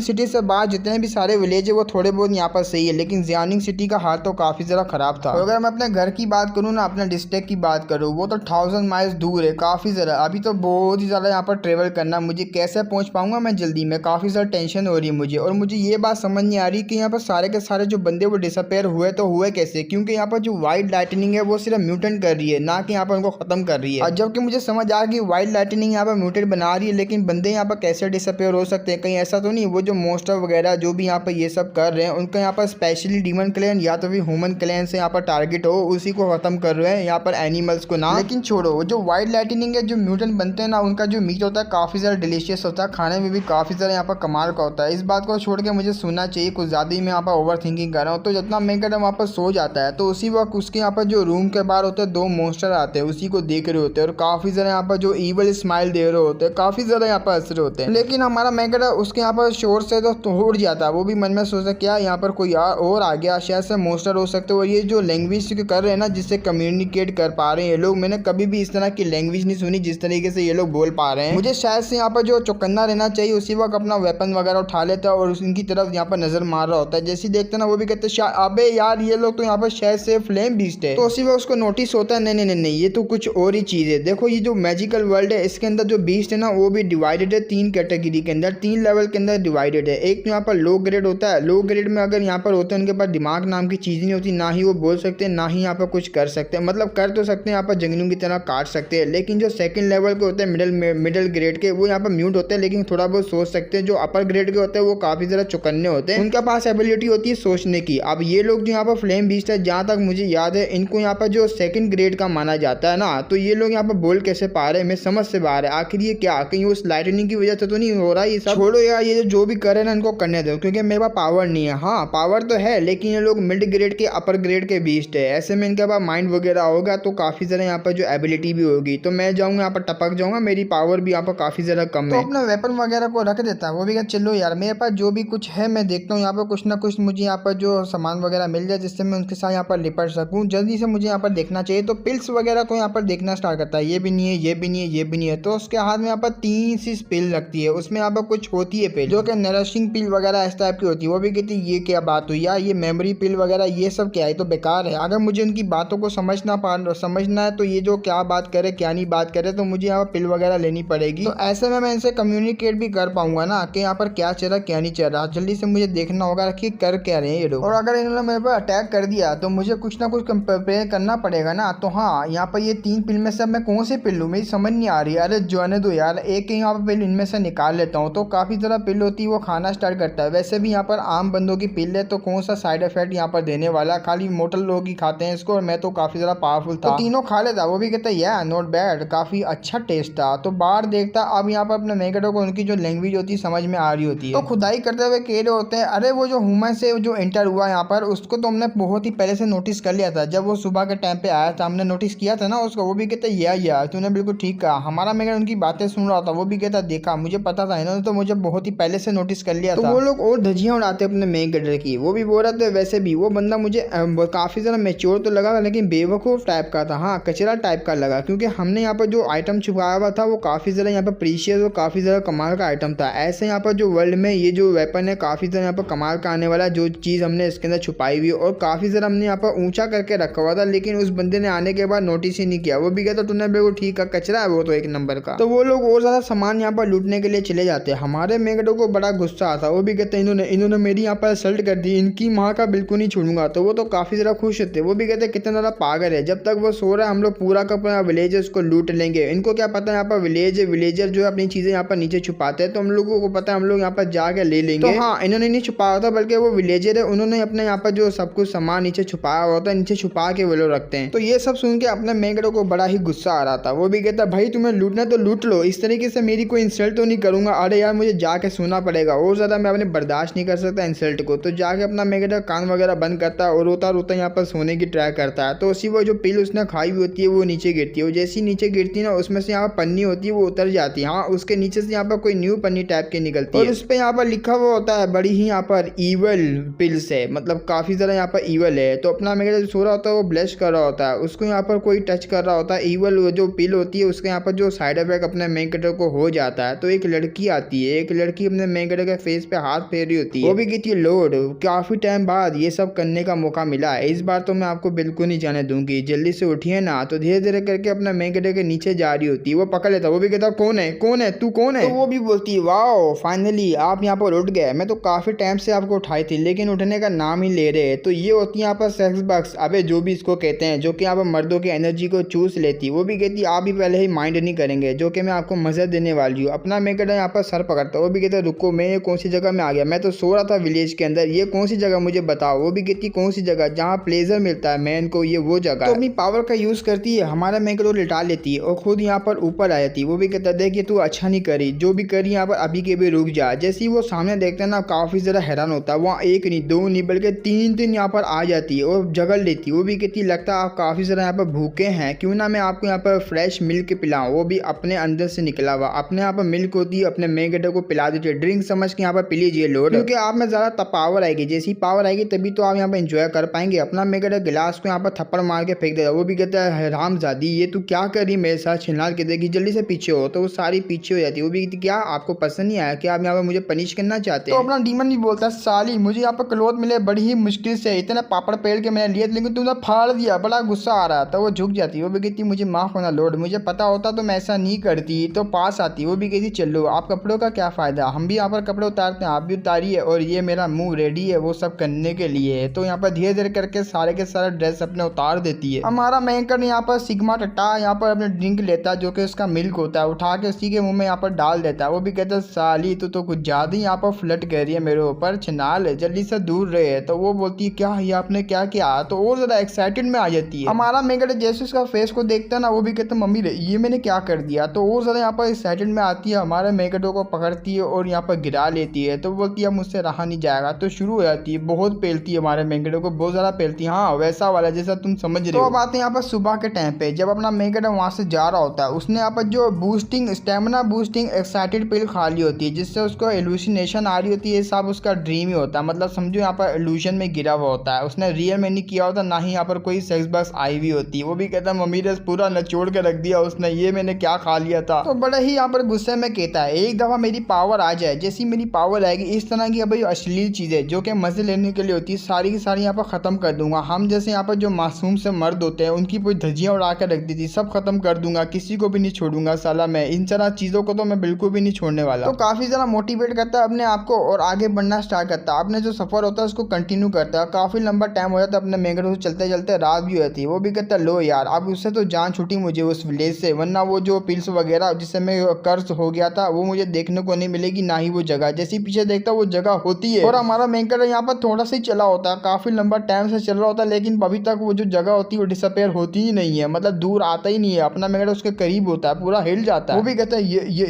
सिटी से बाहर जितने भी सारे विलेज है वो थोड़े बहुत यहाँ पर सही है, लेकिन जियानिंग सिटी का हाल तो काफी ज्यादा खराब था। अगर मैं अपने घर की बात करूँ ना, अपने डिस्ट्रिक्ट की बात करूँ, वो तो 1000 माइल्स दूर है, काफी ज्यादा। अभी तो बहुत ही ज्यादा यहाँ पर ट्रेवल करना, मुझे कैसे पहुंच पाऊंगा मैं जल्दी में, काफी ज्यादा टेंशन हो रही है मुझे। और मुझे ये बात समझ नहीं आ रही कि यहाँ पर सारे के सारे जो बंदे वो डिसअपेयर हुए तो हुए कैसे, क्योंकि यहाँ पर जो व्हाइट लाइटनिंग है वो सिर्फ म्यूटेंट कर रही है, ना कि यहाँ पर उनको खत्म कर रही है। और जबकि मुझे समझ आ कि व्हाइट लाइटनिंग यहाँ पर म्यूटेंट बना रही है, लेकिन बंदे यहाँ पर कैसे डिसअपेयर हो सकते हैं। कहीं ऐसा तो नहीं वो जो मोस्टर वगैरह जो भी यहाँ पर ये सब कर रहे हैं उनका यहाँ पर स्पेशली डीमन क्लैन या तो फिर ह्यूमन क्लैन से यहाँ पर टारगेट हो, उसी को खत्म कर रहे हैं यहाँ पर एनिमल्स को ना। लेकिन छोड़ो, जो व्हाइट लाइटनिंग है, जो म्यूटेंट बनते हैं ना, उनका जो मीट होता है काफी ज्यादा डिलीशियस होता है, खाने में भी काफी ज्यादा यहाँ पर कमाल का होता है। इस बात को छोड़ के मुझे सुनना चाहिए, कुछ ज्यादा ही मैं यहाँ पर ओवर थिंकिंग कर रहा हूँ। तो जितना मेगाडन वहाँ पर सो जाता है, तो उसी वक्त उसके यहाँ पर जो रूम के बाहर होते हैं 2 मॉन्स्टर आते हैं, उसी को देख रहे होते हैं और काफी ज्यादा यहाँ पर जो ईवल स्माइल दे रहे होते हैं, काफी ज्यादा यहाँ पर हंस रहे होते हैं। लेकिन हमारा मेगाडन उसके यहाँ पर शोर से तो उड़ जाता है। वो भी मन में सोचता क्या यहाँ पर कोई और आ गया, शायद से मॉन्स्टर हो सकते हो। और ये जो लैंग्वेज कर रहे हैं ना, जिससे कम्युनिकेट कर पा रहे हैं ये लोग, मैंने कभी भी इस तरह की लैंग्वेज नहीं सुनी जिस तरीके से ये लोग बोल पा रहे हैं। मुझे शायद से यहाँ पर जो चौकन्ना रहना चाहिए, उसी वक्त अपना वेपन वगैरह उठा लेता है और उनकी तरफ यहाँ पर नजर मार रहा होता है। जैसे ही देखते ना वो भी कहते हैं अबे यार ये लोग तो यहाँ पर शायद से फ्लेम बीस्ट है। तो उसी वक्त उसको नोटिस होता है नहीं नहीं नहीं ये तो कुछ और ही चीज है। देखो ये जो मैजिकल वर्ल्ड है इसके अंदर जो बीस्ट है ना वो भी डिवाइडेड है 3 कैटेगरी के अंदर, 3 लेवल के अंदर डिवाइडेड है। एक तो यहाँ पर लो ग्रेड होता है, लो ग्रेड में अगर यहाँ पर होते हैं उनके पास दिमाग नाम की चीज नहीं होती, ना ही वो बोल सकते हैं ना ही यहाँ पर कुछ कर सकते हैं। मतलब कर तो सकते हैं यहाँ पर जंगलों की तरह काट सकते हैं, लेकिन जो सेकंड लेवल के होते हैं मिडिल ग्रेड के, वो यहाँ पर म्यूट होते हैं लेकिन थोड़ा बहुत सोच सकते हैं। जो अपर ग्रेड के होते हैं वो काफी ज्यादा चौकन्ने होते हैं, उनके पास एबिलिटी होती है सोचने की। अब ये लोग जो यहाँ पर फ्लेम बीस्ट है, जहाँ तक मुझे याद है इनको यहाँ पर जो सेकंड ग्रेड का माना जाता है ना, तो ये लोग यहाँ पर बोल कैसे पा रहे हैं, मैं समझ से बाहर है। आखिर ये क्या, कहीं उस लाइटनिंग की वजह से तो नहीं हो रहा ये सब? छोड़ो यार, ये जो भी करे ना इनको करने दो, क्योंकि मेरे पास पावर नहीं है। हाँ पावर तो है, लेकिन ये लोग मिड ग्रेड के अपर ग्रेड के बीस्ट है, ऐसे में इनके पास माइंड वगैरह होगा तो काफी ज्यादा यहाँ पर जो एबिलिटी भी होगी। तो मैं जाऊंगा यहाँ पर टपक जाऊंगा, मेरी पावर भी यहाँ पर काफी ज्यादा कम है। तो अपना वेपन वगैरह को रख देता है। वो भी चलो यार मेरे पास जो भी कुछ है मैं देखता हूँ यहाँ पर कुछ ना कुछ मुझे यहाँ पर जो सामान वगैरह मिल जाए जिससे मैं उनके साथ यहाँ पर निपट सकूँ। जल्दी से मुझे यहाँ पर देखना चाहिए। तो पिल्स वगैरह को यहाँ पर देखना स्टार्ट करता है, ये भी नहीं है, ये भी नहीं है, ये भी नहीं है। तो उसके हाथ में यहाँ पर 3 सी पिल रखती है, उसमें यहाँ पर कुछ होती है पिल जो कि नरिशिंग पिल वगैरह इस टाइप की होती है। वो भी कहती है ये क्या बात हुई यार, ये मेमोरी पिल वगैरह ये सब क्या है, तो बेकार है। अगर मुझे उनकी बातों को समझना है तो ये जो क्या बात करे क्या नहीं बात करे, तो मुझे यहाँ पर पिल वगैरह लेनी पड़ेगी। तो ऐसे में मैं इनसे कम्युनिकेट भी कर पाऊंगा ना कि यहाँ पर क्या चल रहा क्या नहीं चल रहा। जल्दी से मुझे देखना होगा कि कर क्या रहे हैं ये लोग, और अगर इन्होंने मेरे पर अटैक कर दिया तो मुझे कुछ ना कुछ प्रिपेयर करना पड़ेगा ना। तो हाँ, यहाँ पर ये 3 पिल में से मैं कौन से पिल लूँ, मेरी समझ नहीं आ रही। अरे जाने दो यार, एक यहाँ पर पिल इनमें से निकाल लेता हूँ। तो काफ़ी ज़्यादा पिल होती है वो खाना स्टार्ट करता है। वैसे भी यहाँ पर आम बंदों की पिल है, तो कौन सा साइड इफेक्ट यहाँ पर देने वाला, खाली मोटल लोग ही खाते हैं इसको, और मैं तो काफ़ी ज़्यादा पावरफुल था तो तीनों खा लेता। वो भी कहता है नॉट बैड, काफ़ी अच्छा टेस्ट था। तो बाहर देखता, अब यहाँ पर अपने मेगेडो को उनकी जो लैंग्वेज होती है समझ में आ रही होती है, तो खुदाई करते हुए कह रहे होते हैं अरे वो जो ह्यूमन से जो एंटर हुआ यहाँ पर, उसको तो हमने बहुत ही पहले से नोटिस कर लिया था। जब वो सुबह के टाइम पे आया था हमने नोटिस किया था ना उसको। वो भी कहता है यार तूने बिल्कुल ठीक कहा। हमारा मेगेडो उनकी बातें सुन रहा था। वो भी कहता देखा, मुझे पता था, इन्होंने तो मुझे बहुत ही पहले से नोटिस कर लिया था। तो वो लोग और धज्जियां उड़ाते अपने मेगेडो की। वो भी बोल रहे थे वैसे भी वो बंदा मुझे काफ़ी ज़्यादा मेच्योर तो लगा, लेकिन बेवकूफ़ टाइप का था। हाँ, कचरा टाइप का लगा, क्योंकि हमने यहाँ पर जो आइटम छुपाया हुआ था वो काफ़ी ज़्यादा यहाँ पर प्रीशियस और काफ़ी ज़्यादा कमाल का आइटम था। ऐसे यहाँ पर जो वर्ल्ड में ये जो वेपन है काफ़ी ज़्यादा यहाँ पर कमाल का आने वाला, जो चीज़ हमने इसके अंदर छुपाई हुई और काफ़ी ज़्यादा हमने यहाँ पर ऊंचा करके रखा हुआ था, लेकिन उस बंदे ने आने के बाद नोटिस ही नहीं किया। वो भी कहता तूने बिल्कुल ठीक का, कचरा है वो तो एक नंबर का। तो वो लोग और ज़्यादा सामान यहाँ पर लूटने के लिए चले जाते हैं। हमारे मेगेडो को बड़ा गुस्सा आता। वो भी कहते हैं इन्होंने मेरी यहाँ पर असल्ट कर दी, इनकी माँ का बिल्कुल नहीं छोड़ूंगा। तो वो तो काफ़ी ज़्यादा खुश होते। वो भी कहते हैं कितना ज़्यादा पागल है, जब तक वो सो रहा है हम लोग पूरा का पूरा विलेज उसको लूट लेंगे। इनको क्या पता है यहाँ पर विलेजर जो है अपनी चीज़ें यहाँ पर नीचे छुपाते हैं, तो हम लोगों को पता है हम लोग यहाँ पर जाके ले लेंगे। तो हाँ, इन्होंने नहीं छुपाया था, बल्कि वो विलेजर है, उन्होंने अपने यहाँ पर जो सब कुछ सामान नीचे छुपाया होता है, नीचे छुपा के वो लोग रखते हैं। तो ये सब सुन के अपने मेगेडो को बड़ा ही गुस्सा आ रहा था। वो भी कहता भाई तुम्हें लूटना तो लूट लो, इस तरीके से मेरी कोई इंसल्ट तो नहीं करूंगा। अरे यार मुझे जाके सुनना पड़ेगा, और ज़्यादा मैं अपने बर्दाश्त नहीं कर सकता इंसल्ट को। तो जाके अपना मेगेडो कान वगैरह बंद करता है और रोता रोता यहाँ पर सोने की ट्राई करता है। तो उसी वो जो पिल उसने खाई हुई होती है वो नीचे गिरती है। वो जैसी नीचे गिरती है ना, उसमें से यहाँ पर पन्नी होती है वो उतर जाती है। हाँ, उसके नीचे से यहाँ पर कोई न्यू पन्नी टाइप की निकलती है, और उस पर यहाँ पर लिखा हुआ होता है बड़ी ही यहाँ पर ईवल पिल्स है, मतलब काफ़ी ज़्यादा यहाँ पर ईवल है। तो अपना मेगेडो सो रहा होता है वो ब्लश कर रहा होता है, उसको यहाँ पर कोई टच कर रहा होता है। ईवल जो पिल होती है उसके यहाँ पर जो साइड इफेक्ट अपने मेगेडो को हो जाता है। तो एक लड़की आती है, एक लड़की अपने मेगेडो के फेस पे हाथ फेर रही होती है। वो भी कहती है लॉर्ड, काफ़ी टाइम बाद ये सब करने का मौका मिला है, इस बार तो मैं आपको बिल्कुल नहीं जाने दूंगी, जल्दी से उठिए ना। तो धीरे धीरे करके अपना मेगेडो के नीचे जा रही होती है। वो पकड़ लेता। वो भी कहता कौन है तू कौन है। तो वो भी बोलती है वाओ फाइनली आप यहाँ पर उठ गए, मैं तो काफ़ी टाइम से आपको उठाई थी लेकिन उठने का नाम ही ले रहे। तो ये होती है यहाँ पर सेक्स बक्स, अबे जो भी इसको कहते हैं, जो कि यहाँ पर मर्दों की एनर्जी को चूस लेती। वो भी कहती आप भी पहले ही माइंड नहीं करेंगे, जो कि मैं आपको मज़ा देने वाली हूँ। अपना मेगेडो यहाँ पर सर पकड़ता। वो भी कहता रुको, मैं ये कौन सी जगह में आ गया, मैं तो सो रहा था विलेज के अंदर, ये कौन सी जगह मुझे बताओ। वो भी कहती कौन सी जगह, जहाँ प्लेजर मिलता है मैन को, ये वो जगह। तो अपनी पावर का यूज़ करती है, हमारा मेगेडो लिटा लेती है और खुद यहाँ पर ऊपर आ जाती है। वो भी कहता देख ये तू अच्छा नहीं करी, जो भी करी यहाँ पर अभी के भी रुक जा। जैसे ही वो सामने देखते हैं ना काफ़ी ज़्यादा हैरान होता है। वहाँ एक नहीं दो नहीं बल्कि तीन यहाँ पर आ जाती है और जगह लेती है। वो भी कहती लगता है आप काफ़ी ज़्यादा यहाँ पर भूखे हैं, क्यों ना मैं आपको यहाँ पर फ्रेश मिल्क पिलाऊँ, वो भी अपने अंदर से निकला हुआ। अपने यहाँ पर मिल्क होती है, अपने मेगेडो को पिला दीजिए, ड्रिंक समझ के यहाँ पर पी लीजिए लोड, क्योंकि आप में ज़्यादा पावर आएगी। जैसी पावर आएगी तभी तो आप यहाँ पर इंजॉय कर पाएंगे। अपना मेगेडो गिलास को यहाँ पर थप्पड़ मार के फेंक देगा। वो भी कहता है हरामजादी ये तू क्या करी मेरे साथ, छिनाल के देगी, जल्दी से पीछे हो। तो वो सारी पीछे हो जाती है। वो भी क्या आपको पसंद नहीं आया कि आप यहाँ पर मुझे पनिश करना चाहते हैं। तो अपना डीमन भी बोलता है साली मुझे यहाँ पर क्लोथ मिले बड़ी ही मुश्किल से, इतना पापड़ पेड़ के मैंने लिए लेकिन तुमने फाड़ दिया, बड़ा गुस्सा आ रहा था। वो झुक जाती है। वो भी कहती मुझे माफ़ होना लोड, मुझे पता होता तो मैं ऐसा नहीं करती। तो पास आती। वो भी कहती चलो आप कपड़ों का क्या फ़ायदा, हम भी यहाँ पर कपड़े उतारते हैं, आप भी उतारिए, और ये मेरा मुंह रेडी है वो सब करने के लिए। तो यहाँ पर धीरे धीरे करके सारे के सारे ड्रेस अपने उतार देती है। हमारा मेंकर यहाँ पर सिग्मा टट्टा यहाँ पर अपने ड्रिंक लेता है जो कि उसका मिल्क होता है, उठा के उसी के मुंह में यहाँ पर डाल देता है। वो भी कहता है साली तो कुछ ज़्यादा ही यहाँ पर फ्लर्ट कर रही है मेरे ऊपर, छिनाल जल्दी से दूर रहे। तो वो बोलती है क्या ये आपने क्या किया, तो और ज़्यादा एक्साइटेड में आ जाती है। हमारा मेंकर जैसे उसका फेस को देखता है ना, वो भी कहता है मम्मी ये मैंने क्या कर दिया। तो वो ज़्यादा यहाँ पर एक्साइटेड में आती है, हमारे मेंकटो को पकड़ती है और यहाँ पर गिरा लेती है। तो बोलती है मुझसे रहा नहीं जाएगा। तो शुरू हो जाती है, बहुत पेलती है हमारे मेंकटो को, बहुत ज़्यादा पेलती है। हाँ वैसा वाला जैसा तुम समझ रहे हो। तो अब आते हैं यहाँ पर सुबह के टाइम पे, जब अपना मेंकटो वहाँ से जा रहा होता है, उसने यहाँ पर जो बूस्टिंग स्टेमिना बूस्टिंग एक्साइटेड पिल खा ली होती है, जिससे उसको एलुसिनेशन आ रही होती है। सब उसका ड्रीम ही होता है, मतलब समझो यहाँ पर इल्यूजन में गिरा हुआ होता है, उसने रियल में नहीं किया होता, ना ही यहाँ पर कोई सेक्स बस आई हुई होती है। वो भी कहता है मम्मी ने पूरा नचोड़ के रख दिया उसने, ये मैंने क्या खा लिया था। तो बड़ा ही यहाँ पर गुस्से में कहता है एक दफ़ा मेरी पावर आ जाए, जैसी मेरी पावर आएगी इस तरह की भाई अश्लील चीज़ें जो कि मज़े लेने के लिए होती है सारी की सारी यहाँ पर ख़त्म कर दूंगा। हम जैसे यहाँ पर जो मासूम से मर्द होते हैं उनकी पूरी धज्जियाँ उड़ा कर रख दी थी, सब खत्म कर दूंगा, किसी को भी नहीं छोड़ूंगा साला, मैं इन सारा चीज़ों को तो मैं बिल्कुल भी नहीं छोड़ने वाला। तो काफ़ी ज़्यादा मोटिवेट करता है अपने आप को और आगे बढ़ना स्टार्ट करता है, अपने जो सफ़र होता है उसको कंटिन्यू करता है। काफ़ी लंबा टाइम हो जाता है अपने मेन रोड चलते चलते, रात भी होती है। वो भी कहता है लो यार अब उससे तो जान छूटी मुझे उस विलेज से, वरना वो जो पिल्स वगैरह जिससे मैं कर्ज हो गया था वो मुझे देखने को नहीं मिलेगी, ना ही वो जगह। जैसे पीछे देखता वो जगह होती है और हमारा मेन कैरेक्टर यहाँ पर थोड़ा सा ही चला होता है, काफ़ी लंबा टाइम से चल रहा होता है, लेकिन अभी तक वो जो जगह होती है वो डिसअपेयर होती ही नहीं है, मतलब दूर आता ही नहीं है। अपना मेन कैरेक्टर उसके करीब होता है, पूरा हिल जाता है। वो भी कहता है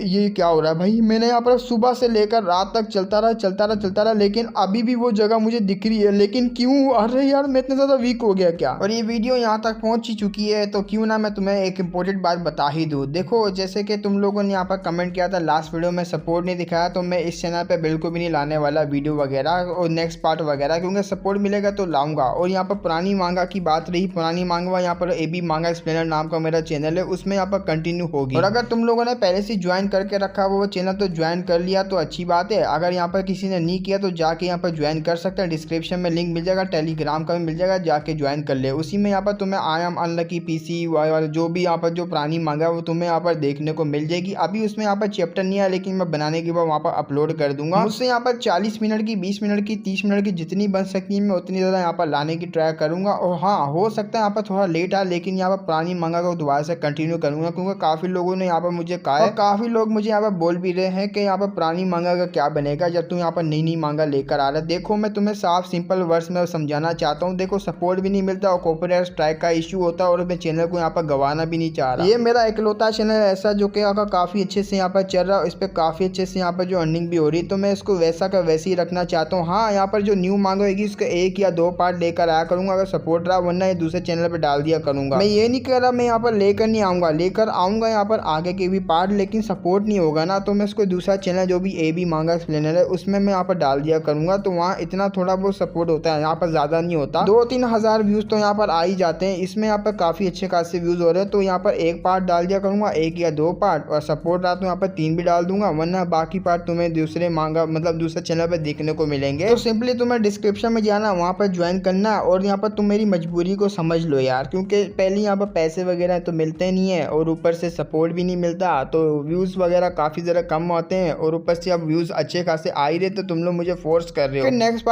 ये क्या हो रहा है भाई, मैंने यहाँ पर सुबह से लेकर रात तक चलता रहा, लेकिन अभी भी वो जगह मुझे दिख रही है, लेकिन क्यों? अरे यार मैं इतना ज़्यादा वीक हो गया क्या? और ये वीडियो यहाँ तक पहुँच ही चुकी है, तो क्यों ना मैं तुम्हें एक इंपॉर्टेंट बात बता ही दूँ। देखो जैसे कि तुम लोगों ने यहाँ पर कमेंट किया था लास्ट वीडियो में सपोर्ट नहीं दिखाया, तो मैं इस चैनल पर बिल्कुल भी नहीं लाने वाला वीडियो वगैरह और नेक्स्ट पार्ट वगैरह, क्योंकि सपोर्ट मिलेगा तो लाऊंगा। और यहाँ पर पुरानी मांगा की बात रही, पुरानी मांगा यहाँ पर AB मांगा एक्सप्लेनर नाम का मेरा चैनल है, उसमें यहाँ पर कंटिन्यू होगी। और अगर तुम लोगों ने पहले से ज्वाइन करके रखा वो चैनल तो ज्वाइन कर लिया तो अच्छी बात है। अगर यहाँ पर किसी ने नहीं किया तो जाके यहाँ पर ज्वाइन कर सकते हैं, डिस्क्रिप्शन में लिंक मिल जाएगा, टेलीग्राम का भी मिल जाएगा, जाके ज्वाइन कर ले। उसी में यहाँ पर तुम्हें आई एम अनलकी PC जो भी यहाँ पर जो पुरानी मांगा वो तुम्हें यहाँ पर देखने को मिल जाएगी। अभी उसमें यहाँ पर चैप्टर नहीं है, लेकिन मैं बनाने के बाद वहाँ पर अपलोड कर दूंगा। मुझसे यहाँ पर 40 मिनट की, 20 मिनट की, 30 मिनट की जितनी बन सकती है मैं उतनी ज़्यादा यहाँ पर लाने की ट्राई करूँगा। और हाँ हो सकता है यहाँ पर थोड़ा लेट आए, लेकिन यहाँ पर पुरानी मांगा को दोबारा से कंटिन्यू करूँगा, क्योंकि काफ़ी लोगों ने यहाँ पर मुझे कहा है, काफ़ी लोग मुझे यहाँ पर बोल भी रहे हैं कि यहाँ पर पुरानी मांगा का क्या बनेगा जब तुम यहाँ पर नई मांगा लेकर आ रहे। देखो मैं तुम्हें साफ सिंपल वर्ड्स में समझाना चाहता हूँ, देखो सपोर्ट भी नहीं मिलता और कॉपीराइट स्ट्राइक का इशू होता है, और मैं चैनल को यहाँ पर गंवाना भी नहीं चाह रहा। ये मेरा इकलौता चैनल है ऐसा जो कि काफ़ी अच्छे से यहाँ पर चल रहा है, इस पर काफ़ी अच्छे से यहाँ पर जो अर्निंग भी हो रही है, तो मैं इसको वैसा का वैसे ही रखना चाहता हूँ। हाँ यहाँ पर जो न्यू मांगा होगी उसका 1 या 2 पार्ट लेकर आया करूँगा अगर सपोर्ट रहा, वरना ये दूसरे चैनल पर डाल दिया करूँगा। मैं ये नहीं कह रहा मैं यहाँ पर लेकर नहीं आऊँगा, लेकर आऊँगा यहाँ पर आगे के भी पार्ट, लेकिन सपोर्ट नहीं होगा ना तो मैं इसको दूसरा चैनल जो भी AB मांगा एक्सप्लेनर है उसमें मैं यहाँ पर डाल दिया करूँगा, तो वहाँ इतना थोड़ा बहुत सपोर्ट होता है, यहाँ पर ज़्यादा नहीं होता। 2-3 हज़ार व्यूज़ तो यहाँ पर आ ही जाते हैं, इसमें यहाँ पर काफ़ी अच्छे खासे व्यूज़ हो रहे हैं, तो यहाँ पर 1 पार्ट डाल दिया करूँगा, 1 या 2 पार्ट, और सपोर्ट रहा तो यहाँ पर 3 भी डाल दूंगा, वरना बाकी पार्ट तुम्हें दूसरे मांगा मतलब दूसरे चैनल पर देखने को मिलेंगे। तो सिंपली तुम्हें डिस्क्रिप्शन में जाना, वहाँ पर ज्वाइन करना, और यहाँ पर तुम मेरी मजबूरी को समझ लो यार, क्योंकि पहले यहाँ पर पैसे वगैरह तो मिलते नहीं है और ऊपर से सपोर्ट भी नहीं मिलता, तो व्यूज़ वगैरह काफ़ी ज़रा कम होते हैं, और ऊपर से अब व्यूज़ अच्छे खासे आ ही रहे तो तुम लोग मुझे फोर्स कर रहे हो नेक्स्ट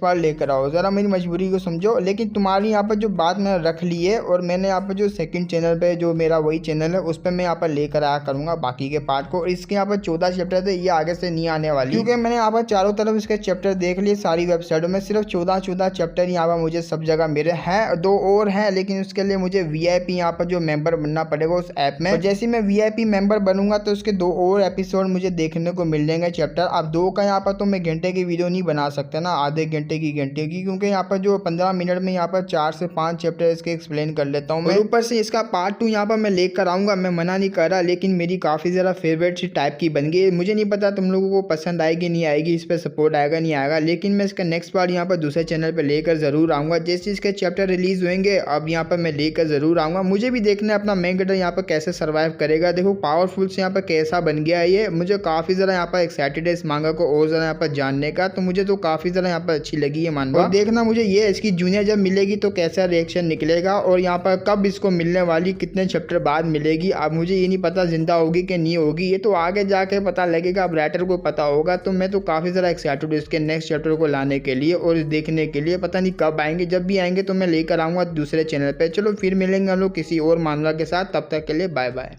पार्ट लेकर आओ, ज़रा मेरी मजबूरी को समझो। लेकिन तुम्हारी यहाँ पर जो बात मैंने रख ली है, और मैंने यहाँ पर जो सेकंड चैनल पे जो मेरा वही चैनल है उस पर मैं यहाँ पर लेकर आया करूँगा बाकी के पार्ट को। इसके यहाँ पर 14 चैप्टर थे, ये आगे से नहीं आने वाली, क्योंकि मैंने यहाँ पर चारों तरफ इसके चैप्टर देख लिए सारी वेबसाइटों में, सिर्फ 14 चैप्टर यहाँ पर मुझे सब जगह मिले हैं। 2 और हैं, लेकिन उसके लिए मुझे VIP यहाँ पर जो मेंबर बनना पड़ेगा उस ऐप में, और जैसे मैं VIP मेंबर बनूंगा तो उसके 2 और एपिसोड मुझे देखने को मिल जाएंगे चैप्टर। अब 2 का यहाँ पर तो मैं घंटे की वीडियो नहीं बना सकता ना, आधे घंटे की, क्योंकि यहाँ पर जो 15 मिनट में यहाँ पर 4 से 5 चैप्टर इसके एक्सप्लेन कर लेता हूँ मैं। ऊपर से इसका पार्ट 2 यहाँ पर मैं लेकर आऊँगा, मैं मना नहीं कर रहा, लेकिन मेरी काफ़ी ज़्यादा फेवरेट सी टाइप की बन गई। मुझे नहीं पता तुम लोगों को पसंद आएगी नहीं आएगी, इस पर सपोर्ट आएगा नहीं आएगा, लेकिन मैं इसका नेक्स्ट पार्ट यहाँ पर दूसरे चैनल पर लेकर ज़रूर आऊँगा। जैसे इसके चैप्टर रिलीज़ होंगे अब यहाँ पर मैं लेकर ज़रूर आऊँगा। मुझे भी देखना है अपना मेन कैरेक्टर यहाँ पर कैसे सर्वाइव करेगा। देखो पावरफुल से यहाँ पर कैसा बन गया है ये, मुझे काफ़ी ज़्यादा यहाँ पर एक्साइटेड है इस मांगा को और ज़्यादा यहाँ पर जानने का, तो मुझे तो काफ़ी ज़्यादा यहाँ पर अच्छी लगी है मांगा। देखना मुझे ये इसकी जूनियर जब मिलेगी तो कैसा रिएक्शन निकलेगा, और यहाँ पर कब इसको मिलने वाली, कितने चैप्टर बाद मिलेगी। अब मुझे ये नहीं पता जिंदा होगी कि नहीं होगी, ये तो आगे जाके पता लगेगा, अब राइटर को पता होगा। तो मैं तो काफ़ी ज़्यादा एक्साइटेड हूँ इसके नेक्स्ट चैप्टर को लाने के लिए और देखने के लिए। पता नहीं कब आएंगे, जब भी आएंगे तो मैं लेकर आऊँगा दूसरे चैनल पर। चलो फिर मिलेंगे हम लोग किसी और मामला के साथ, तब तक के लिए बाय बाय।